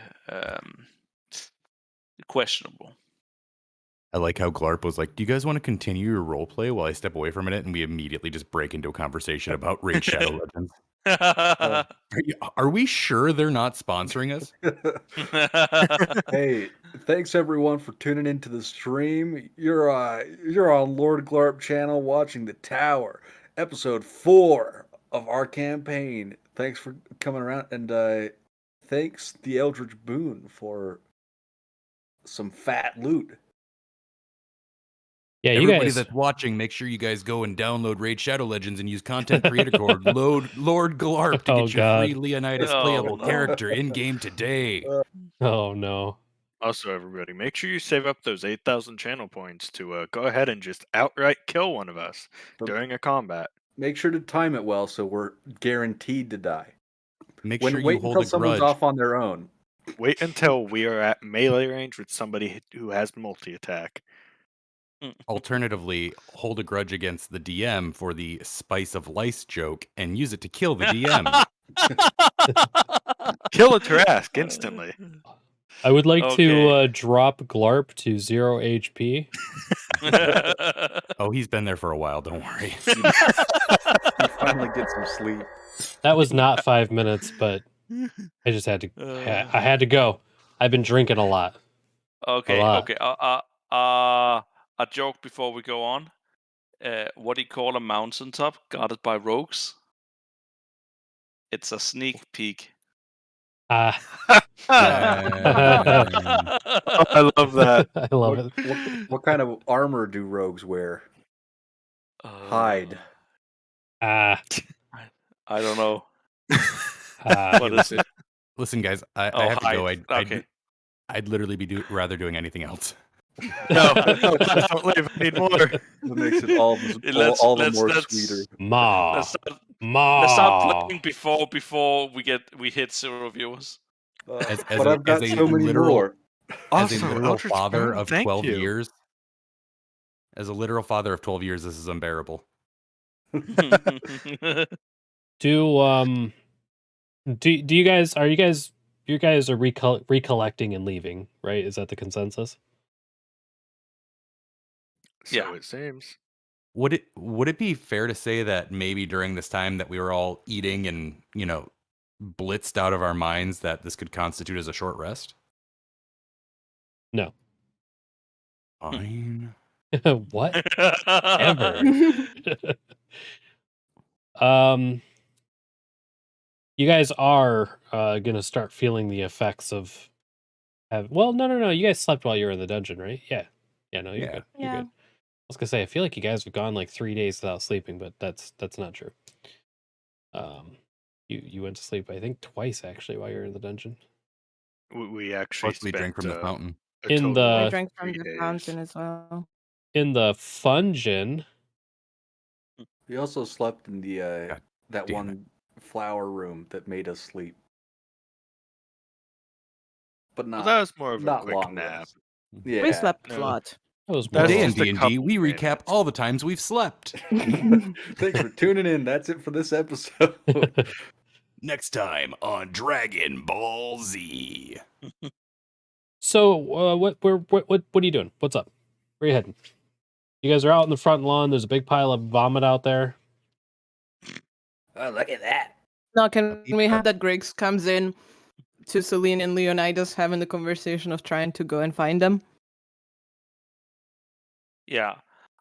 questionable. I like how Glarp was like, "Do you guys want to continue your role play while I step away for a minute?" And we immediately just break into a conversation about Raid Shadow Legends. Are we sure they're not sponsoring us? Hey, thanks everyone for tuning into the stream. You're on Lord Glarp channel watching The Tower, episode 4 of our campaign. Thanks for coming around, and thanks the Eldritch Boon for some fat loot. Yeah, you Everybody guys. that's watching, make sure you guys go and download Raid Shadow Legends and use content creator code Lord Glarp to Oh, get your God. free Leonidas Oh, playable no. character in game today. Oh no. Also, everybody, make sure you save up those 8,000 channel points to go ahead and just outright kill one of us during a combat. Make sure to time it well so we're guaranteed to die. Make sure you Wait hold until a someone's grudge. off on their own. Wait until we are at melee range with somebody who has multi-attack. Alternatively, hold a grudge against the DM for the spice of lice joke and use it to kill the DM. Kill a Trask instantly. I would like to Okay. drop Glarp to 0 HP. Oh, he's been there for a while, don't worry. You finally get some sleep. That was not 5 minutes, but I just had to. I had to go. I've been drinking a lot. Okay, A lot. okay. A joke before we go on. What do you call a mountaintop guarded by rogues? It's a sneak peek. I love that. I love it. What kind of armor do rogues wear? Hide. Ah. I don't know. Hey, What is it? listen, guys, I Oh, have to go. hide. Okay. I'd literally be rather doing anything else. No, don't leave. I need more. That makes it all the more sweeter. Ma. Let's start Ma. playing before we hit 0 viewers. As But a- I've got as a so many literal- more. As a Also, literal Eldritch father Boon, of thank 12 you. years, this is unbearable. Do you guys are recollecting and leaving, right? Is that the consensus? So Yeah. it seems. Would it be fair to say that maybe during this time that we were all eating and, blitzed out of our minds that this could constitute as a short rest? No. Fine. What? Ever. You guys are gonna start feeling the effects of no. You guys slept while you were in the dungeon, right? Yeah. No, you're Yeah. good. You're Yeah. good. I was gonna say I feel like you guys have gone like 3 days without sleeping, but that's not true. You went to sleep I think twice actually while you were in the dungeon. We actually Plus we spent drank from the fountain. a In total the- I of drank from 3 the days. fountain as well. In the Fungin. We also slept in the God that damn one flower room that made us sleep. But Well, not that was more of a not quick long nap. rest. Yeah. We slept a no. lot. That was That's more Today in just a D&D, couple we recap minutes. all the times we've slept. Thanks for tuning in. That's it for this episode. Next time on Dragon Ball Z. So what are you doing? What's up? Where you heading? You guys are out in the front lawn. There's a big pile of vomit out there. Oh, look at that. Now, can we have that Griggs comes in to Celine and Leonidas having the conversation of trying to go and find them? Yeah,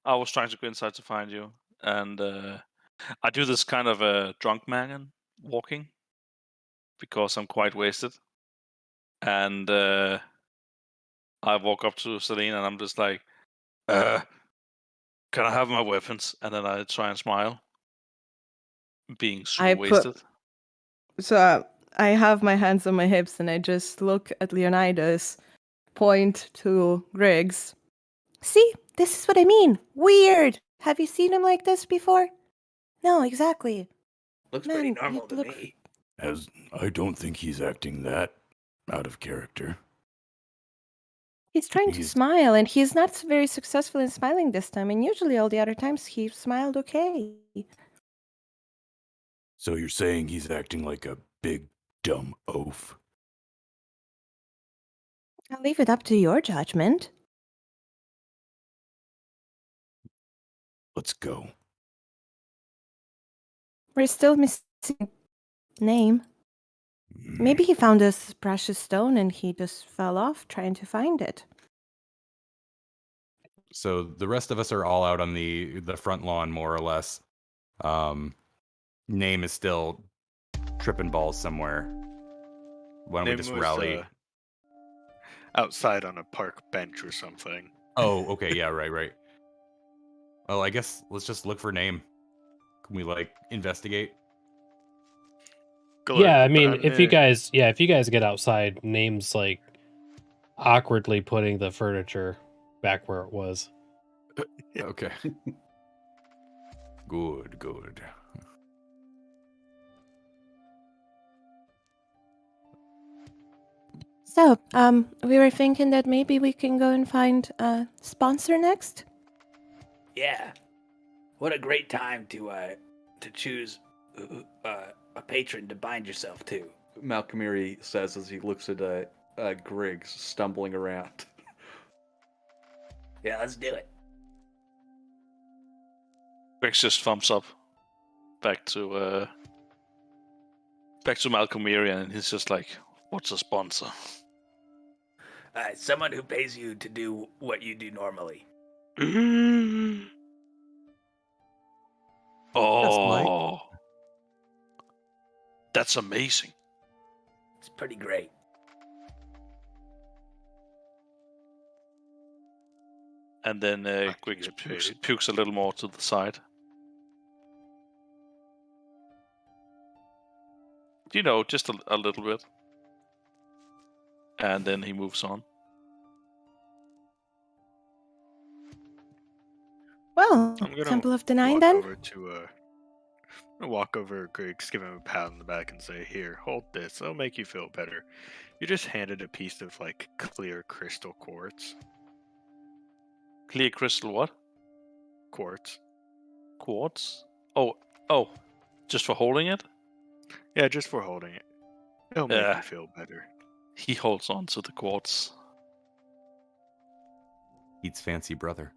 I was trying to go inside to find you, and I do this kind of a drunk man walking because I'm quite wasted, and I walk up to Celine and I'm just like, "Can I have my weapons?" And then I try and smile, being super wasted. So I have my hands on my hips and I just look at Leonidas, point to Griggs. See, this is what I mean. Weird. Have you seen him like this before? No, exactly. Looks Man, pretty you normal to look- me. As I don't think he's acting that out of character. He's trying to He's- smile, and he's not very successful in smiling this time. And usually, all the other times, he smiled okay. So you're saying he's acting like a big dumb oaf? I'll leave it up to your judgment. Let's go. We're still missing name. Maybe he found this precious stone and he just fell off trying to find it. So the rest of us are all out on the front lawn, more or less. Name is still tripping balls somewhere. Why don't we Name just was, rally? outside on a park bench or something. Oh, okay, yeah, right. Well, I guess let's just look for name. Can we investigate? Yeah, I mean, if you guys get outside, Name's awkwardly putting the furniture back where it was. Okay. Good. So, we were thinking that maybe we can go and find a sponsor next. Yeah. What a great time to choose a patron to bind yourself to. Malcolmiri says as he looks at Griggs stumbling around. Yeah, let's do it. Griggs just thumbs up back to Malcolm Miriam, and he's just like, "What's a sponsor?" Someone who pays you to do what you do normally. Oh, that's amazing. It's pretty great. And then Griggs pukes a little more to the side. Just a little bit. And then he moves on. Well, I'm gonna Temple of the Nine walk then? over to walk over to Griggs, give him a pat on the back, and say, "Here, hold this. It'll make you feel better. You just handed a piece of clear crystal quartz. Clear crystal what? Quartz. Quartz? Oh, just for holding it? Yeah, just for holding it. It'll make you feel better." He holds on to the quartz. Eats fancy brother.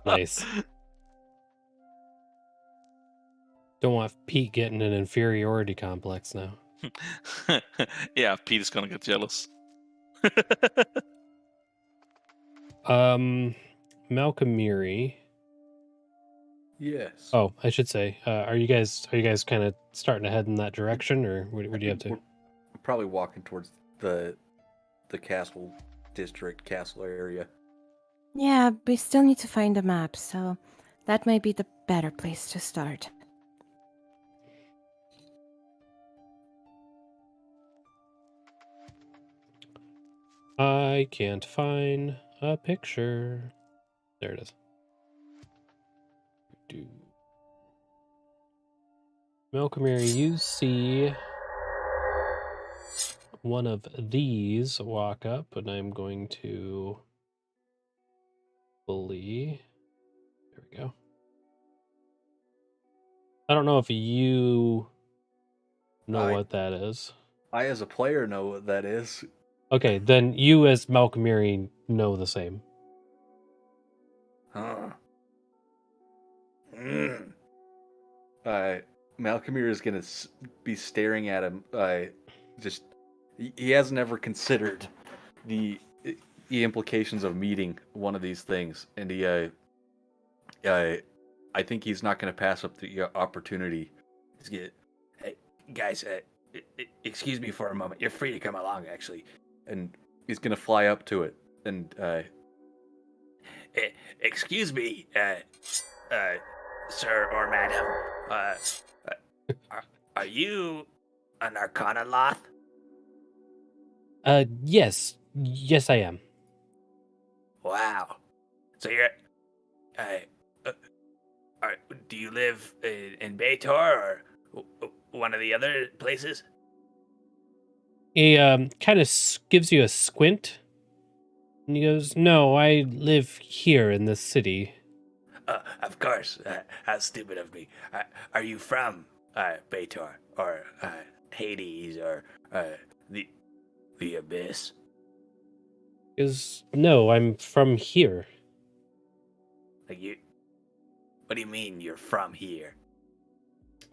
Nice. Don't want Pete getting an inferiority complex now. Yeah, Pete is gonna get jealous. Malcolmiri. Yes. Oh, I should say, are you guys kind of starting to head in that direction, or where do you have to? We're probably walking towards the castle area. Yeah, we still need to find a map, so that might be the better place to start. I can't find a picture. There it is. Malcolmiri, you see one of these walk up, and I'm going to bully. There we go. I don't know if you know what that is. I, as a player, know what that is. Okay, then you, as Malcolmiri, know the same. Huh. Malcolmir is gonna be staring at him. Just he hasn't ever considered the implications of meeting one of these things, and I think he's not gonna pass up the opportunity. He's gonna, hey guys, excuse me for a moment. You're free to come along, actually. And he's gonna fly up to it and excuse me, sir or madam. Are you an Arcana Loth? Yes, I am. Wow. So you're, do you live in Beitor or one of the other places? He kind of gives you a squint, and he goes, "No, I live here in this city." Of course. How stupid of me. Are you from Beitor or Hades or the Abyss? He goes, "No, I'm from here." Like you? What do you mean you're from here?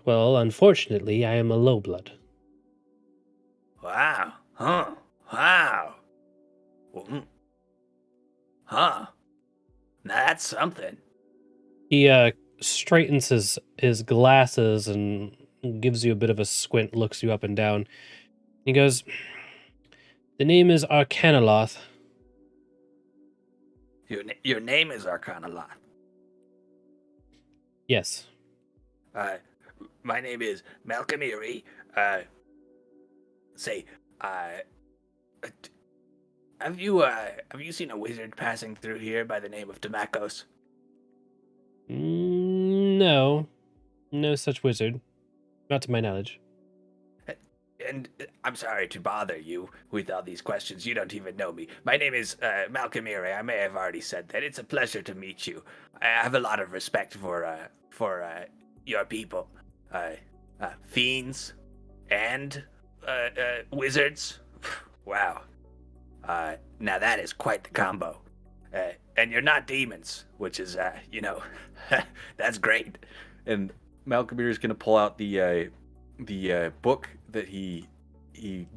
Well, unfortunately, I am a lowblood. Wow. Huh. Wow. Huh. Now that's something. He straightens his glasses and gives you a bit of a squint, looks you up and down. He goes, "The name is Arcanaloth." Your name is Arcanaloth. Yes. My name is Malkamiri. Have you seen a wizard passing through here by the name of Damakos? No. No such wizard. Not to my knowledge. And I'm sorry to bother you with all these questions. You don't even know me. My name is Malkamiri. I may have already said that. It's a pleasure to meet you. I have a lot of respect for your people. Fiends and wizards. Wow. Now that is quite the combo. And you're not demons, which is, that's great. And Malkamir is gonna pull out the book that he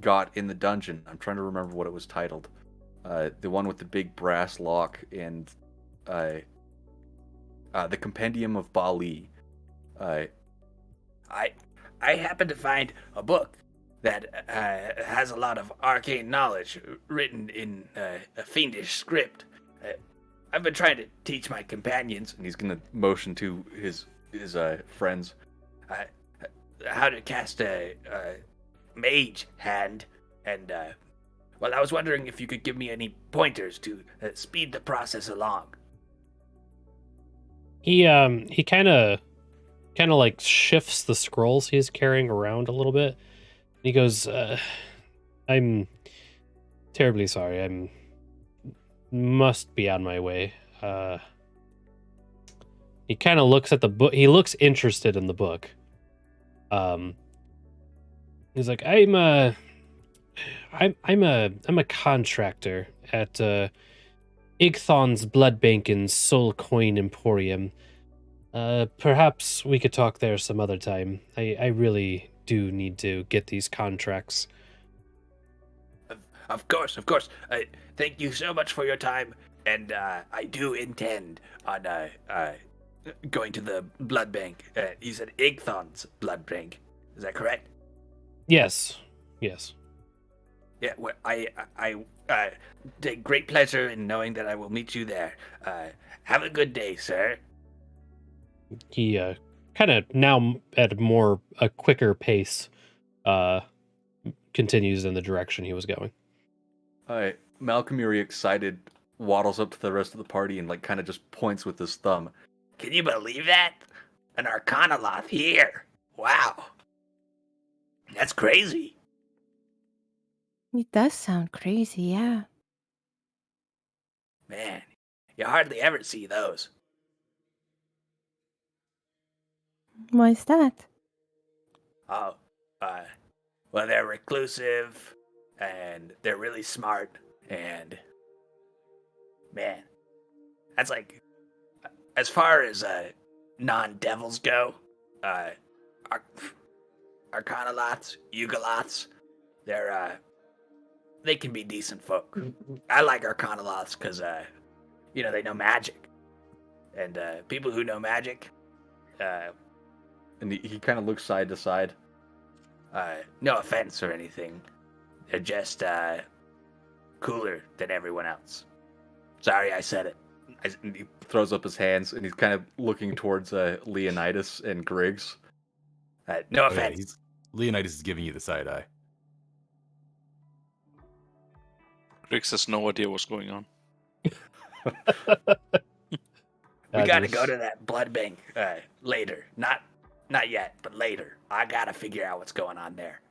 got in the dungeon. I'm trying to remember what it was titled. The one with the big brass lock and the Compendium of Bali. I happen to find a book that has a lot of arcane knowledge written in a fiendish script. I've been trying to teach my companions, and he's gonna motion to his friends, how to cast a mage hand, and well, I was wondering if you could give me any pointers to speed the process along. He kind of like shifts the scrolls he's carrying around a little bit. He goes, "I'm terribly sorry. I'm must be on my way." He kind of looks at the book. He looks interested in the book. He's like, I'm a contractor at Igthon's Blood Bank and Soul Coin Emporium. Perhaps we could talk there some other time. I really do need to get these contracts. Of course. Thank you so much for your time, and I do intend on going to the blood bank. You said Igthon's blood bank. Is that correct? Yes. Yeah. Well, I take great pleasure in knowing that I will meet you there. Have a good day, sir. He kind of now at a quicker pace continues in the direction he was going. Malkamiri, excited, waddles up to the rest of the party and kind of just points with his thumb. Can you believe that? An Arcanaloth here. Wow. That's crazy. It does sound crazy, yeah. Man, you hardly ever see those. Why is that? Oh, well, they're reclusive, and they're really smart, and man, that's like, as far as non-devils go, Arcanalots, Yugolots, they can be decent folk. I like Arcanalots because, they know magic. And people who know magic, and he kind of looks side to side. no offense or anything, they're just cooler than everyone else. Sorry I said it. And he throws up his hands, and he's kind of looking towards Leonidas and Griggs. No Oh, offense. Leonidas is giving you the side eye. Griggs has no idea what's going on. We gotta go to that blood bank later. Not yet, but later. I gotta figure out what's going on there.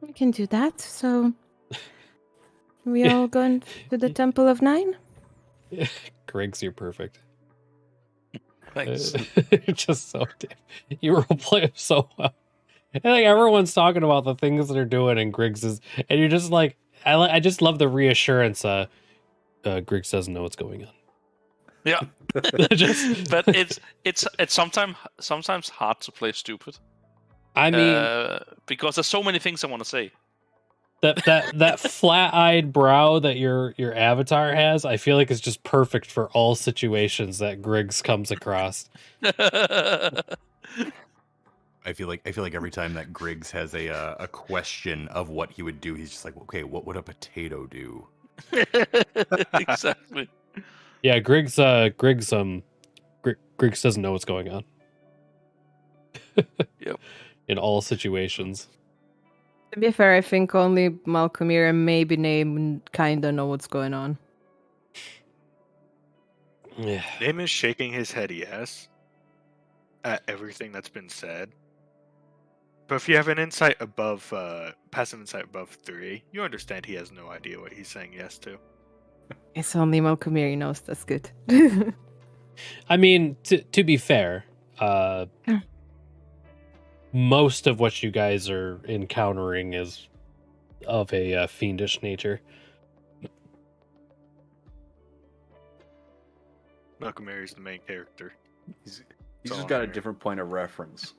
We can do that. So, we all going to the Temple of Nine? Griggs, you're perfect. Thanks. You're just so damn. You roleplay him so well. I think everyone's talking about the things that they're doing, and Griggs is, and you're just like, I just love the reassurance. Griggs doesn't know what's going on. Yeah, but it's sometimes hard to play stupid. I mean, because there's so many things I want to say. That flat-eyed brow that your avatar has, I feel like is just perfect for all situations that Griggs comes across. I feel like every time that Griggs has a question of what he would do, he's just like, okay, what would a potato do? Exactly. Yeah, Griggs doesn't know what's going on. Yep. In all situations. To be fair, I think only Malcolmir and maybe Name kinda know what's going on. Yeah. Name is shaking his head yes at everything that's been said. But if you have an insight above, passive insight above 3, you understand he has no idea what he's saying yes to. It's only Malcolmir knows. That's good. I mean, to be fair, most of what you guys are encountering is of a fiendish nature. Malcolm is the main character. He's just got a different point of reference.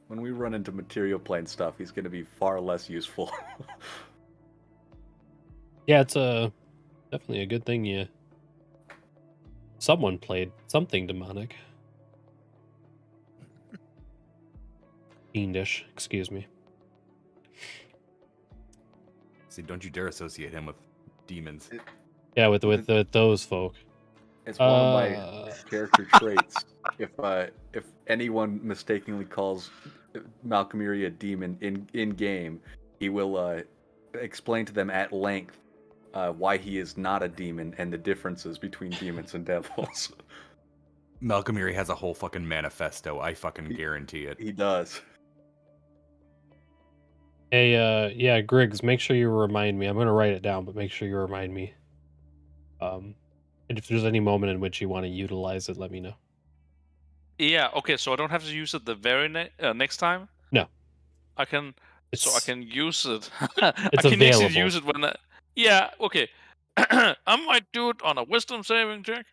When we run into material plane stuff, he's going to be far less useful. Yeah, it's definitely a good thing someone played something demonic. Fiendish, excuse me. See, don't you dare associate him with demons. Yeah, with those folk. It's one of my character traits. If anyone mistakenly calls Malcolmiri a demon in game, he will explain to them at length why he is not a demon and the differences between demons and devils. Malcolmiri has a whole fucking manifesto. I fucking guarantee it. He does. Hey, yeah, Griggs, make sure you remind me. I'm gonna write it down, but make sure you remind me. And if there's any moment in which you want to utilize it, let me know. Yeah. Okay. So I don't have to use it the very next time. No. I can. So I can use it. It's I can available. actually use it when. Yeah. Okay. I might do it on a wisdom saving check.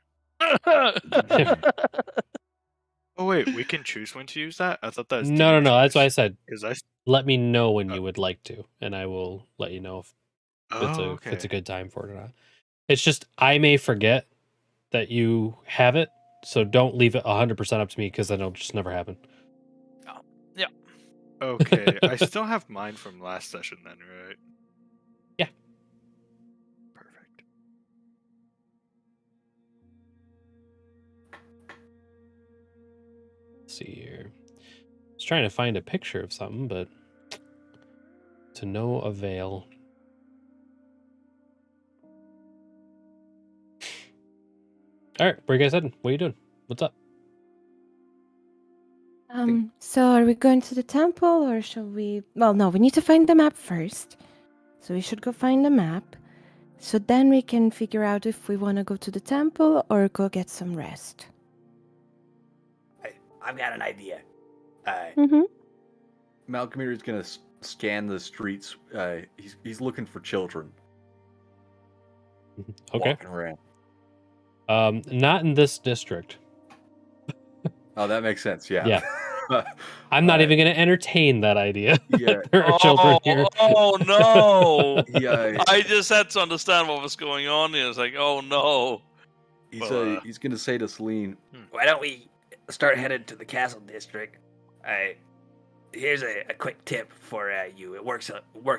Oh wait, we can choose when to use that? I thought that was No. That's why I said. Because Let me know when you would like to, and I will let you know if okay. it's a good time for it or not. It's just I may forget that you have it, so don't leave it 100% up to me because then it'll just never happen. Yeah. Okay, I still have mine from last session then, right? Yeah. Perfect. Let's see here. I was trying to find a picture of something, but to no avail. All right, where you guys heading? What are you doing? What's up? So are we going to the temple or shall we? Well, no, we need to find the map first. So we should go find the map. So then we can figure out if we want to go to the temple or go get some rest. I've got an idea. Malcolmir is going to scan the streets. He's looking for children. Okay. Walking around. Not in this district. Oh, that makes sense. Yeah. Yeah. I'm not even going to entertain that idea. Yeah. There are children here. Oh no! Yeah. I just had to understand what was going on here. It's like, oh no. He's gonna say to Celine, Why don't we start headed to the castle district? Here's a quick tip for you. It works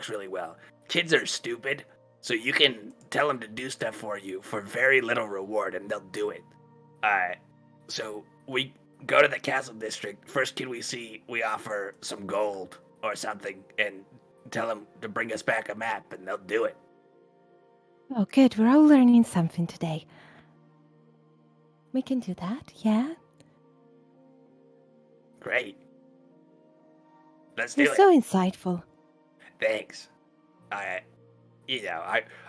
really well. Kids are stupid, so you can tell them to do stuff for you for very little reward, and they'll do it. So we go to the castle district. First kid we see, we offer some gold or something, and tell them to bring us back a map, and they'll do it. Oh, good. We're all learning something today. We can do that, yeah? Great. Let's do You're it. so insightful. Thanks. I've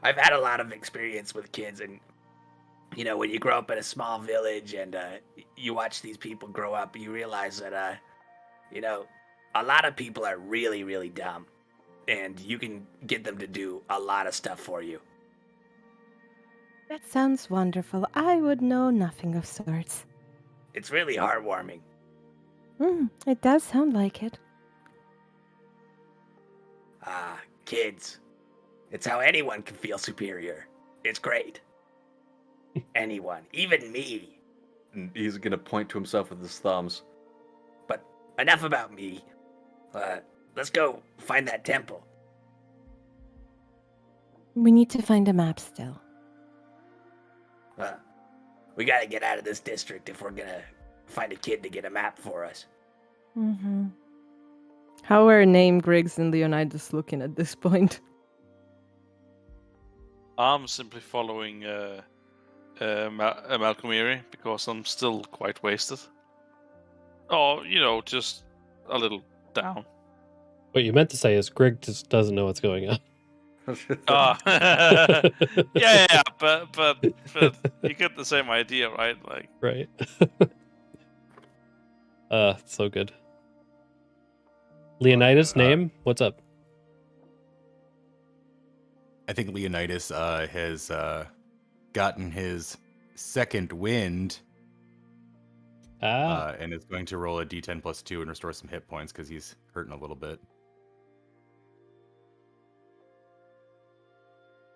had a lot of experience with kids, and when you grow up in a small village and you watch these people grow up, you realize that a lot of people are really, really dumb, and you can get them to do a lot of stuff for you. That sounds wonderful. I would know nothing of sorts. It's really heartwarming. It does sound like it. Kids. It's how anyone can feel superior. It's great. Anyone. Even me. and he's gonna point to himself with his thumbs. But enough about me. Let's go find that temple. We need to find a map still. We gotta get out of this district if we're gonna find a kid to get a map for us. Mm-hmm. How are Name, Griggs, and Leonidas looking at this point? I'm simply following Malcolm Erie because I'm still quite wasted. Oh, just a little down. What you meant to say is Greg just doesn't know what's going on. Yeah, but you get the same idea, right? Like, right. So good. Leonidas, Name, what's up? I think Leonidas has gotten his second wind and is going to roll a d10 plus 2 and restore some hit points because he's hurting a little bit.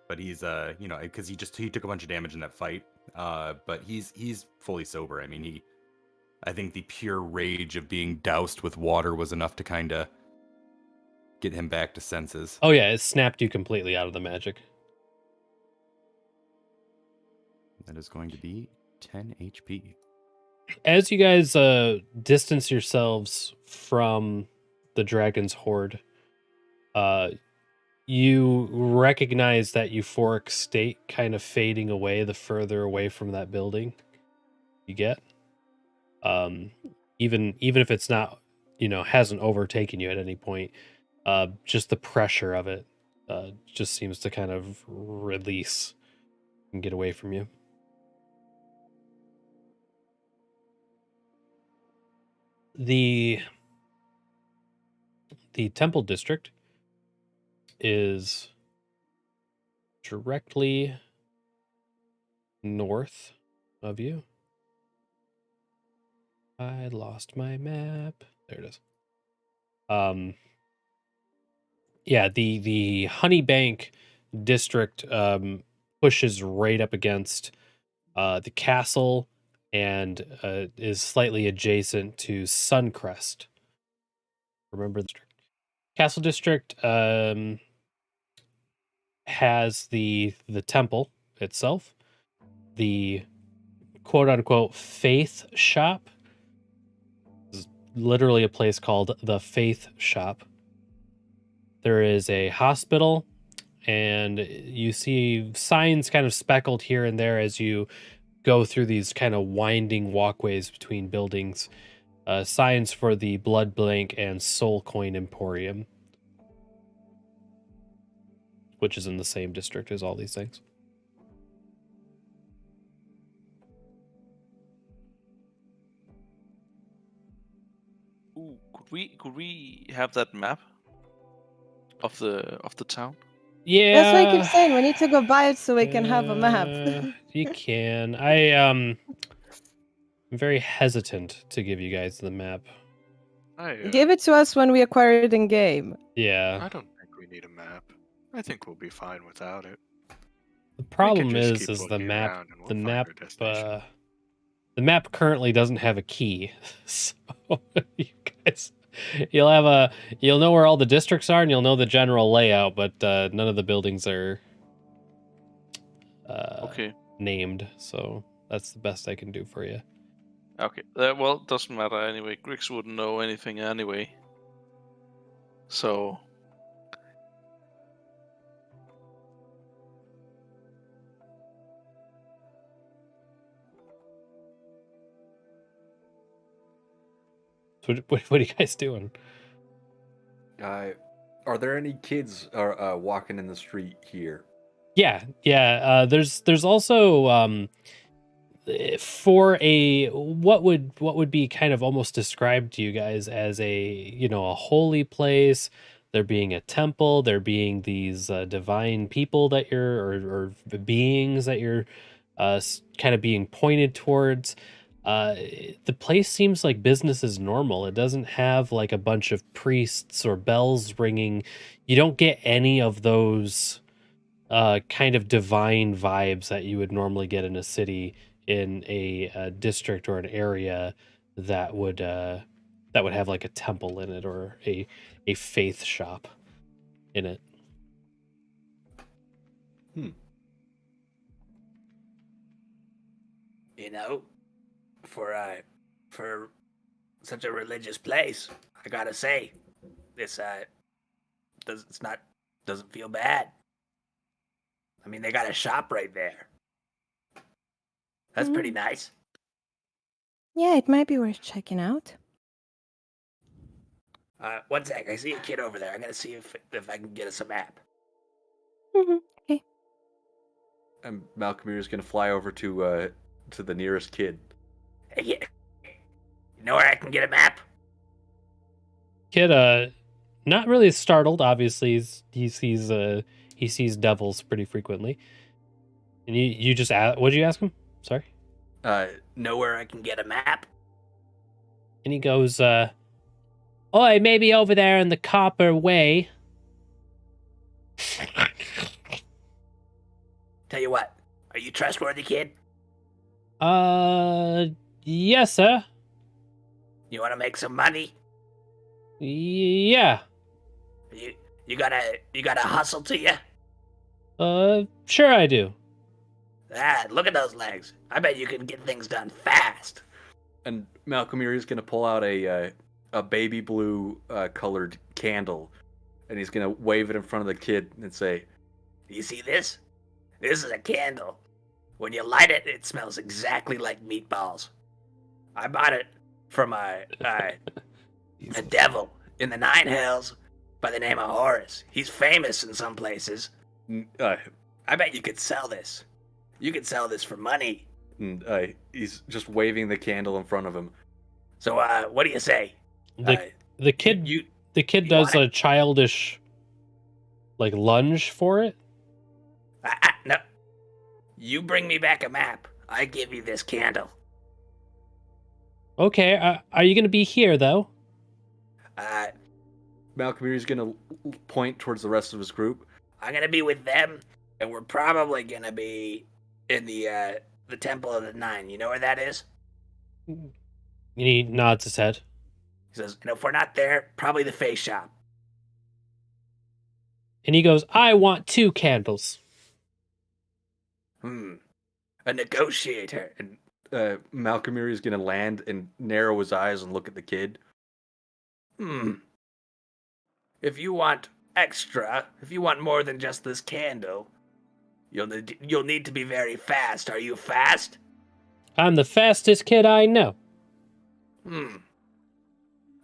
But he's, because he took a bunch of damage in that fight. But he's fully sober. I mean, I think the pure rage of being doused with water was enough to kind of get him back to senses. Oh yeah, it snapped you completely out of the magic. That is going to be 10 HP. As you guys distance yourselves from the dragon's horde, you recognize that euphoric state kind of fading away the further away from that building you get. Even if it's not, hasn't overtaken you at any point, just the pressure of it just seems to kind of release and get away from you. The temple district is directly north of you. I lost my map. There it is. Yeah, the Honeybank district pushes right up against the castle and is slightly adjacent to Suncrest. Remember the Castle District has the temple itself, the quote unquote faith shop. This is literally a place called the Faith Shop. There is a hospital, and you see signs kind of speckled here and there as you go through these kind of winding walkways between buildings. Signs for the Blood Blank and Soul Coin Emporium, which is in the same district as all these things. ooh, could we have that map of the town? Yeah. That's why I keep saying we need to go buy it so we can have a map. You can. I'm very hesitant to give you guys the map. Give it to us when we acquire it in game. Yeah. I don't think we need a map. I think we'll be fine without it. The problem just is keep the looking map. around and we'll The find map. our destination. The map currently doesn't have a key, so you guys, you'll know where all the districts are and you'll know the general layout, but none of the buildings are Okay. named. So that's the best I can do for you. Okay. Well, it doesn't matter anyway. Griggs wouldn't know anything anyway. So. So what are you guys doing? Are there any kids walking in the street here? Yeah. There's also for a what would be kind of almost described to you guys as a a holy place. There being a temple, there being these divine people that or beings that you're kind of being pointed towards. The place seems like business as normal. It doesn't have like a bunch of priests or bells ringing. You don't get any of those kind of divine vibes that you would normally get in a city, in a district or an area that would have like a temple in it or a faith shop in it. You know, for such a religious place, I gotta say, this doesn't feel bad. I mean, they got a shop right there. That's pretty nice. Yeah, it might be worth checking out. One sec, I see a kid over there. I gotta see if I can get us a map. Okay. And Malcolm is gonna fly over to the nearest kid. Hey, kid, you know where I can get a map? Kid, not really startled. Obviously, he sees devils pretty frequently. And you just what did you ask him? Sorry. Know where I can get a map? And he goes, "Oi, maybe over there in the Copper Way." Tell you what, are you trustworthy, kid? Yes, sir. You want to make some money? Yeah. You got a hustle to you? Sure I do. Look at those legs. I bet you can get things done fast. And Malcolm is gonna pull out a baby blue colored candle, and he's gonna wave it in front of the kid and say, "You see this? This is a candle. When you light it, it smells exactly like meatballs. I bought it from a devil in the Nine Hells by the name of Horus. He's famous in some places. I bet you could sell this. You could sell this for money." And he's just waving the candle in front of him. So, what do you say? The kid does a childish like lunge for it. No. You bring me back a map. I give you this candle. Okay, are you going to be here though? Malcolm is gonna point towards the rest of his group. I'm gonna be with them, and we're probably gonna be in the Temple of the Nine. You know where that is? And he nods his head. He says, if we're not there, probably the face shop. And he goes, "I want 2 candles." A negotiator. And Malcolm is gonna land and narrow his eyes and look at the kid. If you want extra, if you want more than just this candle, you'll need to be very fast. Are you fast? I'm the fastest kid I know.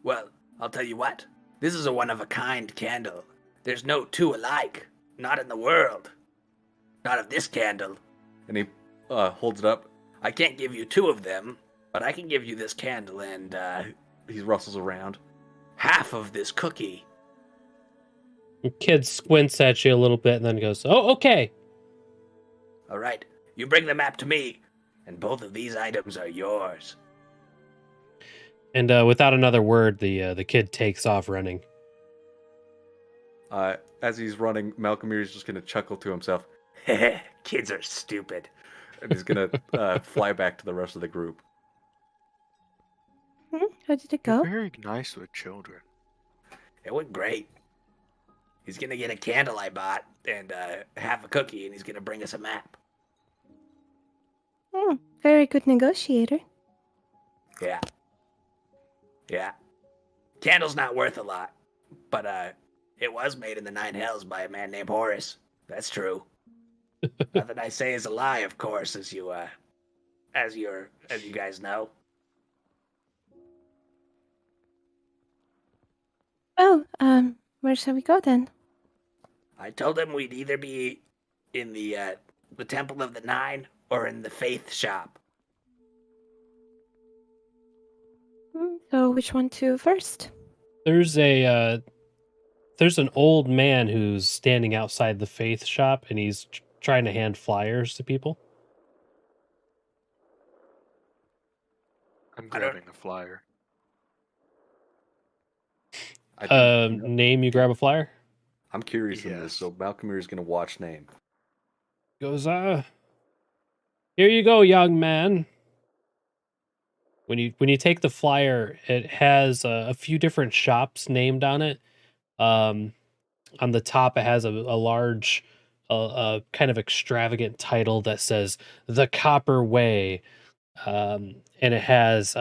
Well, I'll tell you what. This is a one-of-a-kind candle. There's no 2 alike. Not in the world. Not of this candle. And he holds it up. I can't give you 2 of them, but I can give you this candle and, he rustles around. half of this cookie. The kid squints at you a little bit and then goes, "Oh, okay." All right, you bring the map to me, and both of these items are yours. And without another word, the kid takes off running. As he's running, Malcolm is just going to chuckle to himself. Kids are stupid. And he's going to fly back to the rest of the group. How did it You're go? very nice with children. It went great. He's going to get a candle I bought and half a cookie, and he's going to bring us a map. Very good negotiator. Yeah. Yeah. Candle's not worth a lot, but it was made in the Nine Hells by a man named Horace. That's true. Nothing I say is a lie, of course, as you guys know. Oh, where shall we go then? I told him we'd either be in the Temple of the Nine or in the Faith Shop. So which one to first? There's an old man who's standing outside the Faith Shop, and he's trying to hand flyers to people. I'm grabbing a flyer. Name, you grab a flyer? I'm curious in this, Yes. so Malcolm is going to watch name. Goes, here you go, young man. When you take the flyer, it has a few different shops named on it. On the top, it has a large, kind of extravagant title that says "The Copper Way," and it has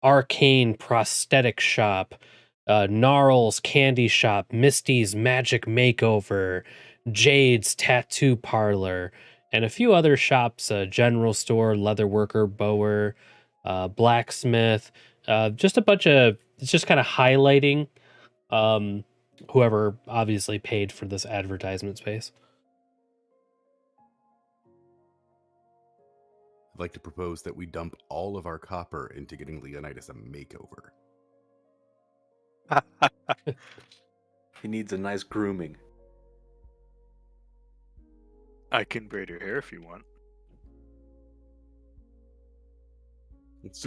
Arcane Prosthetic Shop, Gnarl's Candy Shop, Misty's Magic Makeover, Jade's Tattoo Parlor, and a few other shops, General Store, Leatherworker, Bower, Blacksmith, just a bunch of, it's just kind of highlighting whoever obviously paid for this advertisement space. I'd like to propose that we dump all of our copper into getting Leonidas a makeover. He needs a nice grooming. I can braid your hair if you want. Let's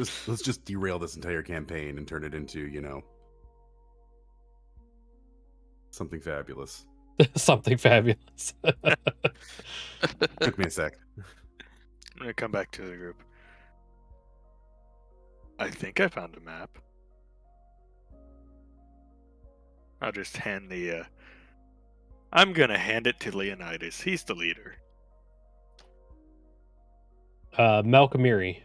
just derail this entire campaign and turn it into, something fabulous. Something fabulous. Took me a sec. I'm gonna come back to the group. I think I found a map. I'll just hand I'm gonna hand it to Leonidas. He's the leader. Malcolmiri.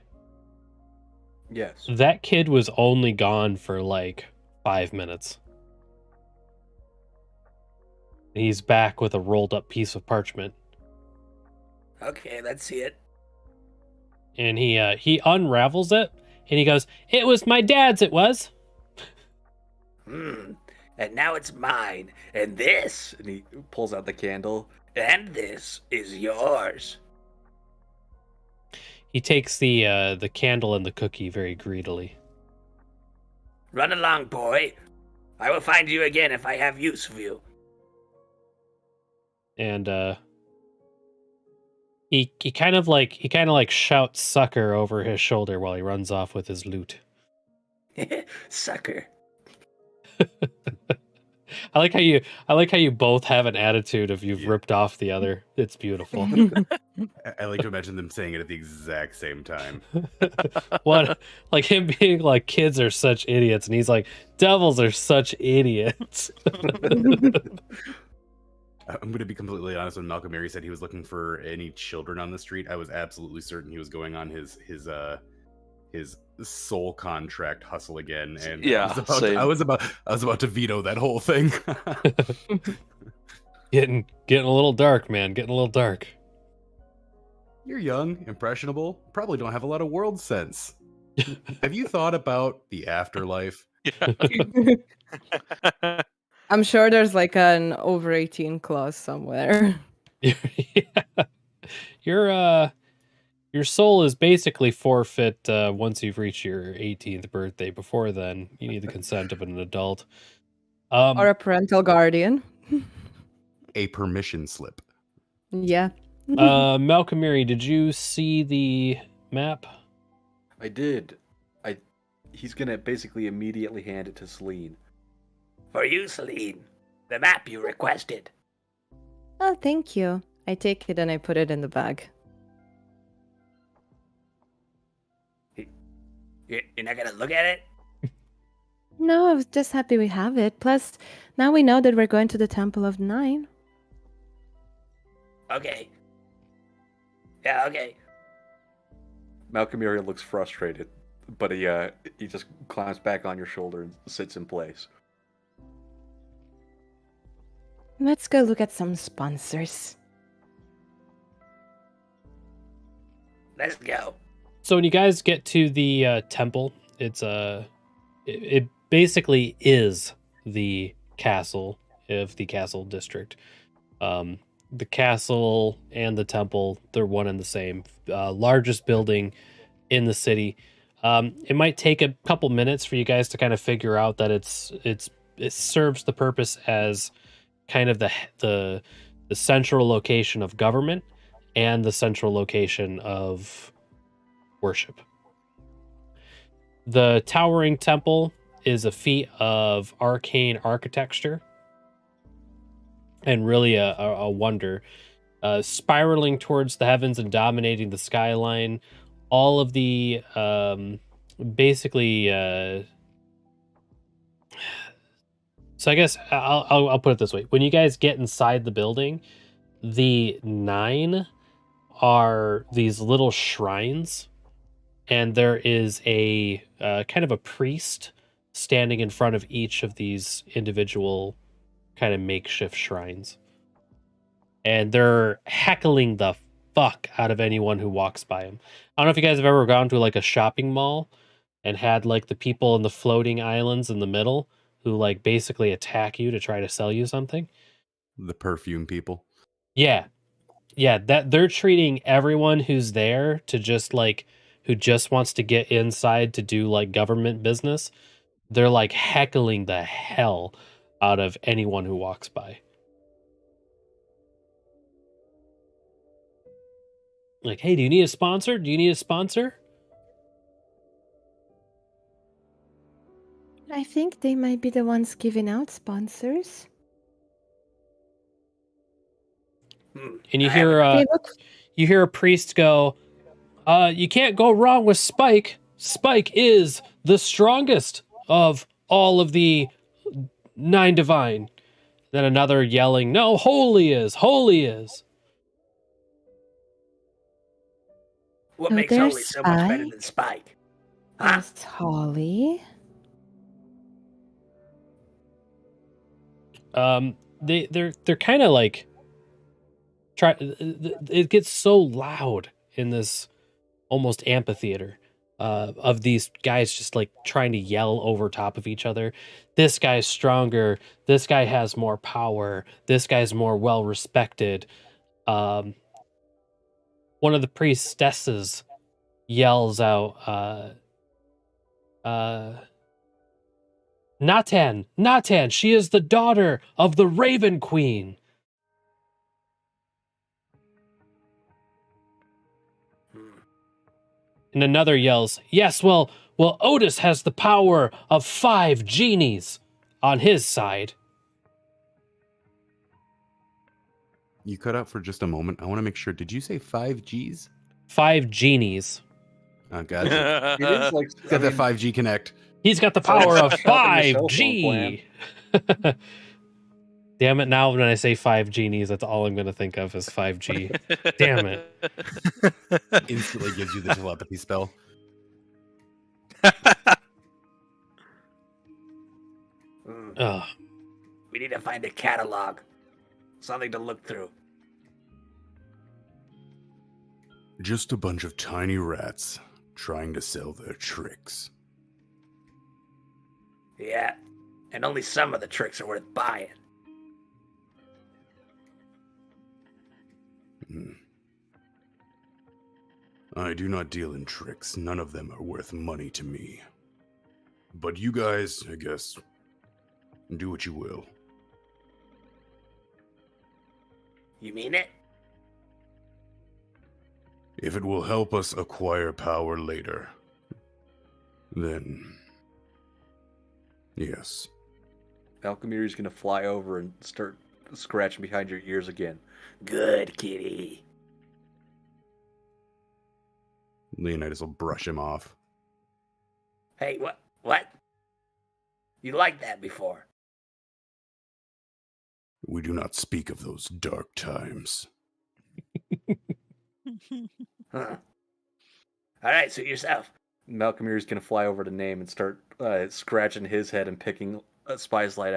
Yes. That kid was only gone for like 5 minutes. He's back with a rolled up piece of parchment. Okay, let's see it. And he unravels it and he goes, "It was my dad's, it was." And now it's mine. And this, And he pulls out the candle. and this is yours. He takes the candle and the cookie very greedily. Run along, boy. I will find you again if I have use for you. And he kind of like shouts "sucker" over his shoulder while he runs off with his loot. Sucker. I like how you both have an attitude of you've ripped off the other. It's beautiful. I like to imagine them saying it at the exact same time. What, like him being like, "Kids are such idiots," and he's like, "Devils are such idiots." I'm going to be completely honest. When Malcolm Mary said he was looking for any children on the street, I was absolutely certain he was going on his soul contract hustle again. And Yeah, I was about to veto that whole thing. Getting a little dark, man. Getting a little dark. You're young, impressionable, probably don't have a lot of world sense. Have you thought about the afterlife? I'm sure there's like an over 18 clause somewhere. Yeah. Your soul is basically forfeit once you've reached your 18th birthday. Before then, you need the consent of an adult. Or a parental guardian. A permission slip. Yeah. Malcolmiri, did you see the map? I did. He's gonna basically immediately hand it to Celine. For you, Celine. The map you requested. Oh, thank you. I take it and I put it in the bag. You're not gonna look at it? No, I was just happy we have it. Plus, now we know that we're going to the Temple of Nine. Okay. Yeah, okay. Malcolm looks frustrated, but he just climbs back on your shoulder and sits in place. Let's go look at some sponsors. Let's go. So when you guys get to the temple, it's it basically is the castle of the castle district. The castle and the temple, they're one and the same. Largest building in the city. It might take a couple minutes for you guys to kind of figure out that it serves the purpose as kind of the central location of government and the central location of worship. The towering temple is a feat of arcane architecture and really a wonder, spiraling towards the heavens and dominating the skyline. All of the basically so I guess I'll put it this way: when you guys get inside the building, the 9 are these little shrines, and there is a kind of a priest standing in front of each of these individual kind of makeshift shrines, and they're heckling the fuck out of anyone who walks by them. I don't know if you guys have ever gone to like a shopping mall and had like the people in the floating islands in the middle who like basically attack you to try to sell you something. The perfume people. Yeah, that they're treating everyone who's there to just like who just wants to get inside to do like government business. They're like heckling the hell out of anyone who walks by. Like, hey, do you need a sponsor? Do you need a sponsor? I think they might be the ones giving out sponsors. And you hear you hear a priest go, you can't go wrong with Spike. Spike is the strongest of all of the 9 divine. Then another yelling, no, holy is, holy is. What So makes Holy there's so much better Spike. than Spike? Huh? There's Holly. They're kind of like it gets so loud in this almost amphitheater of these guys just like trying to yell over top of each other. This guy's stronger, this guy has more power, this guy's more well respected. One of the priestesses yells out, Natan, she is the daughter of the Raven Queen. And another yells, yes, well, Otis has the power of 5 genies on his side. You cut out for just a moment. I want to make sure. Did you say 5 Gs? 5 genies. Oh, gotcha. It is like Got that 5G connect. He's got the power of 5G. Damn it, now when I say 5 genies, that's all I'm going to think of is 5G. Damn it. Instantly gives you the telepathy spell. Ugh. We need to find a catalog. Something to look through. Just a bunch of tiny rats trying to sell their tricks. Yeah. And only some of the tricks are worth buying. I do not deal in tricks. None of them are worth money to me. But you guys, I guess, do what you will. You mean it? If it will help us acquire power later, then yes. Malcolmiri's gonna fly over and start scratching behind your ears again. Good, kitty. Leonidas will brush him off. Hey, what? You liked that before. We do not speak of those dark times. Huh. All right, suit yourself. Malcolmiri's gonna fly over to Name and start scratching his head and picking a spice slice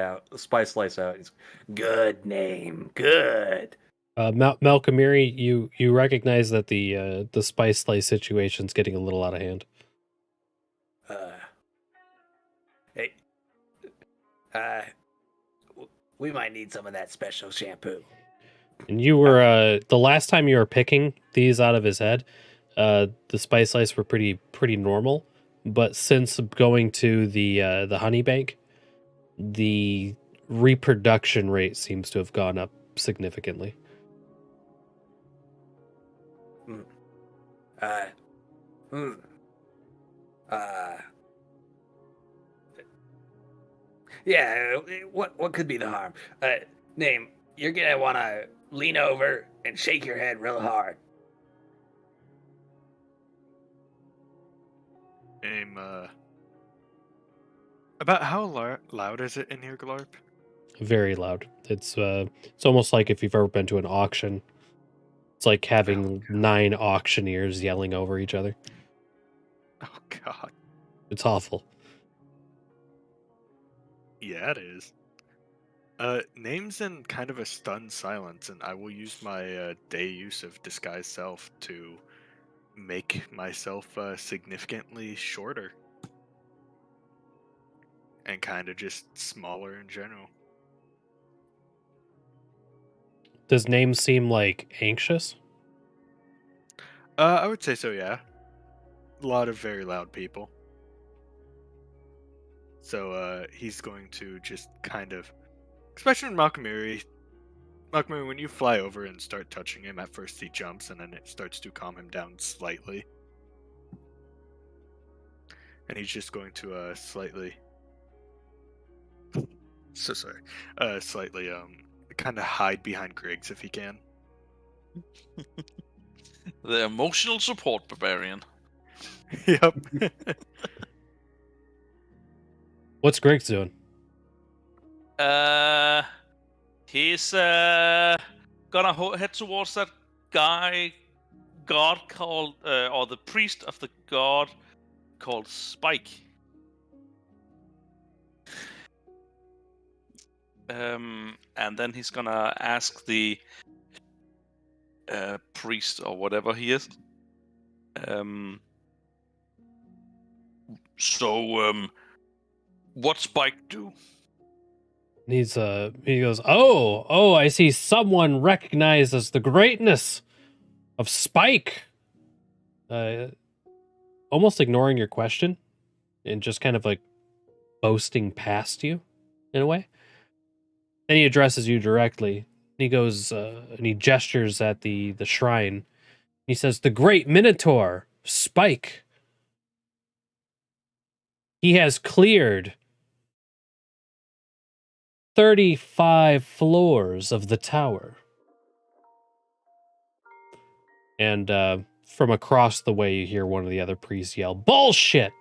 out. He's, good name. Good. Malcolmiri, you recognize that the spice slice situation's getting a little out of hand. Hey. We might need some of that special shampoo. And you were the last time you were picking these out of his head, the spice slice were pretty normal. But since going to the honey bank, the reproduction rate seems to have gone up significantly. Yeah, what could be the harm? Name, you're gonna want to lean over and shake your head real hard. Name, about how loud is it in here, Glarp? Very loud. It's almost like if you've ever been to an auction. It's like having 9 auctioneers yelling over each other. Oh, God. It's awful. Yeah, it is. Name's in kind of a stunned silence, and I will use my day use of disguise self to make myself significantly shorter. And kind of just smaller in general. Does Name seem like anxious? I would say so, yeah. A lot of very loud people. So he's going to just kind of, especially in Malcolmiri, when you fly over and start touching him, at first he jumps and then it starts to calm him down slightly. And he's just going to slightly kind of hide behind Griggs if he can. The emotional support barbarian. Yep. What's Griggs doing? He's gonna head towards that god called, or the priest of the god called Spike. And then he's gonna ask the priest or whatever he is. What's Spike do? He goes, oh, I see someone recognizes the greatness of Spike. Almost ignoring your question and just kind of like boasting past you in a way. Then he addresses you directly. He goes and he gestures at the shrine. He says, the great Minotaur, Spike. He has cleared 35 floors of the tower. And from across the way, you hear one of the other priests yell, bullshit!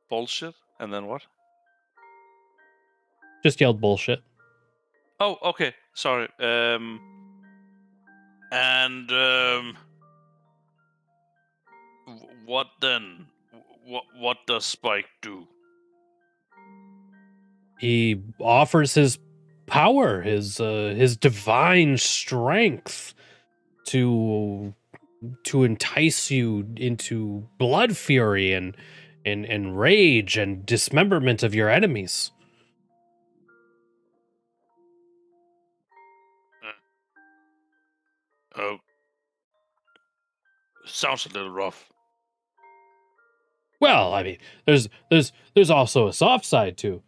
Bullshit? And then what? Just yelled bullshit. Oh, okay. Sorry. What then? What does Spike do? He offers his power, his divine strength to entice you into blood fury and rage and dismemberment of your enemies. Oh, sounds a little rough. Well, I mean, there's also a soft side to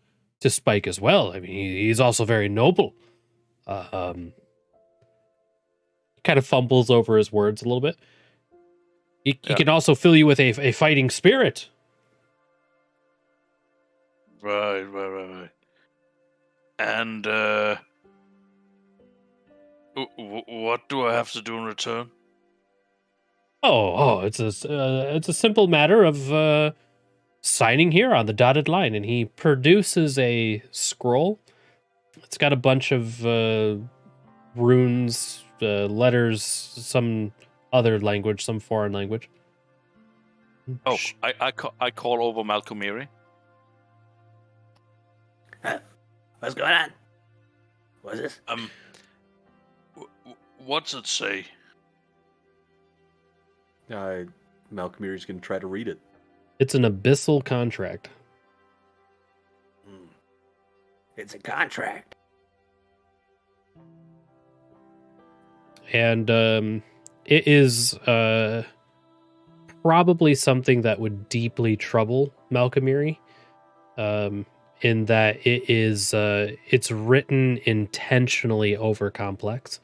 Spike as well. I mean, he's also very noble. Kind of fumbles over his words a little bit. He can also fill you with a fighting spirit. Right. And what do I have to do in return? It's a simple matter of signing here on the dotted line, and he produces a scroll. It's got a bunch of runes, letters, some other language, some foreign language. Oh, I call over Malcolmiri. What's going on? What's this? What's it say? Malcolmiri's gonna try to read it. It's an abyssal contract. It's a contract. And it is probably something that would deeply trouble Malcolmiri, in that it is it's written intentionally over complex.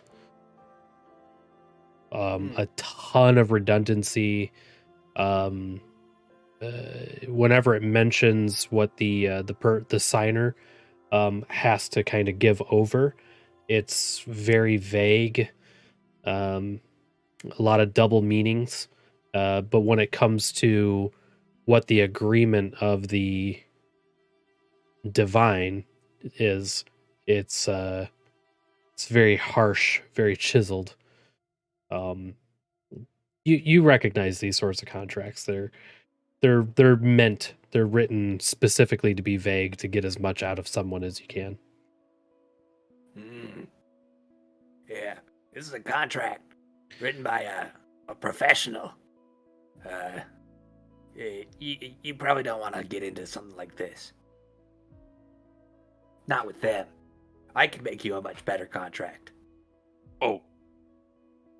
A ton of redundancy. Whenever it mentions what the signer has to kind of give over, it's very vague. A lot of double meanings. But when it comes to what the agreement of the divine is, it's very harsh, very chiseled. You recognize these sorts of contracts. They're written specifically to be vague, to get as much out of someone as you can. Yeah, this is a contract written by a professional. You probably don't want to get into something like this. Not with them. I can make you a much better contract. Oh.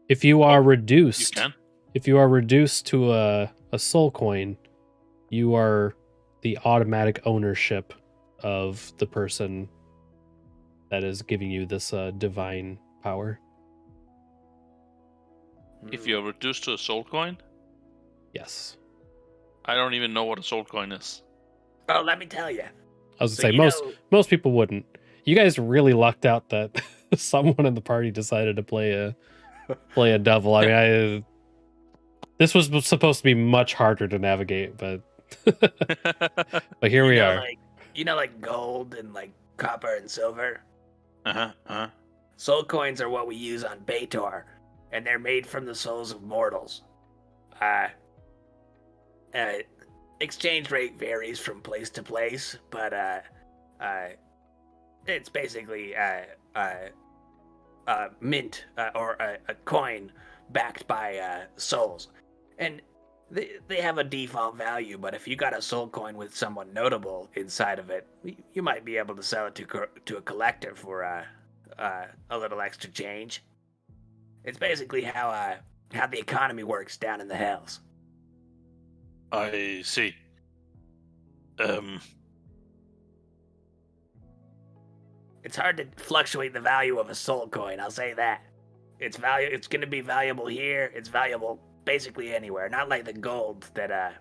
If you are reduced, you can? If you are reduced to a soul coin, you are the automatic ownership of the person that is giving you this divine power. If you're reduced to a soul coin? Yes. I don't even know what a soul coin is. Oh, let me tell you. I was gonna say most people wouldn't. You guys really lucked out that someone in the party decided to play a devil. I mean, this was supposed to be much harder to navigate, but but here we are. Like gold and like copper and silver. Uh-huh. Soul coins are what we use on Baitor, and they're made from the souls of mortals. Exchange rate varies from place to place, but it's basically mint or a coin backed by souls, and they have a default value. But if you got a soul coin with someone notable inside of it, you might be able to sell it to a collector for a little extra change. It's basically how the economy works down in the hills. I see. It's hard to fluctuate the value of a soul coin, I'll say that. It's going to be valuable here, it's valuable basically anywhere. Not like the gold that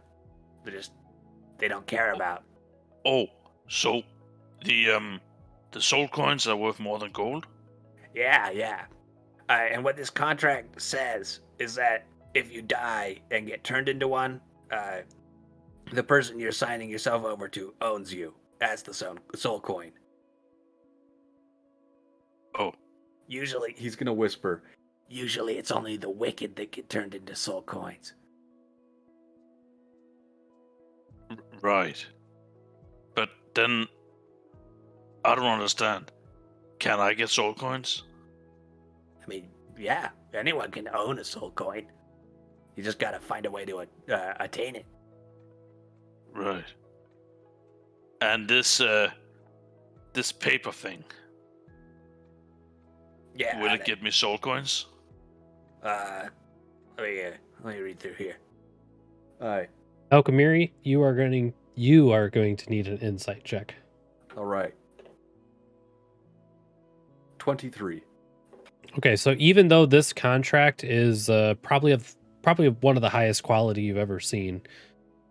they don't care about. Oh, so the soul coins are worth more than gold? Yeah. And what this contract says is that if you die and get turned into one, the person you're signing yourself over to owns you as the soul coin. Oh. Usually... He's gonna whisper. Usually it's only the wicked that get turned into soul coins. Right. But then... I don't understand. Can I get soul coins? I mean, yeah. Anyone can own a soul coin. You just gotta find a way to attain it. Right. And this paper thing. Yeah. Will it give me soul coins? Let me read through here. Alchemiri, you are going to need an insight check. All right. 23. Okay, so even though this contract is probably one of the highest quality you've ever seen,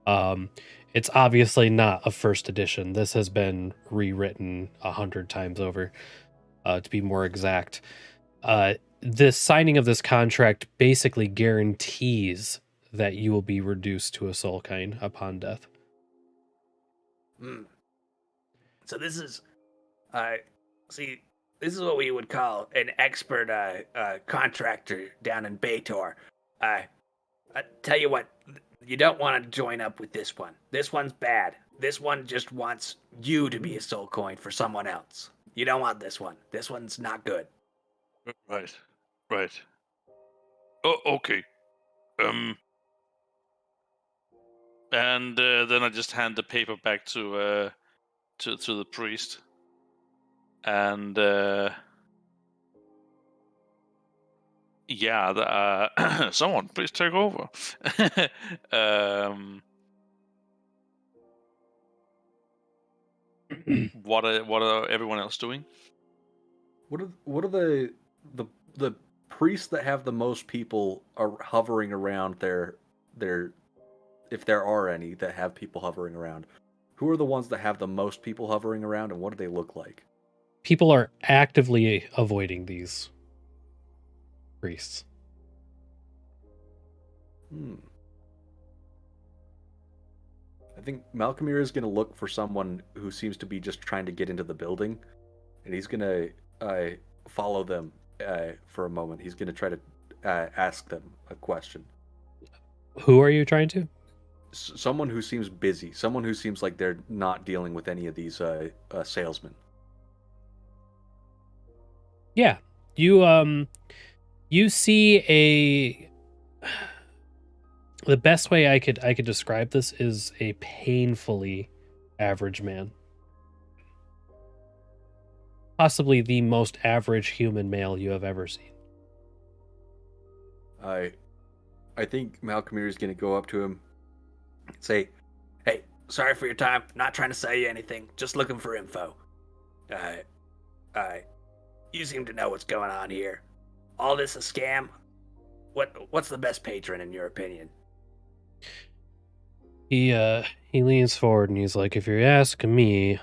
it's obviously not a first edition. This has been rewritten 100 times over, to be more exact. The signing of this contract basically guarantees that you will be reduced to a soul kind upon death. So this is, see, this is what we would call an expert contractor down in Baitor. I tell you what, you don't want to join up with this one. This one's bad. This one just wants you to be a soul coin for someone else. You don't want this one. This one's not good. Right. Oh, okay. And then I just hand the paper back to the priest. And someone please take over. What are everyone else doing? What are the priests that have the most people are hovering around their if there are any that have people hovering around? Who are the ones that have the most people hovering around, and what do they look like? People are actively avoiding these priests. I think Malkamir is going to look for someone who seems to be just trying to get into the building, and he's going to follow them for a moment. He's going to try to ask them a question. Who are you trying to? Someone who seems busy. Someone who seems like they're not dealing with any of these salesmen. Yeah, you see the best way I could describe this is a painfully average man. Possibly the most average human male you have ever seen. I think Malkamir is going to go up to him and say, "Hey, sorry for your time. Not trying to sell you anything. Just looking for info. You seem to know what's going on here. All this a scam? What's the best patron in your opinion?" He leans forward and he's like, "If you're asking me,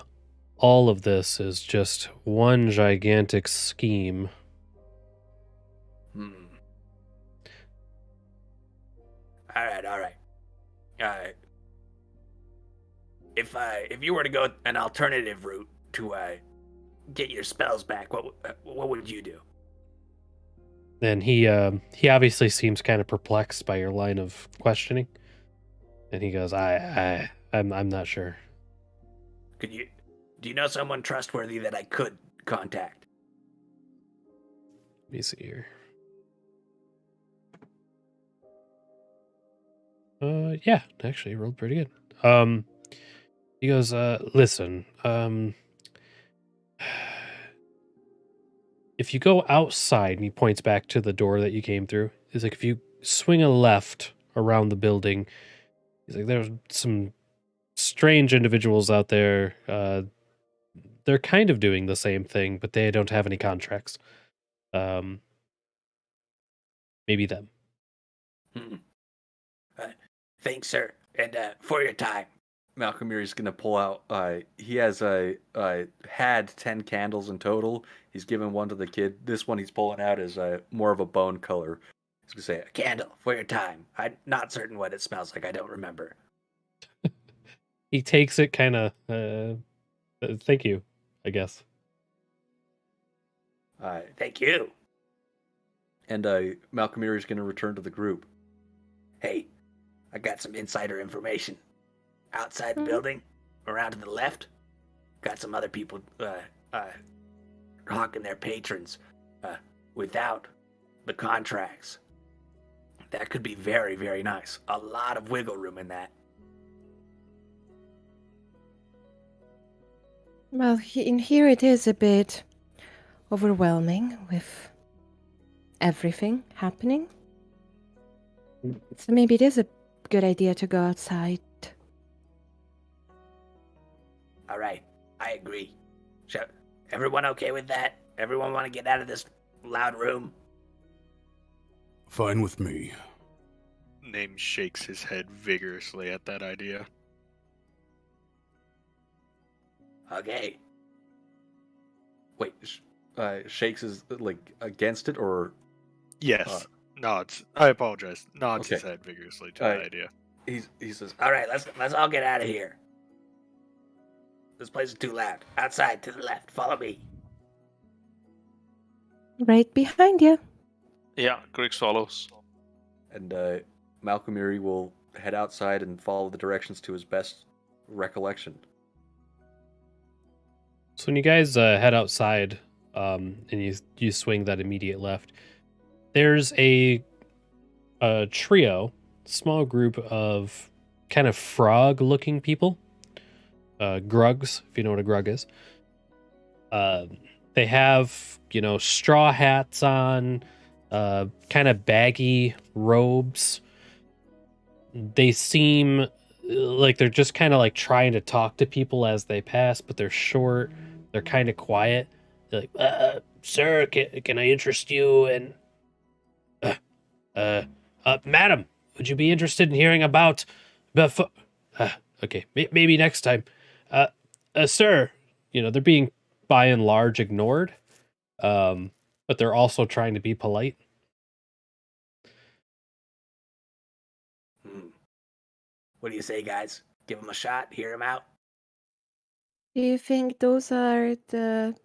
all of this is just one gigantic scheme." All right. If you were to go an alternative route to get your spells back, what would you do? And he obviously seems kind of perplexed by your line of questioning, and he goes, I'm not sure. Do you know someone trustworthy that I could contact?" Let me see here. Yeah, actually, he rolled pretty good. He goes, listen, if you go outside, and he points back to the door that you came through, he's like, if you swing a left around the building, he's like, there's some strange individuals out there. They're kind of doing the same thing, but they don't have any contracts. Maybe them. Thanks, sir, and for your time. Malkamir is going to pull out. He has had 10 candles in total. He's given one to the kid. This one he's pulling out is more of a bone color. He's going to say, "A candle for your time. I'm not certain what it smells like. I don't remember." He takes it kind of, thank you, I guess. Thank you. And Malkamir is going to return to the group. "Hey, I got some insider information. Outside the building, around to the left, got some other people hawking their patrons without the contracts. That could be very, very nice. A lot of wiggle room in that." Well, in here it is a bit overwhelming with everything happening. So maybe it is a good idea to go outside. All right, I agree. Everyone okay with that? Everyone want to get out of this loud room? Fine with me. Name shakes his head vigorously at that idea. Okay. Wait, Shakes is like against it, or Yes. Nods. I apologize. Nods his okay. head vigorously to the idea. he says, All right, let's all get out of here. This place is too loud. Outside to the left. Follow me. Right behind you. Yeah, Griggs follows. and Malcolm Erie will head outside and follow the directions to his best recollection. So when you guys head outside, and you swing that immediate left, there's a trio, small group of kind of frog-looking people, grugs, if you know what a grug is. They have, straw hats on, kind of baggy robes. They seem like they're just kind of like trying to talk to people as they pass, but they're short. They're kind of quiet. They're like, sir, can I interest you in... madam, would you be interested in hearing about... okay, maybe next time. Sir, they're being by and large ignored, but they're also trying to be polite. What do you say, guys? Give him a shot, hear him out? Do you think those are the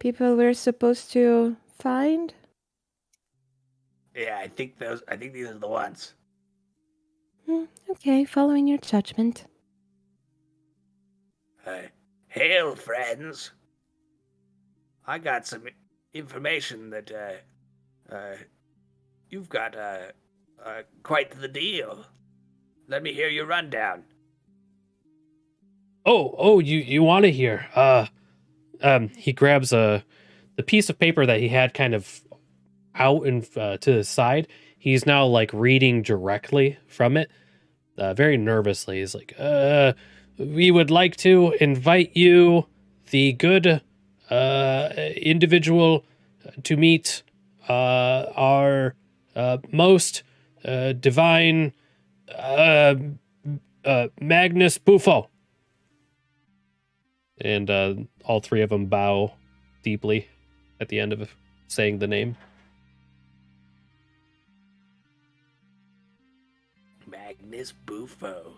people we're supposed to find? Yeah, I think these are the ones. Okay, following your judgment. Hail, friends. I got some information that you've got quite the deal. Let me hear your rundown. Oh, you want to hear? He grabs the piece of paper that he had kind of out and to the side. He's now like reading directly from it, very nervously. He's like, we would like to invite you, the good individual, to meet our most divine Magnus Buffo. And all three of them bow deeply at the end of saying the name. Magnus Buffo.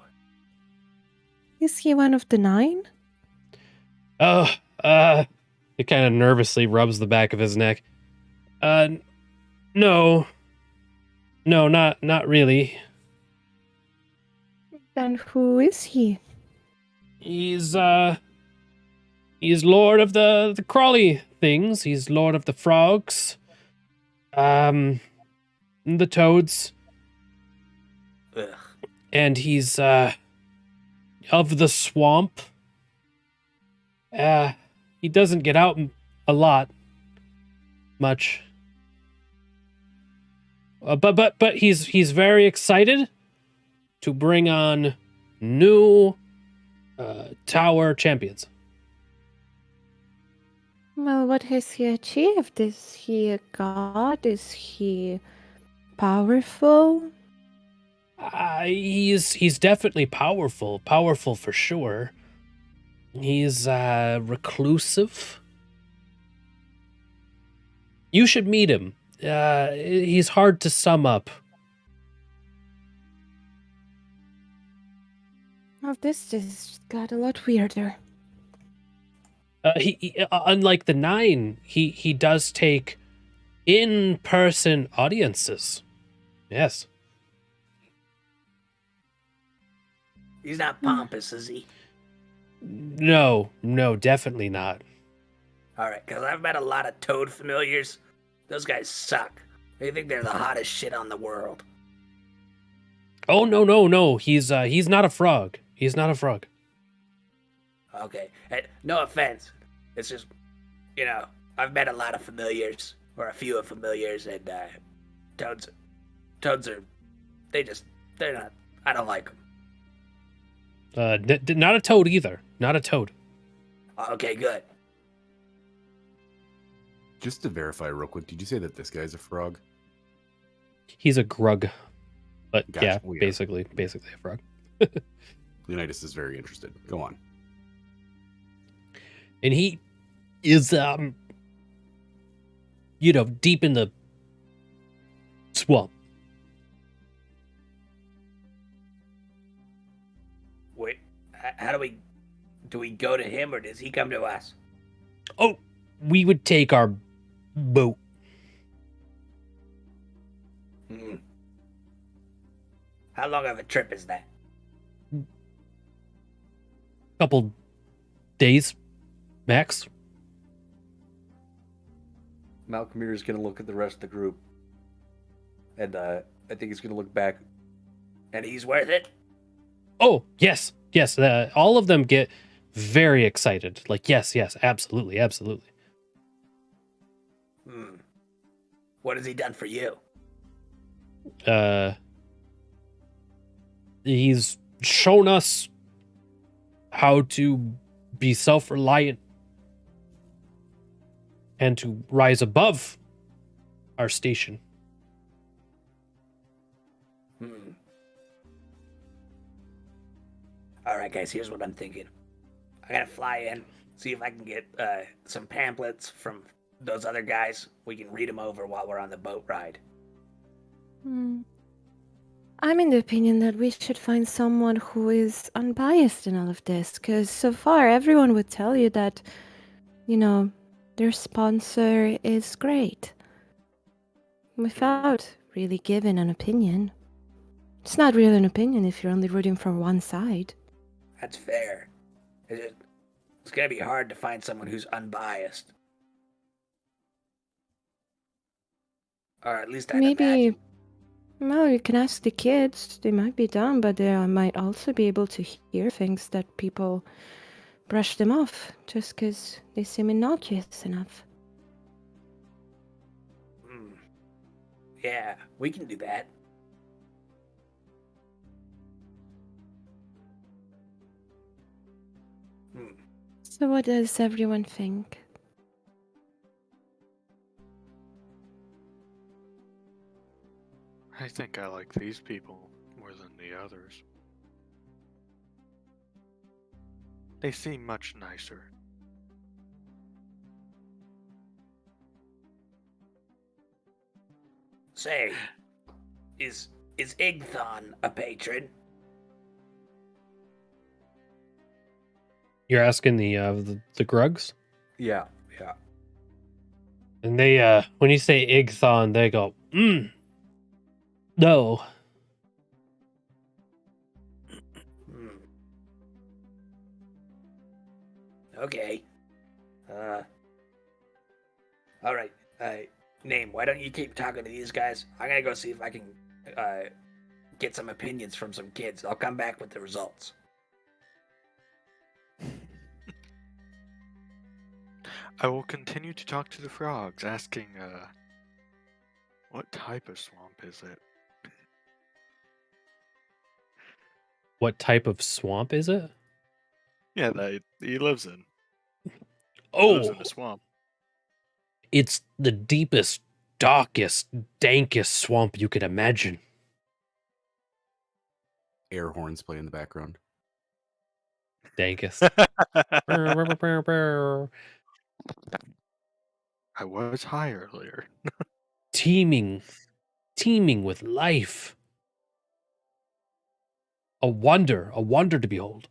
Is he one of the 9? It kind of nervously rubs the back of his neck. No, not really. Then who is he? He's lord of the crawly things. He's lord of the frogs. The toads. Ugh. And he's of the swamp. He doesn't get out a lot, much. But he's very excited to bring on new tower champions. Well, what has he achieved? Is he a god? Is he powerful? He's definitely powerful for sure. He's reclusive. You should meet him. He's hard to sum up. Oh, this just got a lot weirder. He unlike the 9, he does take in-person audiences. Yes. He's not pompous, is he? No, definitely not. All right, because I've met a lot of toad familiars. Those guys suck. They think they're the hottest shit on the world. Oh, no. He's not a frog. He's not a frog. Okay, no offense. It's just, I've met a lot of familiars, or a few of familiars, and toads are, they're not, I don't like them. Not a toad either. Not a toad. Okay, good. Just to verify real quick, did you say that this guy's a frog? He's a grug, but Gotcha. yeah, Well, yeah. basically a frog. Leonidas is very interested. Go on. And he is deep in the swamp. Wait, how do we go to him or does he come to us? Oh, we would take our boat. Hmm. How long of a trip is that? Couple days, max. Malcolmir is going to look at the rest of the group. And I think he's going to look back. And he's worth it? Oh, yes. All of them get very excited. Like, yes, absolutely. Hmm. What has he done for you? He's shown us how to be self-reliant and to rise above our station. Hmm. All right, guys, here's what I'm thinking. I gotta fly in, see if I can get some pamphlets from those other guys. We can read them over while we're on the boat ride. I'm in the opinion that we should find someone who is unbiased in all of this, because so far everyone would tell you that, their sponsor is great. Without really giving an opinion. It's not really an opinion if you're only rooting for one side. That's fair. It's gonna be hard to find someone who's unbiased. Or at least I'd Maybe, imagine. well, you can ask the kids. They might be dumb, but they might also be able to hear things that people brush them off just because they seem innocuous enough. Yeah, we can do that. So what does everyone think? I think I like these people more than the others. They seem much nicer. Say, is Igthon a patron? You're asking the Grugs? Yeah. And they when you say Igthon, they go, no. Okay. All right. Name, why don't you keep talking to these guys? I'm gonna go see if I can get some opinions from some kids. I'll come back with the results. I will continue to talk to the frogs, asking, what type of swamp is it? What type of swamp is it? Yeah, that he lives in. Oh, He lives in a swamp. It's the deepest, darkest, dankest swamp you could imagine. Air horns play in the background. Dankest. I was high earlier. Teeming with life. A wonder to behold.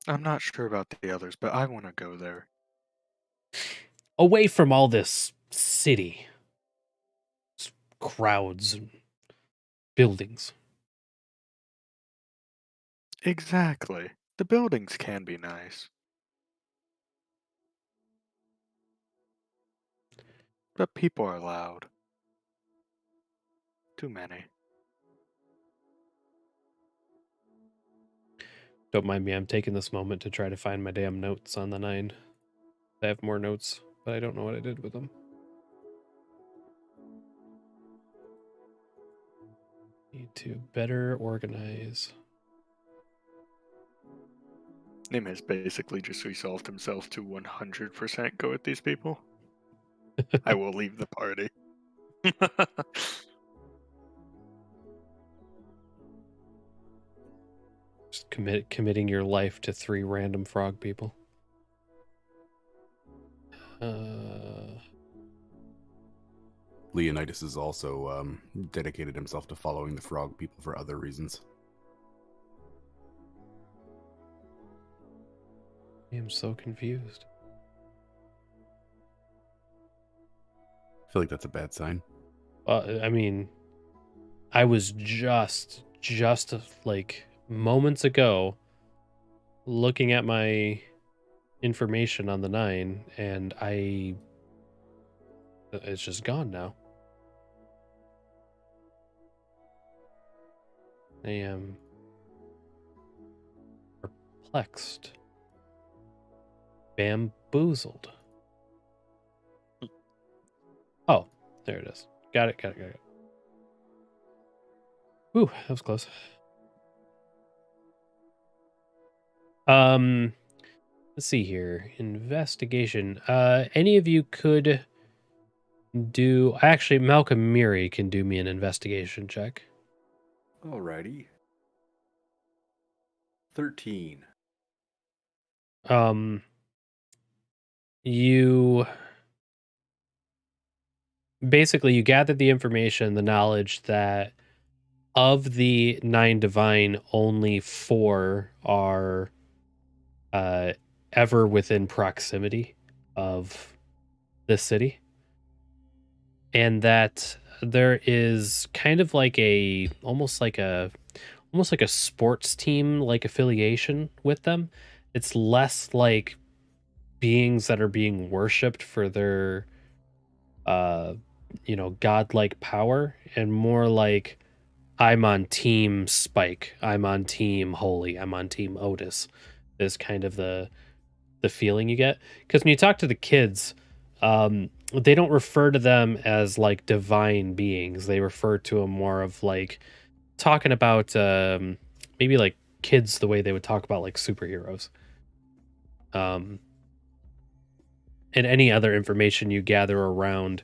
I'm not sure about the others, but I want to go there. Away from all this city. Crowds and buildings. Exactly. The buildings can be nice. But people are loud. Too many. Don't mind me, I'm taking this moment to try to find my damn notes on the 9. I have more notes, but I don't know what I did with them. Need to better organize. Nim has basically just resolved himself to 100% go with these people. I will leave the party. Just committing your life to 3 random frog people. Leonidas has also dedicated himself to following the frog people for other reasons. I am so confused. I feel like that's a bad sign. I mean, I was just like moments ago looking at my information on the 9, and it's just gone now. I am perplexed, bamboozled. Oh, there it is. Got it. Ooh, that was close. Let's see here. Investigation. Any of you could do... Actually, Malcolm Miri can do me an investigation check. Alrighty. 13. You... Basically, you gathered the information, the knowledge that of the 9 divine, only 4 are ever within proximity of this city, and that there is kind of like almost like a sports team like affiliation with them. It's less like beings that are being worshipped for their godlike power, and more like, I'm on team Spike, I'm on team Holy, I'm on team Otis, is kind of the feeling you get. Because when you talk to the kids, they don't refer to them as like divine beings. They refer to them more of like talking about maybe like kids the way they would talk about like superheroes. And any other information you gather around,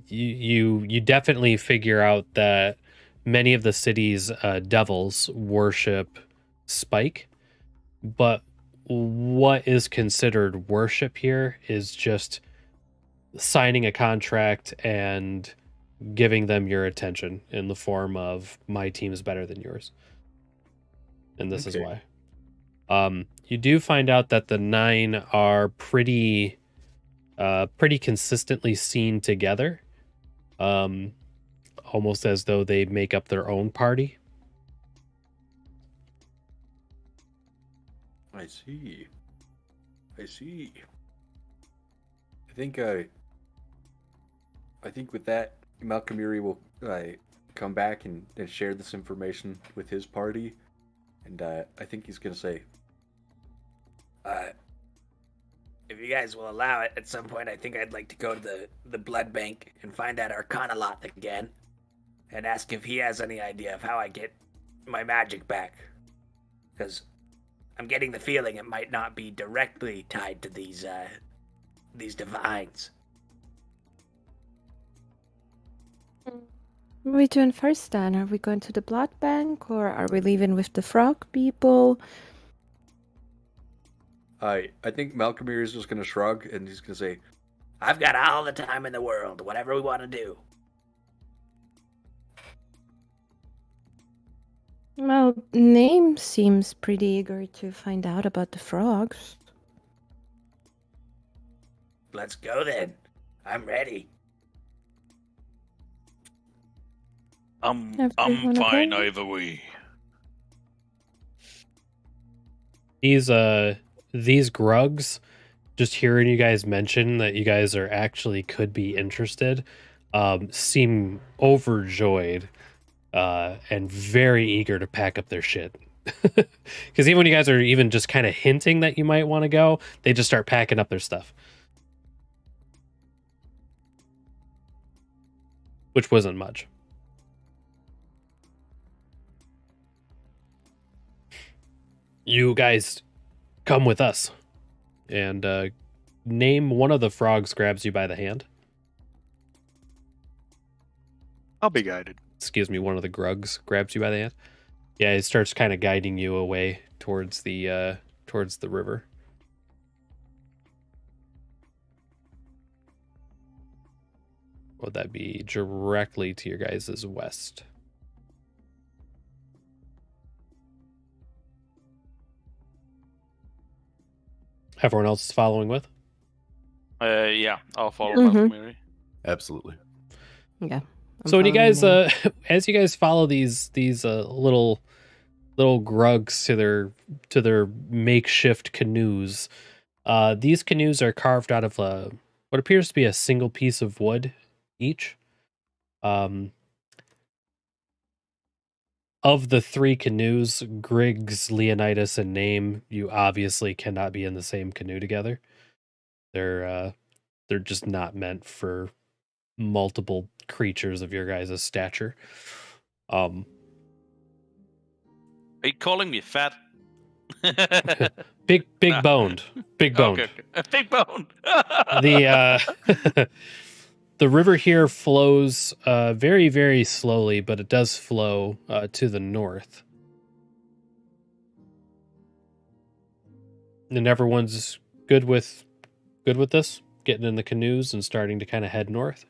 you definitely figure out that many of the city's devils worship Spike, but what is considered worship here is just signing a contract and giving them your attention in the form of, my team is better than yours, and this is why. You do find out that the 9 are pretty consistently seen together, almost as though they make up their own party. I see. I think with that, Malcolm Uri will come back and share this information with his party, and I think he's gonna say, if you guys will allow it, at some point I think I'd like to go to the blood bank and find out Arcanalot again, and ask if he has any idea of how I get my magic back. Because I'm getting the feeling it might not be directly tied to these divines. What are we doing first then? Are we going to the blood bank, or are we leaving with the frog people? I think Malcolm Uri is just gonna shrug and he's gonna say, I've got all the time in the world, whatever we want to do. Well, Name seems pretty eager to find out about the frogs. Let's go then. I'm ready. I'm Everyone fine okay? either way. These grugs, just hearing you guys mention that you guys are actually could be interested, seem overjoyed and very eager to pack up their shit. Because even when you guys are even just kind of hinting that you might want to go, they just start packing up their stuff, which wasn't much. You guys come with us. And name one of the frogs grabs you by the hand. I'll be guided. Excuse me, one of the grugs grabs you by the hand. Yeah, it starts kind of guiding you away towards the river. Would that be directly to your guys' west? Everyone else is following with? Yeah, I'll follow Mhm. Mary. Absolutely. Yeah. So when you guys, as you guys follow these little grugs to their makeshift canoes, these canoes are carved out of what appears to be a single piece of wood each. Of the three canoes, Griggs, Leonidas, and Name, you obviously cannot be in the same canoe together. They're just not meant for multiple creatures of your guys' stature. Are you calling me fat? Big Nah. boned. Big boned. Okay. Big boned. The the river here flows very, very slowly, but it does flow to the north. And everyone's good with this? Getting in the canoes and starting to kind of head north?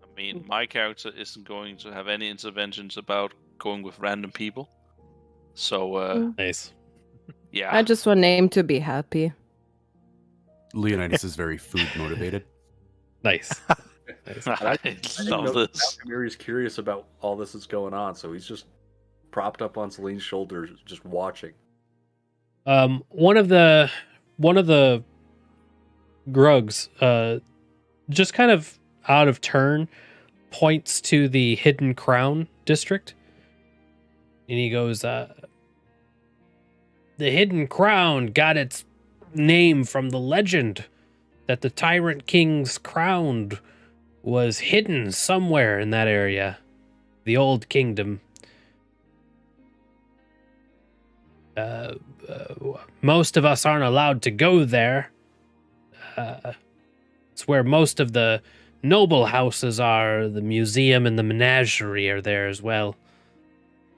I mean, my character isn't going to have any interventions about going with random people. So, Nice. yeah. I just want Name to be happy. Leonidas is very food motivated. Nice. Nice. I love this. Mary's curious about all this that's going on, so he's just propped up on Celine's shoulders, just watching. One of the grugs, just kind of out of turn, points to the Hidden Crown district, and he goes, "The Hidden Crown got its name from the legend that the Tyrant King's crown was hidden somewhere in that area, the Old Kingdom. Most of us aren't allowed to go there. It's where most of the noble houses are. The museum and the menagerie are there as well."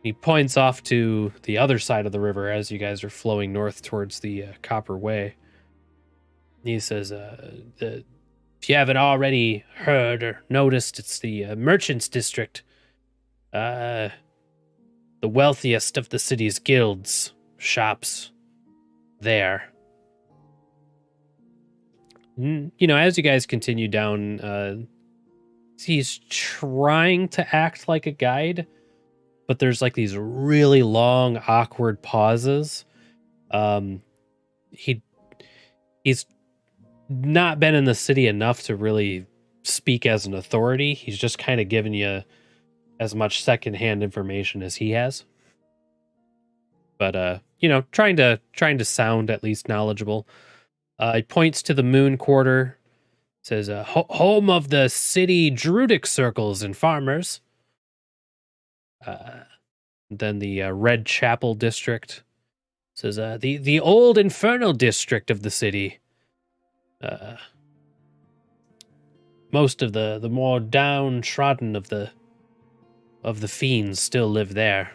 He points off to the other side of the river as you guys are flowing north towards the Copper Way. He says, if you haven't already heard or noticed, it's the Merchants District. The wealthiest of the city's guilds, shops there. As you guys continue down, he's trying to act like a guide, but there's like these really long, awkward pauses. He's not been in the city enough to really speak as an authority. He's just kind of giving you as much secondhand information as he has. But trying to sound at least knowledgeable. He points to the Moon Quarter. Says, home of the city druidic circles and farmers. Then the Red Chapel district. Says, the old infernal district of the city. Most of the more downtrodden of the fiends still live there.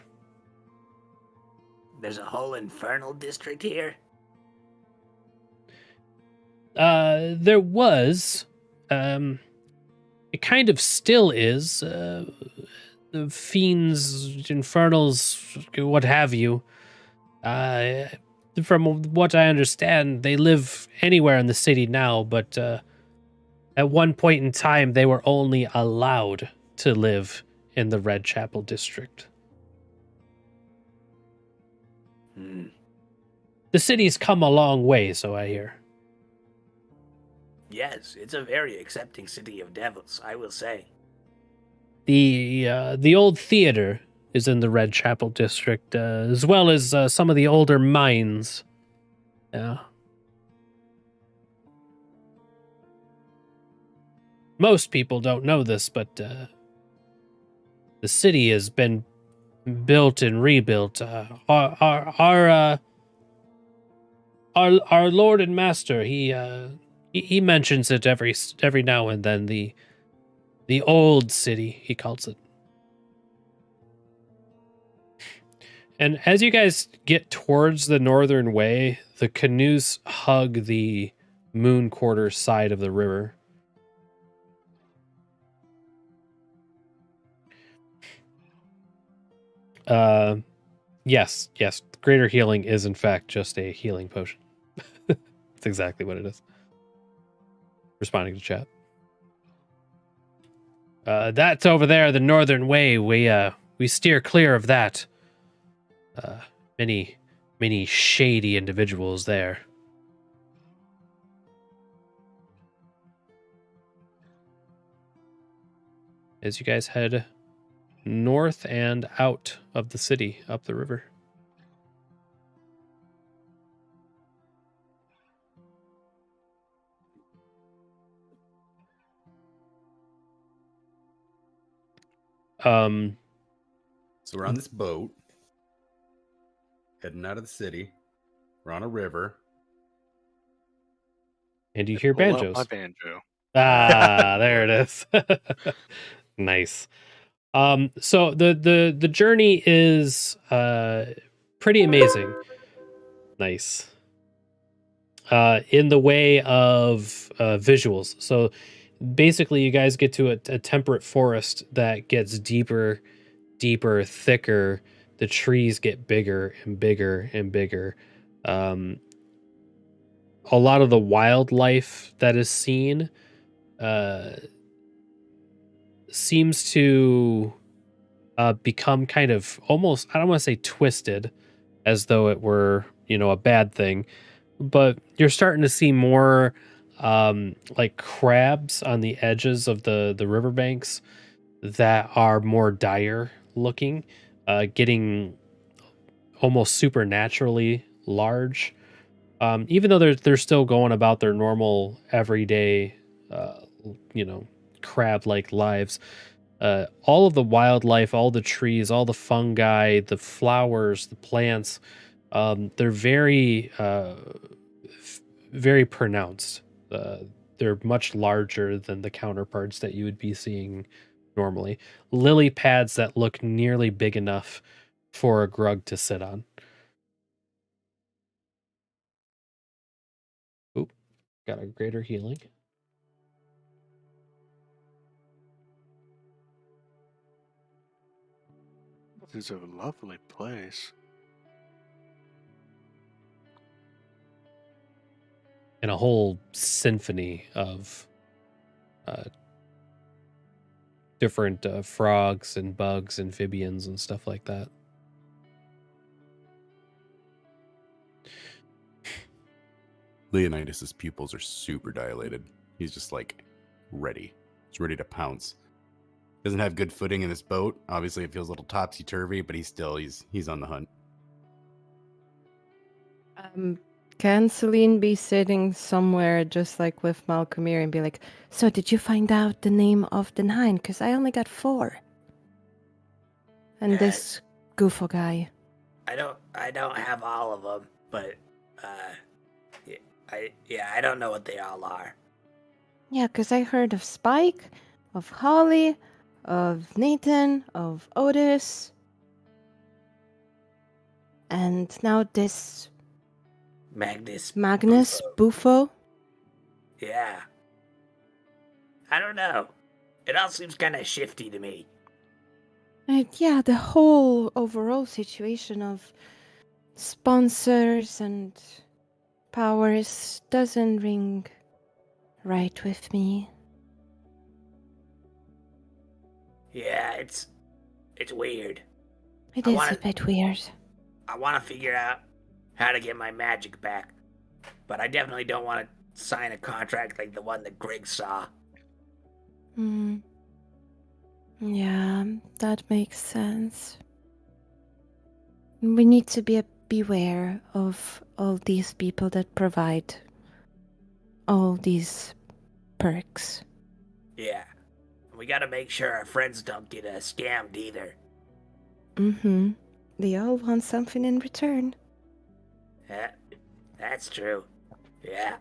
There's a whole infernal district here. There was. It kind of still is. The fiends, infernals, what have you. From what I understand, they live anywhere in the city now, but at one point in time, they were only allowed to live in the Red Chapel district. The city's come a long way, so I hear. Yes, it's a very accepting city of devils, I will say. The old theater is in the Red Chapel district, as well as some of the older mines. Yeah. Most people don't know this, but the city has been built and rebuilt. Our our Lord and Master, he mentions it every now and then. The old city, he calls it. And as you guys get towards the northern way, the canoes hug the Moon Quarter side of the river. Yes. Greater healing is in fact just a healing potion. That's exactly what it is. Responding to chat. That's over there, the northern way. We steer clear of that. Many shady individuals there. As you guys head north and out of the city, up the river. So we're on this boat, heading out of the city. We're on a river. And you hear Pull out banjos. my banjo. Ah, there it is. Nice. So the journey is pretty amazing. Nice. In the way of visuals. So basically you guys get to a temperate forest that gets deeper, thicker. The trees get bigger and bigger and bigger. A lot of the wildlife that is seen seems to become kind of almost, I don't want to say twisted, as though it were, a bad thing, but you're starting to see more like crabs on the edges of the riverbanks that are more dire looking, getting almost supernaturally large. Even though they're still going about their normal everyday, crab-like lives. All of the wildlife, all the trees, all the fungi, the flowers, the plants, they're very, very pronounced. They're much larger than the counterparts that you would be seeing normally. Lily pads that look nearly big enough for a grug to sit on. Oop, got a greater healing. This is a lovely place. And a whole symphony of different frogs and bugs, amphibians, and stuff like that. Leonidas's pupils are super dilated. He's just like ready. He's ready to pounce. Doesn't have good footing in this boat. Obviously, it feels a little topsy turvy, but he's on the hunt. Can Celine be sitting somewhere just like with Malcolmir and be like, So did you find out the name of the 9? Because I only got 4. And this goofo guy. I don't have all of them, but I don't know what they all are. Yeah, because I heard of Spike, of Holly, of Nathan, of Otis. And now this Magnus Buffo. Yeah. I don't know. It all seems kind of shifty to me. Yeah, the whole overall situation of sponsors and powers doesn't ring right with me. Yeah, it's weird. It is a bit weird. I want to figure out how to get my magic back, but I definitely don't want to sign a contract like the one that Greg saw. Yeah, that makes sense. We need to beware of all these people that provide all these perks. Yeah. We gotta make sure our friends don't get scammed either. They all want something in return. Yeah, That's true. Yeah.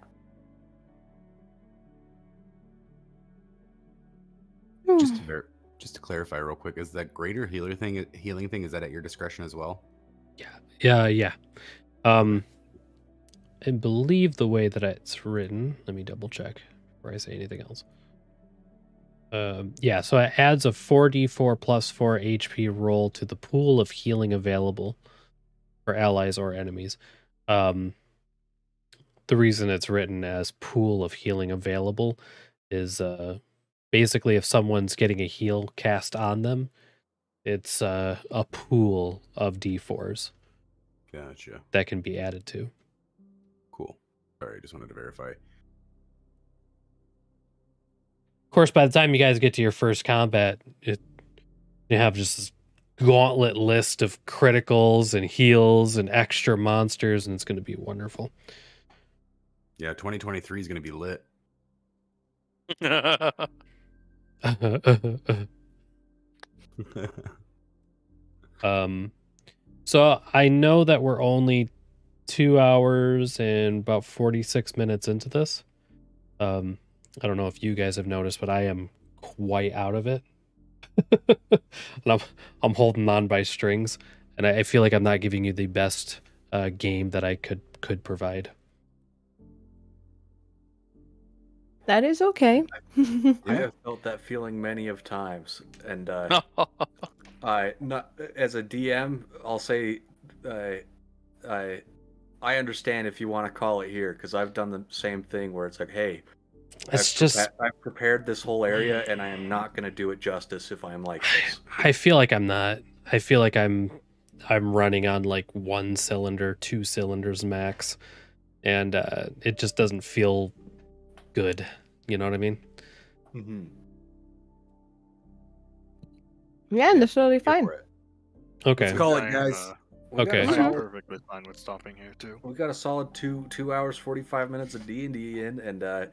Just to clarify real quick, is that greater healing thing, is that at your discretion as well? Yeah. I believe the way that it's written, let me double check before I say anything else. Yeah, so it adds a 4d4 plus 4 HP roll to the pool of healing available for allies or enemies. The reason it's written as pool of healing available is basically if someone's getting a heal cast on them, it's a pool of d4s Gotcha. that can be added to. Cool. Sorry, I just wanted to verify. Of course, by the time you guys get to your first combat, you have just this gauntlet list of criticals and heals and extra monsters, and it's going to be wonderful. Yeah, 2023 is going to be lit. So I know that we're only 2 hours and about 46 minutes into this. I don't know if you guys have noticed, but I am quite out of it. And I'm holding on by strings, and I feel like I'm not giving you the best game that I could provide. That is okay. I have felt that feeling many of times, and I not as a DM, I'll say I understand if you want to call it here, because I've done the same thing where it's like, hey, I've prepared this whole area, and I am not going to do it justice if I'm like this. I feel like I'm not. I feel like I'm running on like 1 cylinder, 2 cylinders max, and it just doesn't feel good. You know what I mean? Mm-hmm. Yeah, that's totally fine. Okay. Let's call it, guys. Okay. I'm perfectly fine with stopping here too. We got a solid 2 hours 45 minutes of D&D in, and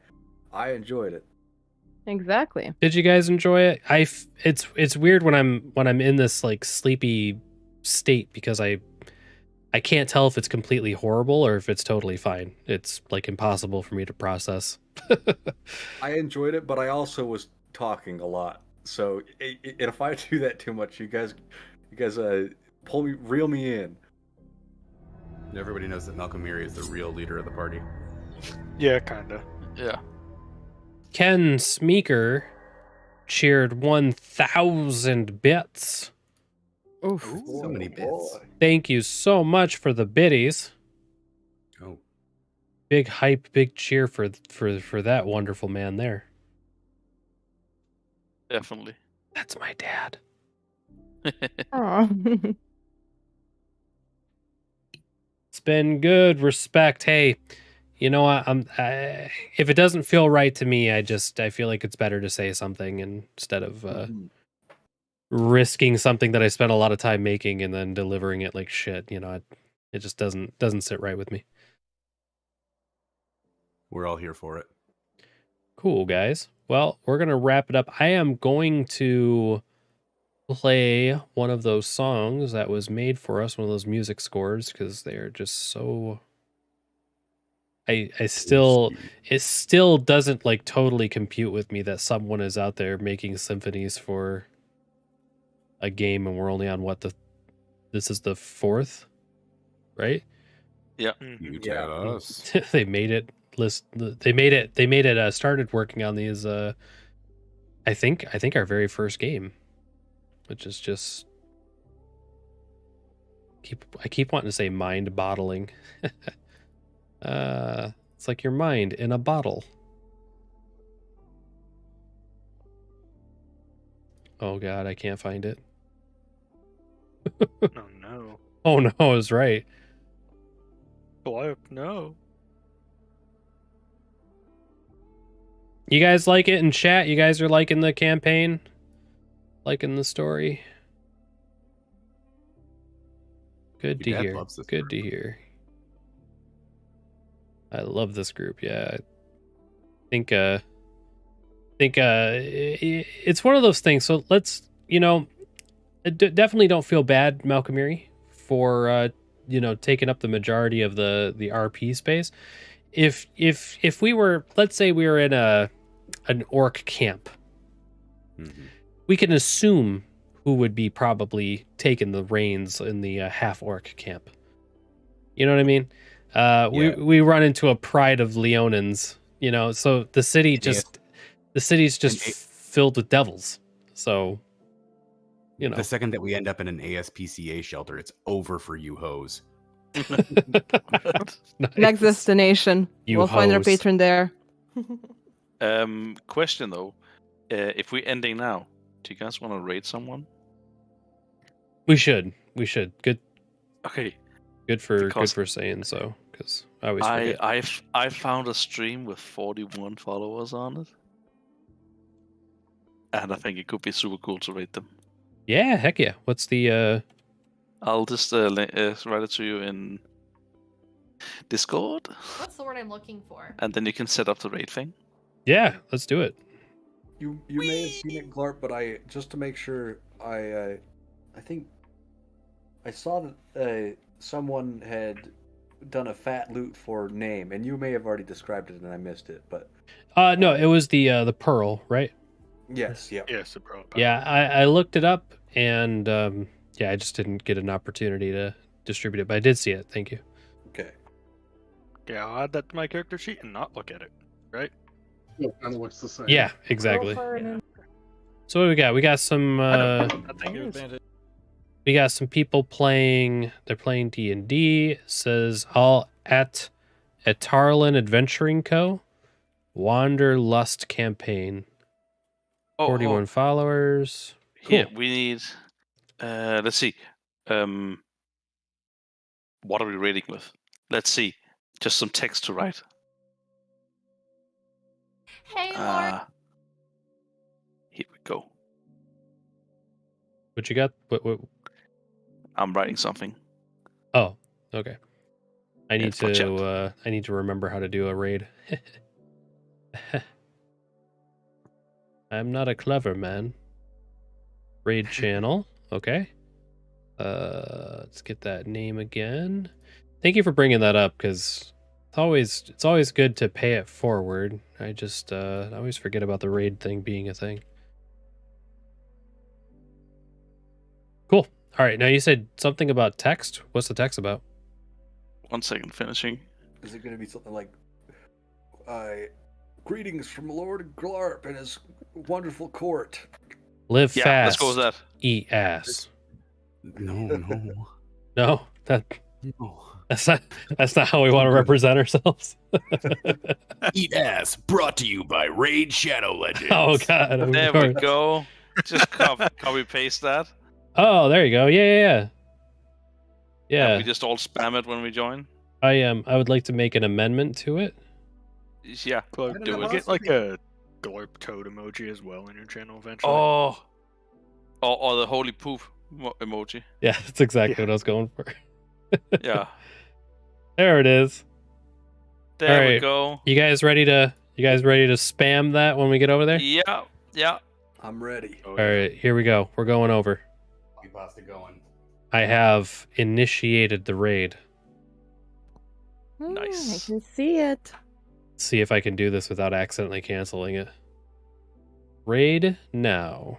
I enjoyed it. Exactly. Did you guys enjoy it? It's weird when I'm in this like sleepy state because I can't tell if it's completely horrible or if it's totally fine. It's like impossible for me to process. I enjoyed it, but I also was talking a lot. So if I do that too much, you guys reel me in. Everybody knows that Malcolm Erie is the real leader of the party. Yeah, kinda. Yeah. Ken Smeeker cheered 1,000 bits. Oof. So many bits. Thank you so much for the biddies. Oh, Big hype, big cheer for that wonderful man there. Definitely. That's my dad. Aw. It's been good. Respect. Hey, you know what? If it doesn't feel right to me, I feel like it's better to say something instead of risking something that I spent a lot of time making and then delivering it like shit. You know, it just doesn't sit right with me. we're all here for it. Cool, guys. Well, we're gonna wrap it up. I am going to play one of those songs that was made for us, one of those music scores, because they're just so. It still doesn't like totally compute with me that someone is out there making symphonies for a game, and we're only on this is the 4th, right? Yeah. You tell us. They made it. They made it. Started working on these. I think our very first game, which is just. I keep wanting to say mind bottling. It's like your mind in a bottle. Oh God, I can't find it. Oh no. Oh no, I was right. No. You guys like it in chat? You guys are liking the campaign? Liking the story? Good to hear. Good to hear. I love this group. Yeah. I think it's one of those things. So let's, definitely don't feel bad, Malcolm Erie, for taken up the majority of the RP space. If we were, let's say we were in an orc camp, we can assume who would be probably taking the reins in the half orc camp. You know what I mean? We run into a pride of Leonins, so the city's just filled with devils. So, the second that we end up in an ASPCA shelter, it's over for you hoes. Nice. Next destination. We'll find our patron there. Question though, if we're ending now, do you guys want to raid someone? We should. Good. Okay. Good for saying so, because I always forget. I found a stream with 41 followers on it, and I think it could be super cool to raid them. Yeah, heck yeah. What's the? I'll just write it to you in Discord. What's the word I'm looking for? And then you can set up the raid thing. Yeah, let's do it. You may have seen it, Glarp, but just to make sure, I think I saw that someone had done a fat loot for name, and you may have already described it and I missed it, but no, it was the pearl, right? Yes, yeah. Yes, the pearl. Yeah, I looked it up, and I just didn't get an opportunity to distribute it, but I did see it. Thank you. Okay. Yeah, I'll add that to my character sheet and not look at it, right? It kind of looks the same. Yeah, exactly. Yeah. So what do we got? We got some we got some people playing. They're playing D&D. It says all at Etarlin Adventuring Co. Wanderlust campaign. 41 followers. Cool. Here we need. Let's see. What are we raiding with? Let's see. Just some text to write. Hey, Lord. Here we go. What you got? What? I'm writing something. Oh, okay. I need for chat. to remember how to do a raid. I'm not a clever man. Raid channel. Okay. Let's get that name again. Thank you for bringing that up, because it's always good to pay it forward. I just I always forget about the raid thing being a thing. Cool. All right. Now you said something about text. What's the text about? 1 second, finishing. Is it going to be something like, greetings from Lord Glarp and his wonderful court? Live Yeah, fast. let's go with that. Eat ass. No. No, No. that's not how we want to represent ourselves. Eat ass, brought to you by Raid Shadow Legends. Oh God! of There course. we go. Just copy paste that. Oh, there you go. Yeah. And we just all spam it when we join. I would like to make an amendment to it. Yeah, Do it. get like a Glorp toad emoji as well in your channel eventually? Or the holy poop emoji. Yeah, that's exactly what I was going for. Yeah. There it is. There All we right. go. You guys ready to spam that when we get over there? Yeah. I'm ready. Oh, All right, here we go. We're going over. Pasta going. I have initiated the raid. Nice. I can see it. See if I can do this without accidentally canceling it. Raid now.